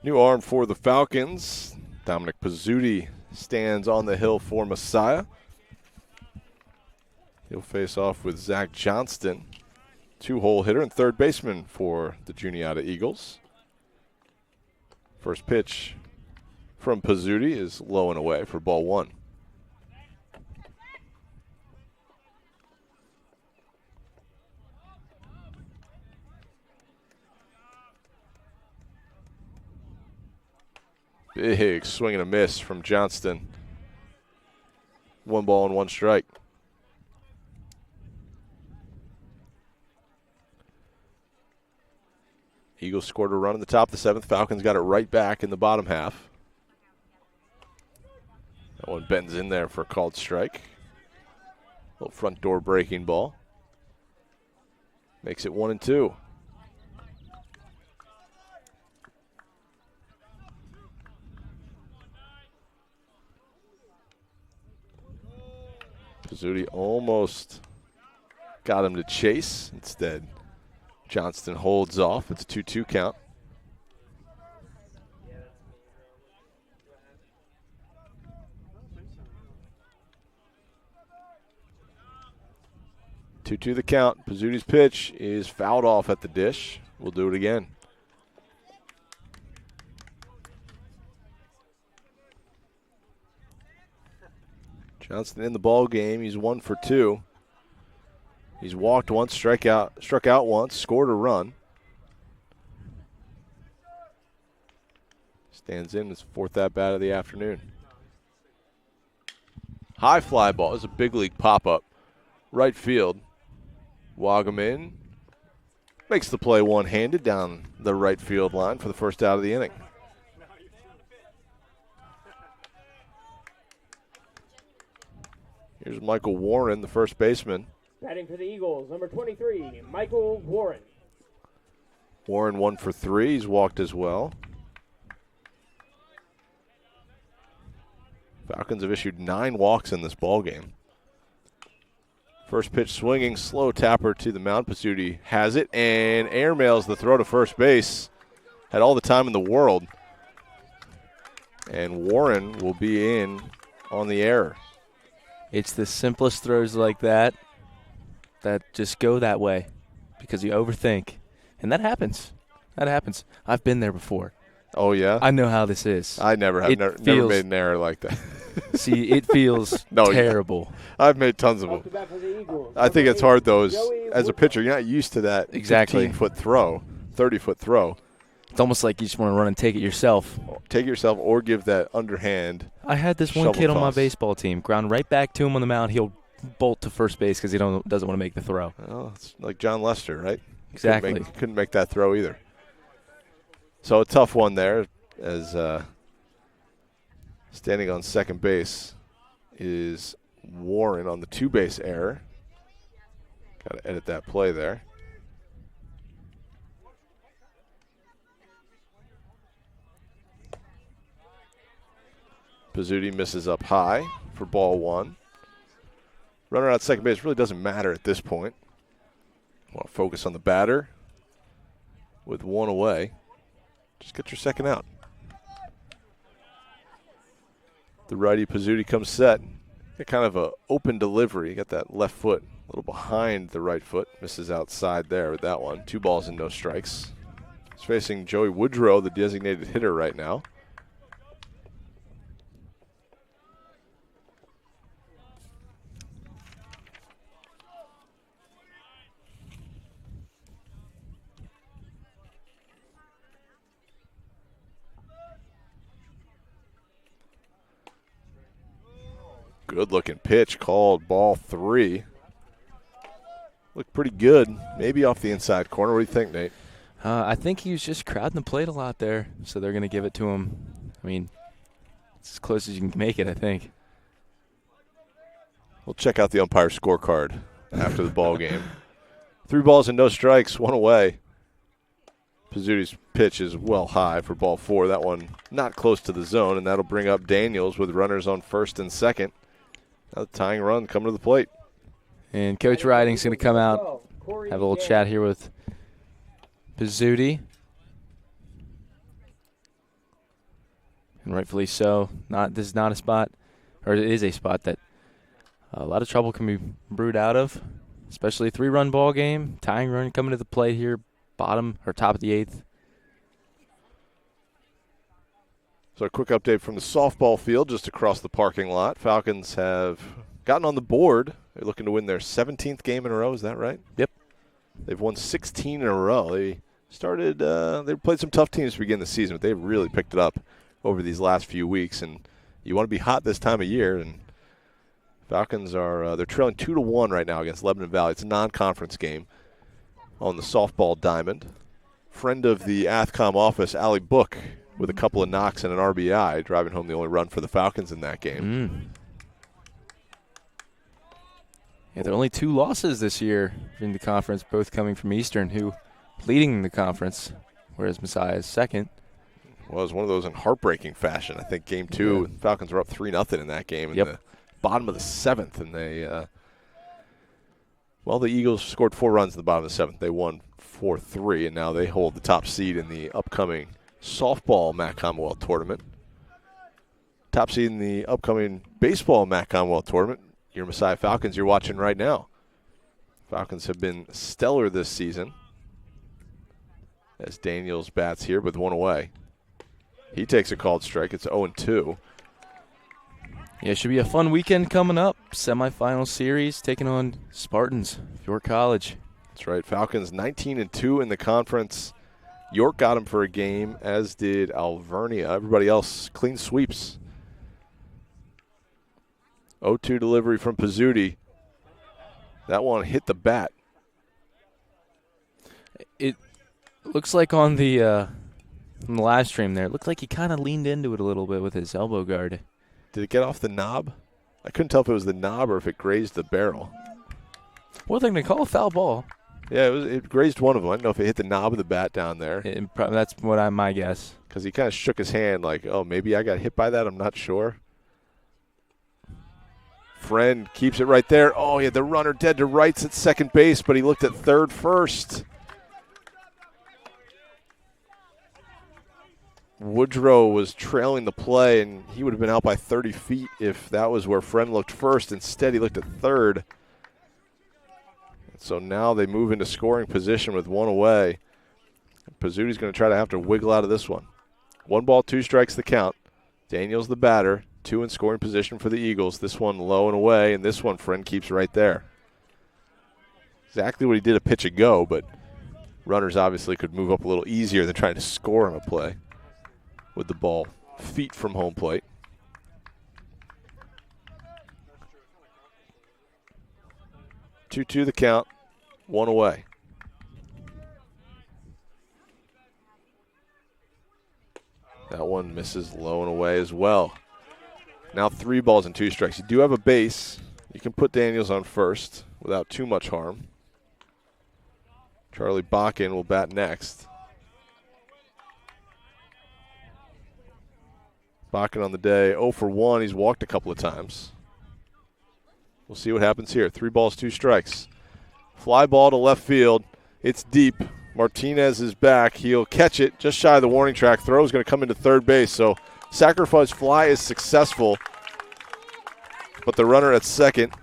New arm for the Falcons. Dominic Pizzuti stands on the hill for Messiah. He'll face off with Zach Johnston, 2-hole hitter and third baseman for the Juniata Eagles. First pitch from Pizzuti is low and away for ball 1. Big swing and a miss from Johnston. 1 ball and 1 strike. Eagles scored a run in the top of the 7th. Falcons got it right back in the bottom half. That one bends in there for a called strike. Little front door breaking ball. Makes it 1-2. Pizzuti almost got him to chase. Instead, Johnston holds off. It's a 2-2 count. 2-2 the count. Pizzuti's pitch is fouled off at the dish. We'll do it again. Johnston in the ball game. He's 1 for 2. He's walked once, struck out once, scored a run. Stands in his 4th at-bat of the afternoon. High fly ball. This is a big league pop-up. Right field. Wagaman makes the play one-handed down the right field line for the first out of the inning. Here's Michael Warren, the first baseman. Batting for the Eagles, number 23, Michael Warren. Warren 1 for 3. He's walked as well. Falcons have issued 9 walks in this ball game. First pitch swinging, slow tapper to the mound. Pizzuti has it and airmails the throw to first base. Had all the time in the world. And Warren will be in on the error. It's the simplest throws like that just go that way because you overthink. And that happens. I've been there before. Oh, yeah? I know how this is. I never have. Never made an error like that. See, it feels terrible. Yeah. I've made tons of them. I think it's hard, though, as a pitcher. You're not used to that 15-foot throw, 30-foot throw. It's almost like you just want to run and take it yourself. Take it yourself or give that underhand. I had this one kid on my baseball team. Ground right back to him on the mound. He'll bolt to first base because he doesn't want to make the throw. Oh, it's like John Lester, right? Exactly. Couldn't make that throw either. So a tough one there as standing on second base is Warren on the 2-base error. Got to edit that play there. Pizzuti misses up high for ball 1. Runner out second base really doesn't matter at this point. Want to focus on the batter with 1 away. Just get your second out. The righty Pizzuti comes set. Got kind of an open delivery. Got that left foot a little behind the right foot. Misses outside there with that one. 2 balls and no strikes. He's facing Joey Woodrow, the designated hitter right now. Good-looking pitch called ball 3. Looked pretty good. Maybe off the inside corner. What do you think, Nate? I think he was just crowding the plate a lot there, so they're going to give it to him. I mean, it's as close as you can make it, I think. We'll check out the umpire scorecard after the ball game. 3 balls and no strikes, 1 away. Pizzuti's pitch is well high for ball 4. That one not close to the zone, and that'll bring up Daniels with runners on first and second. Now the tying run coming to the plate. And Coach Riding's going to come out, have a little chat here with Pizzuti. And rightfully so. This is not a spot, or it is a spot that a lot of trouble can be brewed out of, especially a 3-run ball game. Tying run coming to the plate here, bottom or top of the 8th. So a quick update from the softball field just across the parking lot. Falcons have gotten on the board. They're looking to win their 17th game in a row. Is that right? Yep. They've won 16 in a row. They started they played some tough teams to begin the season, but they've really picked it up over these last few weeks. And you want to be hot this time of year. And Falcons are they're trailing 2-1 right now against Lebanon Valley. It's a non-conference game on the softball diamond. Friend of the Athcom office, Allie Book, with a couple of knocks and an RBI, driving home the only run for the Falcons in that game. Yeah, there are only 2 losses this year in the conference, both coming from Eastern, who leading the conference, whereas Messiah is second. Well, it was one of those in heartbreaking fashion. I think game 2, Falcons were up 3-0 in that game in the bottom of the 7th, and they the Eagles scored 4 runs in the bottom of the 7th. They won 4-3, and now they hold the top seed in the upcoming softball MAC Commonwealth Tournament. Top seed in the upcoming baseball MAC Commonwealth Tournament. Your Messiah Falcons you're watching right now. Falcons have been stellar this season. As Daniels bats here with one away. He takes a called strike. It's 0-2. Yeah, it should be a fun weekend coming up. Semifinal series taking on Spartans, York College. That's right. Falcons 19-2 in the conference. York got him for a game, as did Alvernia. Everybody else, clean sweeps. 0-2 delivery from Pizzuti. That one hit the bat. It looks like on the live stream there, it looked like he kind of leaned into it a little bit with his elbow guard. Did it get off the knob? I couldn't tell if it was the knob or if it grazed the barrel. Well, they're going to call a foul ball. Yeah, it grazed one of them. I don't know if it hit the knob of the bat down there. That's my guess. Because he kind of shook his hand like, oh, maybe I got hit by that. I'm not sure. Friend keeps it right there. Oh, he had the runner dead to rights at second base, but he looked at third first. Woodrow was trailing the play, and he would have been out by 30 feet if that was where Friend looked first. Instead, he looked at third. So now they move into scoring position with one away. Pizzuti's going to try to have to wiggle out of this one. 1 ball, 2 strikes the count. Daniels the batter, 2 in scoring position for the Eagles. This one low and away, and this one Friend keeps right there. Exactly what he did a pitch ago, but runners obviously could move up a little easier than trying to score on a play with the ball feet from home plate. Two the count, 1 away. That one misses low and away as well. Now 3 balls and 2 strikes. You do have a base. You can put Daniels on first without too much harm. Charlie Bakken will bat next. Bakken on the day, 0 for 1. He's walked a couple of times. We'll see what happens here. 3 balls, 2 strikes. Fly ball to left field. It's deep. Martinez is back. He'll catch it just shy of the warning track. Throw is going to come into third base. So sacrifice fly is successful. But the runner at second,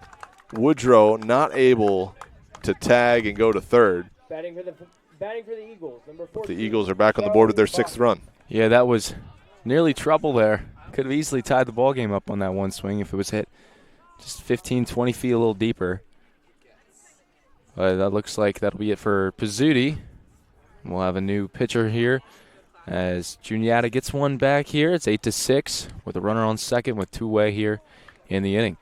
Woodrow, not able to tag and go to third. Batting for the Eagles, number 14. The Eagles are back on the board with their 6th run. Yeah, that was nearly trouble there. Could have easily tied the ball game up on that one swing if it was hit just 15, 20 feet a little deeper. That looks like that'll be it for Pizzuti. We'll have a new pitcher here as Juniata gets one back here. It's 8-6 with a runner on second with 2 away here in the inning.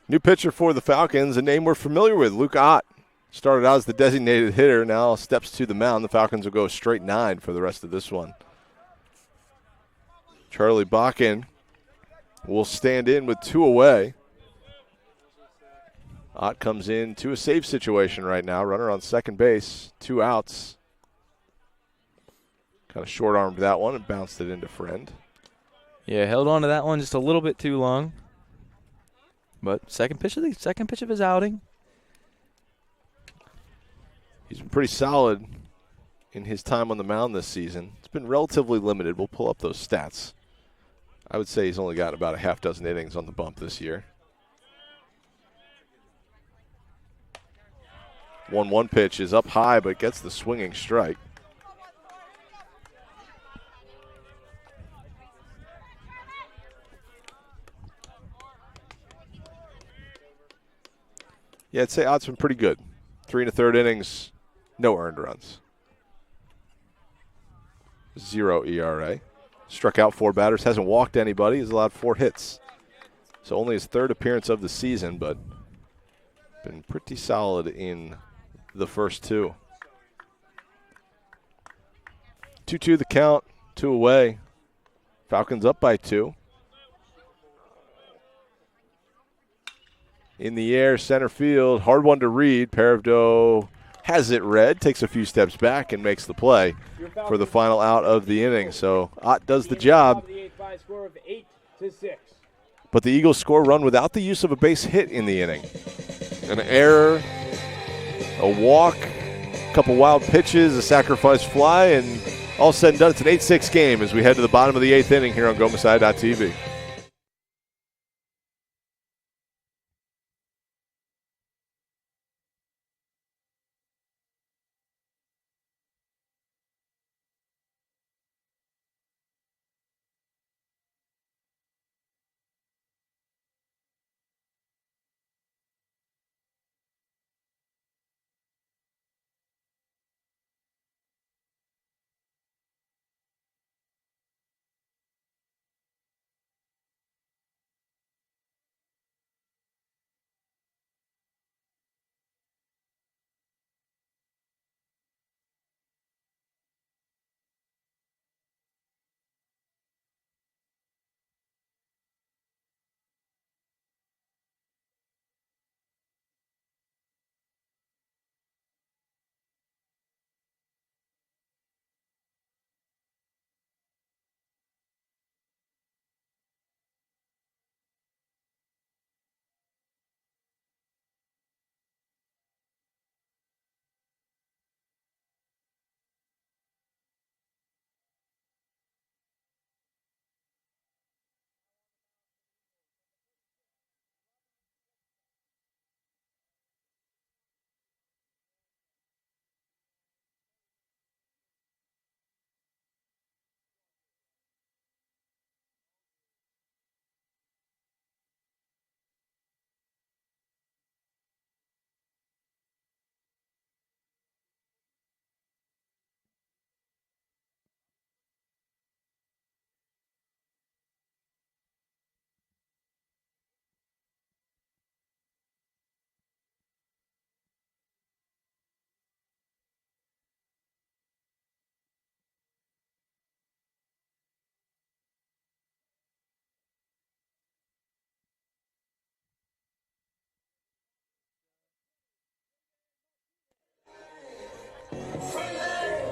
New pitcher for the Falcons, a name we're familiar with, Luke Ott. Started out as the designated hitter, now steps to the mound. The Falcons will go straight 9 for the rest of this one. Charlie Bakken will stand in with 2 away. Ott comes in to a save situation right now. Runner on second base, 2 outs. Kind of short-armed that one and bounced it into Friend. Yeah, held on to that one just a little bit too long. But second pitch of his outing. He's been pretty solid in his time on the mound this season. It's been relatively limited. We'll pull up those stats. I would say he's only got about a half dozen innings on the bump this year. 1-1 pitch is up high, but gets the swinging strike. Yeah, I'd say Ott's been pretty good. 3 1/3 innings, no earned runs. 0 ERA. Struck out 4 batters, hasn't walked anybody, has allowed 4 hits. So only his 3rd appearance of the season, but been pretty solid in the first 2. 2-2 the count, 2 away. Falcons up by 2. In the air, center field, hard one to read. Paravdo has it read, takes a few steps back, and makes the play for the final out of the inning. So Ott does the job. But the Eagles score run without the use of a base hit in the inning. An error, a walk, a couple wild pitches, a sacrifice fly, and all said and done, it's an 8-6 game as we head to the bottom of the 8th inning here on GoMessiah.tv.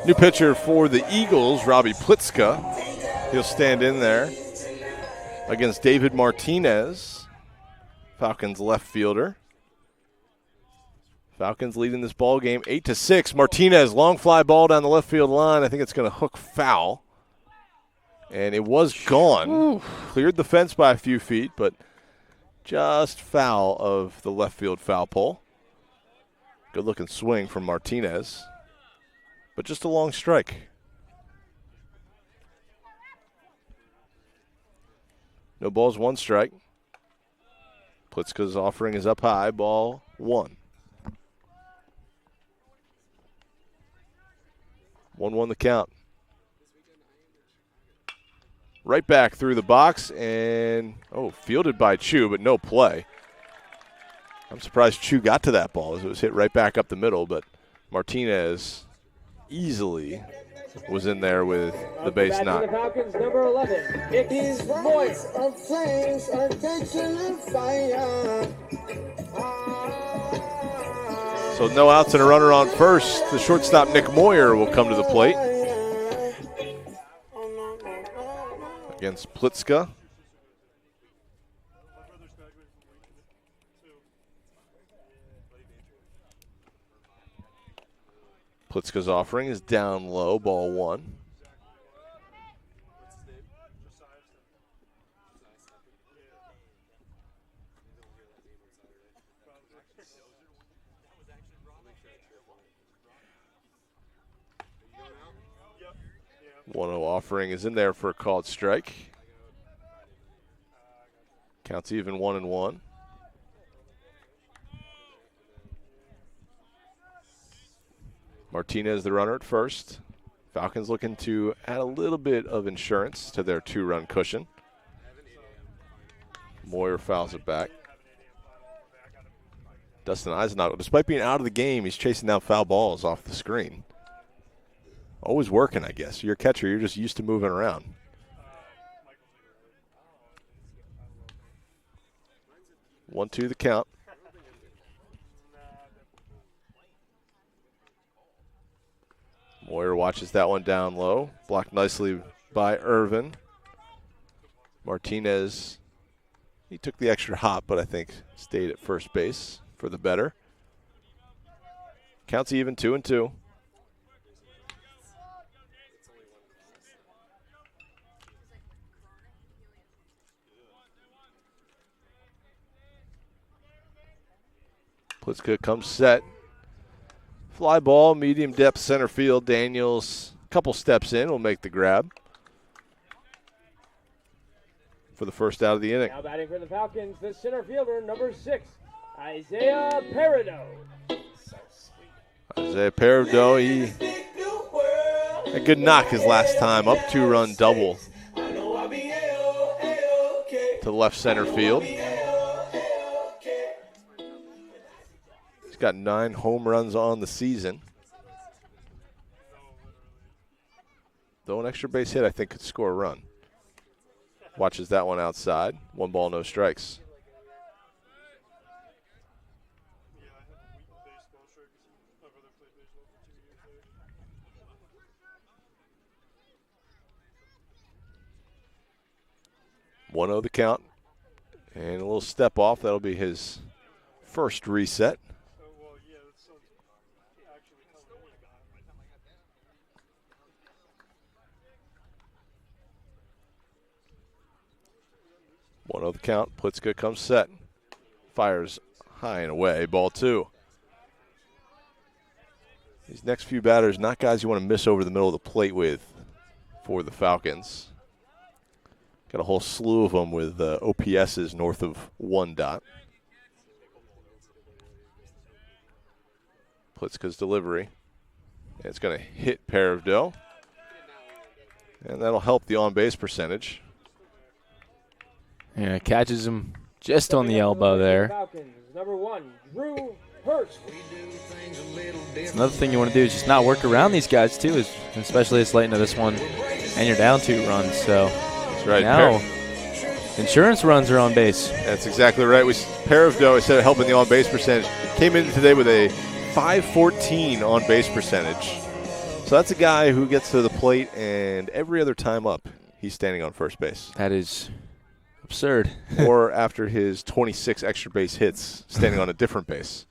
New pitcher for the Eagles, Robbie Plitzka. He'll stand in there against David Martinez, Falcons left fielder. Falcons leading this ball game 8-6. Martinez, long fly ball down the left field line. I think it's going to hook foul. And it was gone. Ooh. Cleared the fence by a few feet, but just foul of the left field foul pole. Good looking swing from Martinez, but just a long strike. No balls, 1 strike. Plitzka's offering is up high, ball 1. 1-1 the count. Right back through the box and, fielded by Chu, but no play. I'm surprised Chu got to that ball as it was hit right back up the middle, but Martinez easily was in there with the base knock. The Falcons, number 11, Nick Moyer. So no outs and a runner on first. The shortstop, Nick Moyer, will come to the plate against Plitzka. Plitzka's offering is down low, ball 1. One offering is in there for a called strike. Counts even 1-1. Martinez, the runner at first. Falcons looking to add a little bit of insurance to their 2-run cushion. Moyer fouls it back. Dustin Eisenach, despite being out of the game, he's chasing down foul balls off the screen. Always working, I guess. You're a catcher. You're just used to moving around. One, two, the count. Moyer watches that one down low. Blocked nicely by Irvin. Martinez, he took the extra hop, but I think stayed at first base for the better. Counts even 2-2. Plitzka comes set. Fly ball, medium depth center field. Daniels, a couple steps in, will make the grab for the first out of the inning. Now batting for the Falcons, the center fielder, number 6, Isaiah Peredo. Isaiah Peredo, he a good knock his last time up, 2-run double to left center field. He's got 9 home runs on the season. Though an extra base hit, I think, could score a run. Watches that one outside. 1 ball, no strikes. One the count. And a little step off. That'll be his first reset. 1-0 the count. Plitzka comes set. Fires high and away. Ball 2. These next few batters, not guys you want to miss over the middle of the plate with for the Falcons. Got a whole slew of them with OPSs north of 1 dot. Plitzka's delivery. And it's going to hit Peredo. And that'll help the on-base percentage. Yeah, catches him just on the elbow there. Falcons, number 1, Drew Hurst. It's another thing you want to do is just not work around these guys too, especially this late into this one, and you're down 2 runs. So that's right. Now insurance runs are on base. That's exactly right. Peredo, instead of helping the on-base percentage, came in today with a .514 on-base percentage. So that's a guy who gets to the plate, and every other time up, he's standing on first base. That is absurd. Or after his 26 extra base hits, standing on a different base.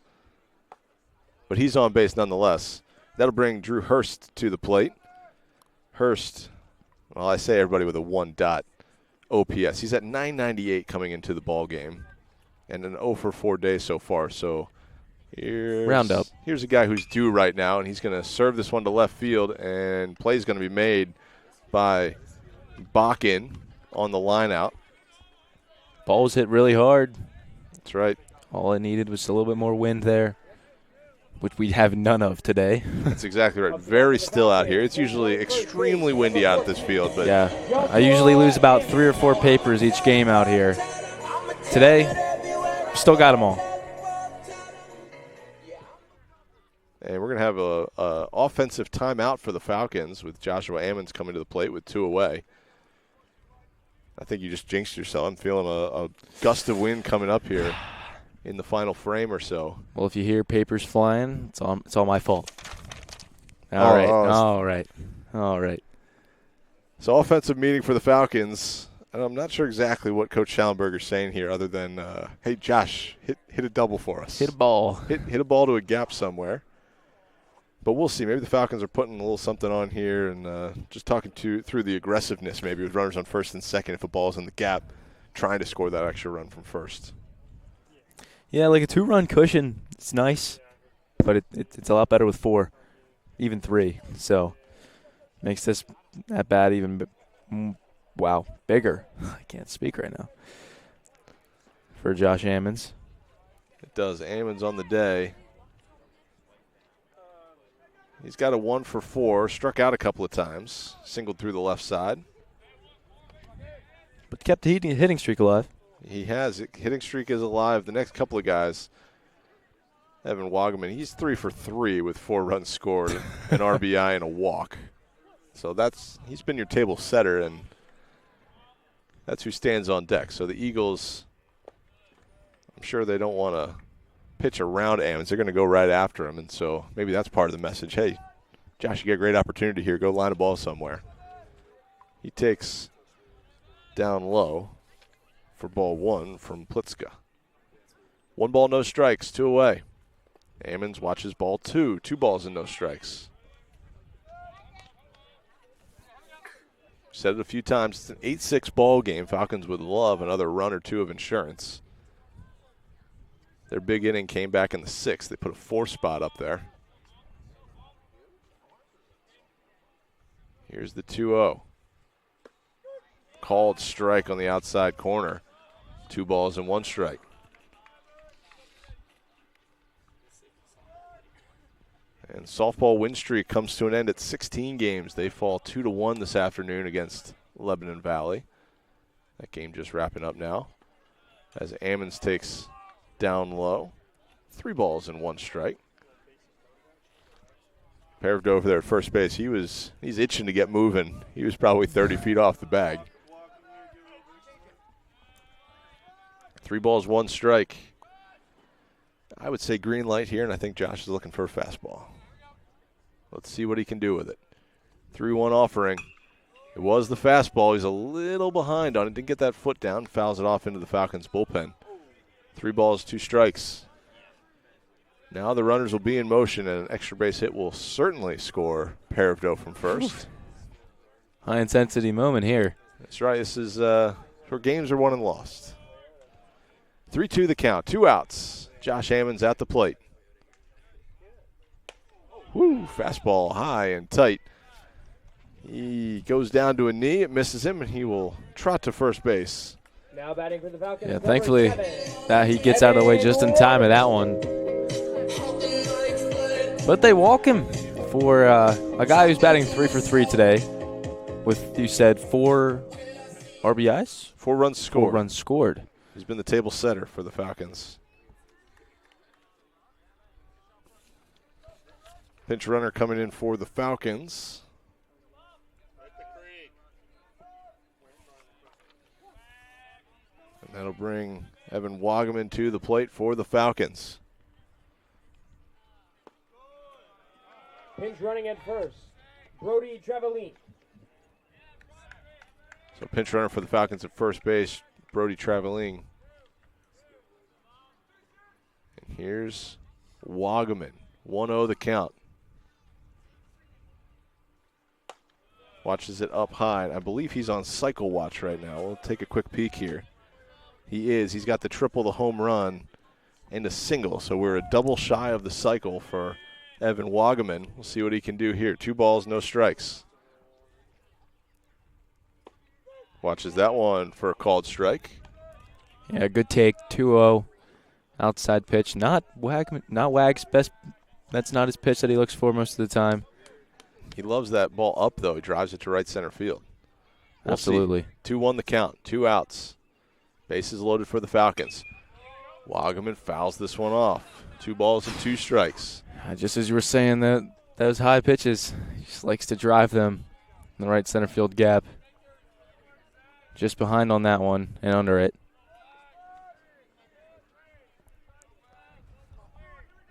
But he's on base nonetheless. That'll bring Drew Hurst to the plate. Hurst, well, I say everybody with a 1 dot OPS. He's at 998 coming into the ball game, and an 0 for 4 days so far. So round up. Here's a guy who's due right now, and he's going to serve this one to left field, and play's going to be made by Bakken on the line out. Ball was hit really hard. That's right. All it needed was a little bit more wind there, which we have none of today. That's exactly right. Very still out here. It's usually extremely windy out at this field. But yeah, I usually lose about 3 or 4 papers each game out here. Today, still got them all. And we're going to have a offensive timeout for the Falcons with Joshua Ammons coming to the plate with 2 away. I think you just jinxed yourself. I'm feeling a gust of wind coming up here in the final frame or so. Well, if you hear papers flying, it's all my fault. All right. So offensive meeting for the Falcons. And I'm not sure exactly what Coach Schallenberger's saying here other than, hey, Josh, hit a double for us. Hit a ball. Hit a ball to a gap somewhere. But we'll see. Maybe the Falcons are putting a little something on here and just talking through the aggressiveness maybe with runners on first and second if a ball's in the gap, trying to score that extra run from first. Yeah, like a 2-run cushion. It's nice, but it's a lot better with 4, even 3. So makes this at bat even bigger. I can't speak right now. For Josh Ammons. It does. Ammons on the day. He's got a 1 for 4, struck out a couple of times, singled through the left side. But kept the hitting streak alive. He has. Hitting streak is alive. The next couple of guys, Evan Wagaman, he's 3 for 3 with 4 runs scored, an RBI and a walk. So he's been your table setter, and that's who stands on deck. So the Eagles, I'm sure they don't want to pitch around Ammons. They're going to go right after him, and so maybe that's part of the message. Hey, Josh, you get a great opportunity here. Go line a ball somewhere. He takes down low for ball 1 from Plitzka. 1 ball, no strikes, 2 away. Ammons watches ball 2. 2 balls and no strikes. Said it a few times. It's an 8-6 ball game. Falcons would love another run or 2 of insurance. Their big inning came back in the 6th. They put a 4 spot up there. Here's the 2-0. Called strike on the outside corner. 2 balls and 1 strike. And softball win streak comes to an end at 16 games. They fall 2-1 this afternoon against Lebanon Valley. That game just wrapping up now as Ammons takes down low. 3 balls and 1 strike. Parved over there at first base. He's itching to get moving. He was probably 30 feet off the bag. 3 balls, 1 strike. I would say green light here, and I think Josh is looking for a fastball. Let's see what he can do with it. 3-1 offering. It was the fastball. He's a little behind on it. Didn't get that foot down. Fouls it off into the Falcons' bullpen. 3 balls, 2 strikes. Now the runners will be in motion, and an extra base hit will certainly score Parvdo from first. High intensity moment here. That's right. This is where games are won and lost. 3-2 the count. 2 outs. Josh Ammons at the plate. Woo, fastball high and tight. He goes down to a knee. It misses him, and he will trot to first base. Now batting for the Falcons. Yeah, thankfully that he gets out of the way just in time of that one. But they walk him for a guy who's batting 3 for 3 today with, you said, 4 RBIs? 4 runs scored. 4 runs scored. He's been the table setter for the Falcons. Pinch runner coming in for the Falcons. And that'll bring Evan Wagaman to the plate for the Falcons. Pinch running at first. Brody Trevelin. So pinch runner for the Falcons at first base, Brody Trevelin. And here's Wagaman. 1-0 the count. Watches it up high. I believe he's on cycle watch right now. We'll take a quick peek here. He is. He's got the triple, the home run, and a single. So we're a double shy of the cycle for Evan Wagaman. We'll see what he can do here. 2 balls, no strikes. Watches that one for a called strike. Yeah, good take. 2-0. Outside pitch. Not Wag's best. That's not his pitch that he looks for most of the time. He loves that ball up, though. He drives it to right center field. We'll Absolutely. 2-1 the count. 2 outs. Bases loaded for the Falcons. Wagaman fouls this one off. 2 balls and 2 strikes. Just as you were saying, those high pitches, he just likes to drive them in the right center field gap. Just behind on that one and under it.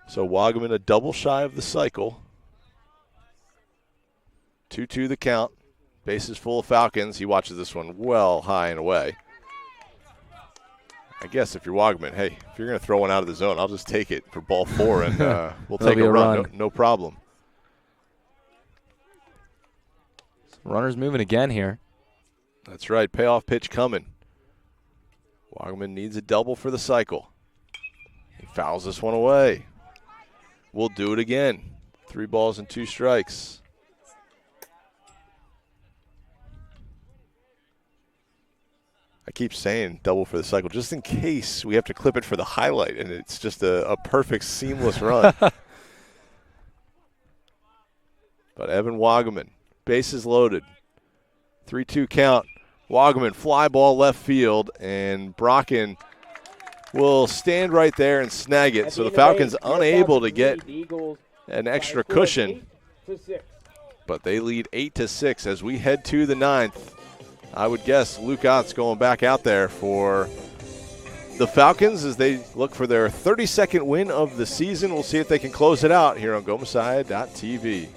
So Wagaman a double shy of the cycle. 2-2 the count. Bases full of Falcons. He watches this one well high and away. I guess if you're Wagaman, hey, if you're going to throw one out of the zone, I'll just take it for ball 4 and we'll take a run. No problem. Runner's moving again here. That's right. Payoff pitch coming. Wagaman needs a double for the cycle. He fouls this one away. We'll do it again. 3 balls and 2 strikes. I keep saying double for the cycle just in case we have to clip it for the highlight, and it's just a perfect seamless run. But Evan Wagaman, bases loaded. 3-2 count. Wagaman, fly ball left field, and Brocken will stand right there and snag it. So the Falcons unable to get an extra cushion. But they lead 8-6 as we head to the 9th. I would guess Luke Ott's going back out there for the Falcons as they look for their 32nd win of the season. We'll see if they can close it out here on GoMessiah.tv.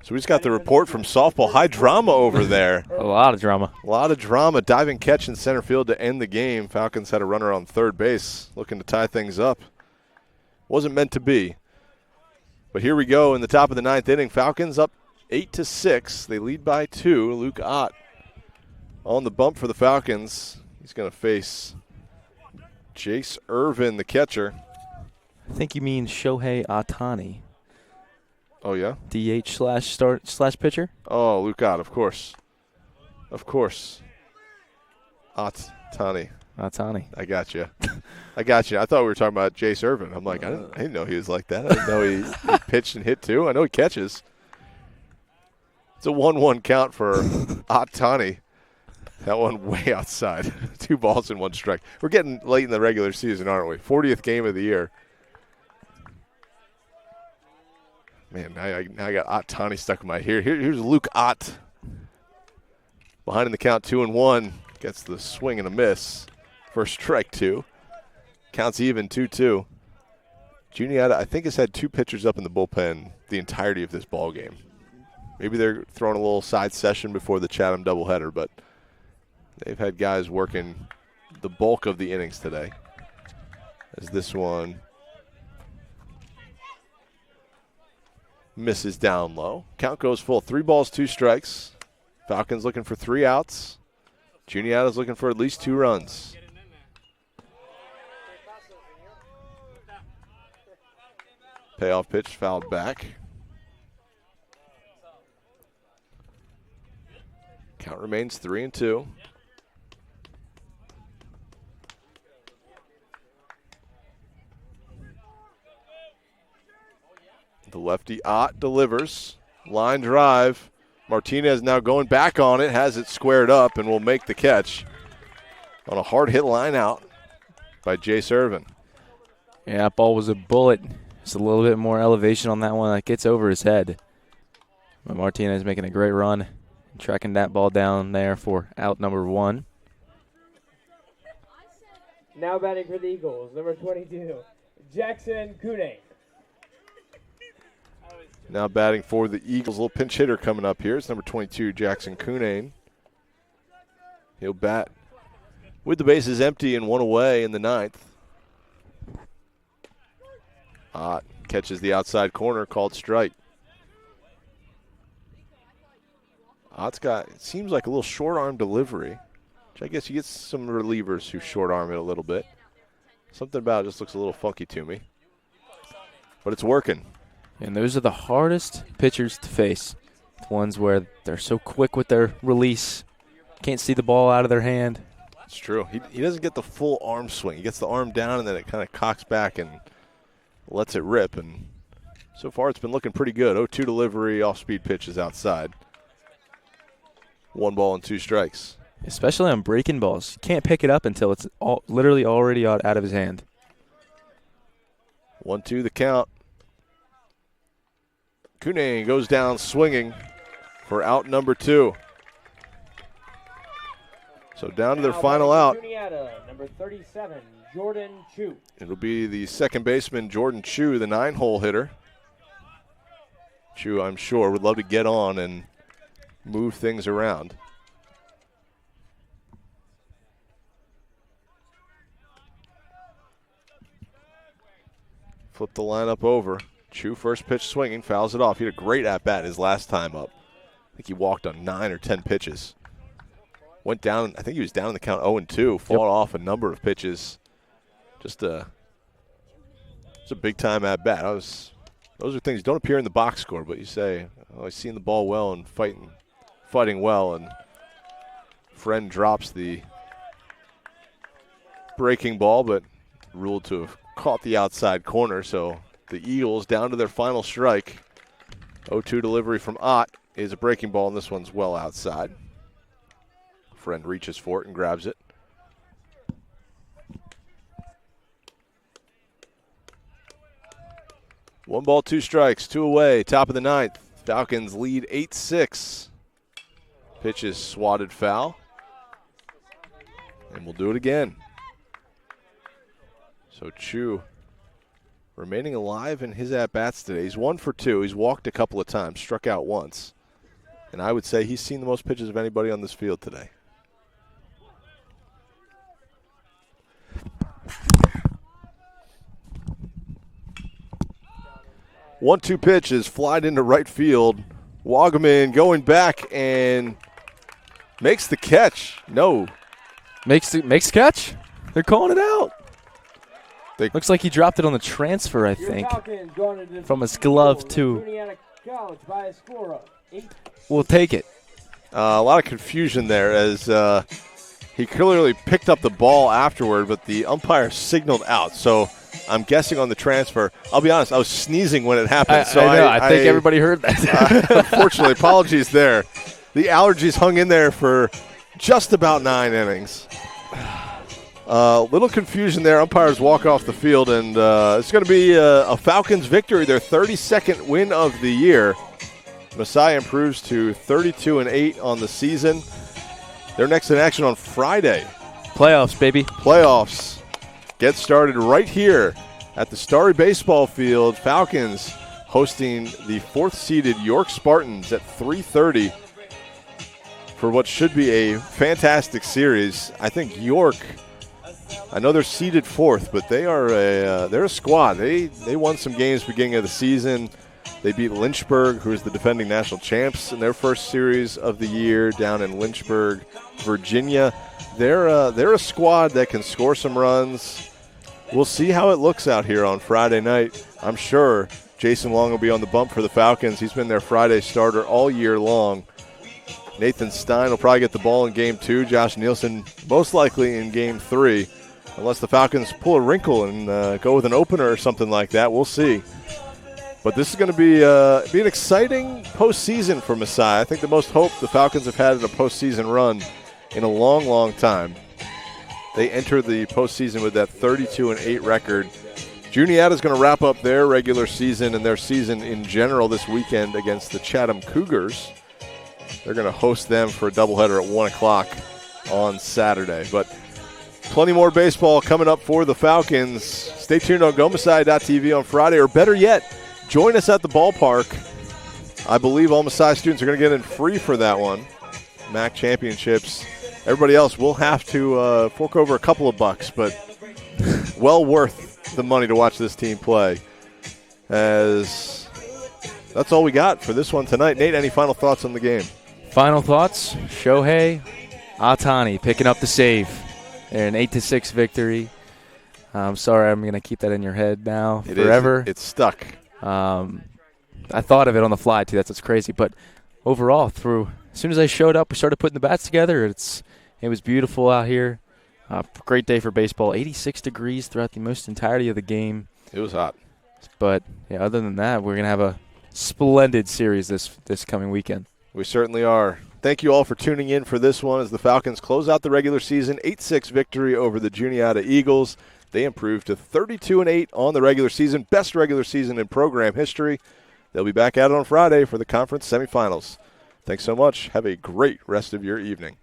So we just got the report from softball. High drama over there. A lot of drama. A lot of drama. Diving catch in center field to end the game. Falcons had a runner on third base looking to tie things up. Wasn't meant to be. But here we go in the top of the 9th inning. Falcons up 8-6. They lead by 2. Luke Ott on the bump for the Falcons. He's going to face Jace Irvin, the catcher. I think you mean Shohei Ohtani. Oh, yeah? DH/pitcher? Oh, Luke Ott, of course. Of course. Ohtani. I got you. I thought we were talking about Jace Irvin. I'm like, I didn't know he was like that. I didn't know he pitched and hit too. I know he catches. It's a 1-1 count for Ohtani. That one way outside. 2 balls and 1 strike. We're getting late in the regular season, aren't we? 40th game of the year. Man, now I got Ohtani stuck in my ear. Here's Luke Ott. Behind in the count, 2-1. Gets the swing and a miss. First strike 2. Counts even, 2-2. Juniata, I think, has had 2 pitchers up in the bullpen the entirety of this ball game. Maybe they're throwing a little side session before the Chatham doubleheader, but they've had guys working the bulk of the innings today. As this one misses down low. Count goes full. 3 balls, 2 strikes. Falcons looking for 3 outs. Juniata's looking for at least 2 runs. Payoff pitch fouled back. Count remains 3-2. The lefty Ott delivers. Line drive. Martinez now going back on it, has it squared up, and will make the catch on a hard hit line out by Jace Irvin. Yeah, that ball was a bullet. Just a little bit more elevation on that one. That gets over his head. But Martinez making a great run, tracking that ball down there for out number 1. Now batting for the Eagles, number 22, Jackson Kune. Now batting for the Eagles, little pinch hitter coming up here. It's number 22, Jackson Kunane. He'll bat with the bases empty and 1 away in the 9th. Ott catches the outside corner, called strike. Ott's got, it seems like a little short arm delivery, which I guess you get some relievers who short arm it a little bit. Something about it just looks a little funky to me. But it's working. And those are the hardest pitchers to face. The ones where they're so quick with their release. Can't see the ball out of their hand. It's true. He doesn't get the full arm swing. He gets the arm down and then it kind of cocks back and lets it rip. And so far it's been looking pretty good. 0-2 delivery, off-speed pitches outside. 1 ball and 2 strikes. Especially on breaking balls. You can't pick it up until it's literally already out of his hand. 1-2 the count. Kune goes down swinging for out number 2. So down to their final out. Juniata, number 37, Jordan Chu. It'll be the second baseman, Jordan Chu, the 9-hole hitter. Chu, I'm sure, would love to get on and move things around. Flip the lineup over. Chu first pitch swinging, fouls it off. He had a great at-bat his last time up. I think he walked on 9 or 10 pitches. Went down, I think he was down in the count 0-2, fought off a number of pitches. Just it's a big-time at-bat. Those are things that don't appear in the box score, but you say, oh, he's seeing the ball well and fighting well, and Friend drops the breaking ball, but ruled to have caught the outside corner, so the Eagles down to their final strike. 0-2 delivery from Ott is a breaking ball, and this one's well outside. Friend reaches for it and grabs it. One ball, 2 strikes, 2 away, top of the 9th. Falcons lead 8-6. Pitch is swatted foul. And we'll do it again. So Chu remaining alive in his at-bats today. He's 1 for 2. He's walked a couple of times, struck out once. And I would say he's seen the most pitches of anybody on this field today. One-two pitch is flied into right field. Wagaman going back and makes the catch. No. Makes the catch? They're calling it out. Looks like he dropped it on the transfer, I think. From his glove, too. We'll take it. A lot of confusion there as he clearly picked up the ball afterward, but the umpire signaled out. So I'm guessing on the transfer. I'll be honest, I was sneezing when it happened. I think everybody heard that. Unfortunately, apologies there. The allergies hung in there for just about 9 innings. Little confusion there. Umpires walk off the field, and it's going to be a Falcons victory, their 32nd win of the year. Messiah improves to 32-8 on the season. They're next in action on Friday. Playoffs, baby. Playoffs get started right here at the Starry Baseball Field. Falcons hosting the 4th-seeded York Spartans at 3:30 for what should be a fantastic series. I think York, I know they're seeded 4th, but they're a squad. They won some games beginning of the season. They beat Lynchburg, who is the defending national champs, in their first series of the year down in Lynchburg, Virginia. They're a squad that can score some runs. We'll see how it looks out here on Friday night. I'm sure Jason Long will be on the bump for the Falcons. He's been their Friday starter all year long. Nathan Stein will probably get the ball in Game 2. Josh Nielsen most likely in Game 3. Unless the Falcons pull a wrinkle and go with an opener or something like that. We'll see. But this is going to be an exciting postseason for Messiah. I think the most hope the Falcons have had in a postseason run in a long, long time. They enter the postseason with that 32-8 record. Juniata is going to wrap up their regular season and their season in general this weekend against the Chatham Cougars. They're going to host them for a doubleheader at 1 o'clock on Saturday. But plenty more baseball coming up for the Falcons. Stay tuned on GoMessiah.tv on Friday, or better yet, join us at the ballpark. I believe all Messiah students are going to get in free for that one. MAC Championships. Everybody else will have to fork over a couple of bucks, but well worth the money to watch this team play. As that's all we got for this one tonight. Nate, any final thoughts on the game? Final thoughts, Shohei Ohtani picking up the save. An 8-6 victory. I'm sorry, I'm going to keep that in your head now forever. It's stuck. I thought of it on the fly, too. That's what's crazy. But overall, as soon as I showed up, we started putting the bats together. It was beautiful out here. Great day for baseball. 86 degrees throughout the most entirety of the game. It was hot. But, yeah, other than that, we're going to have a splendid series this coming weekend. We certainly are. Thank you all for tuning in for this one as the Falcons close out the regular season. 8-6 victory over the Juniata Eagles. They improved to 32-8 on the regular season. Best regular season in program history. They'll be back at it on Friday for the conference semifinals. Thanks so much. Have a great rest of your evening.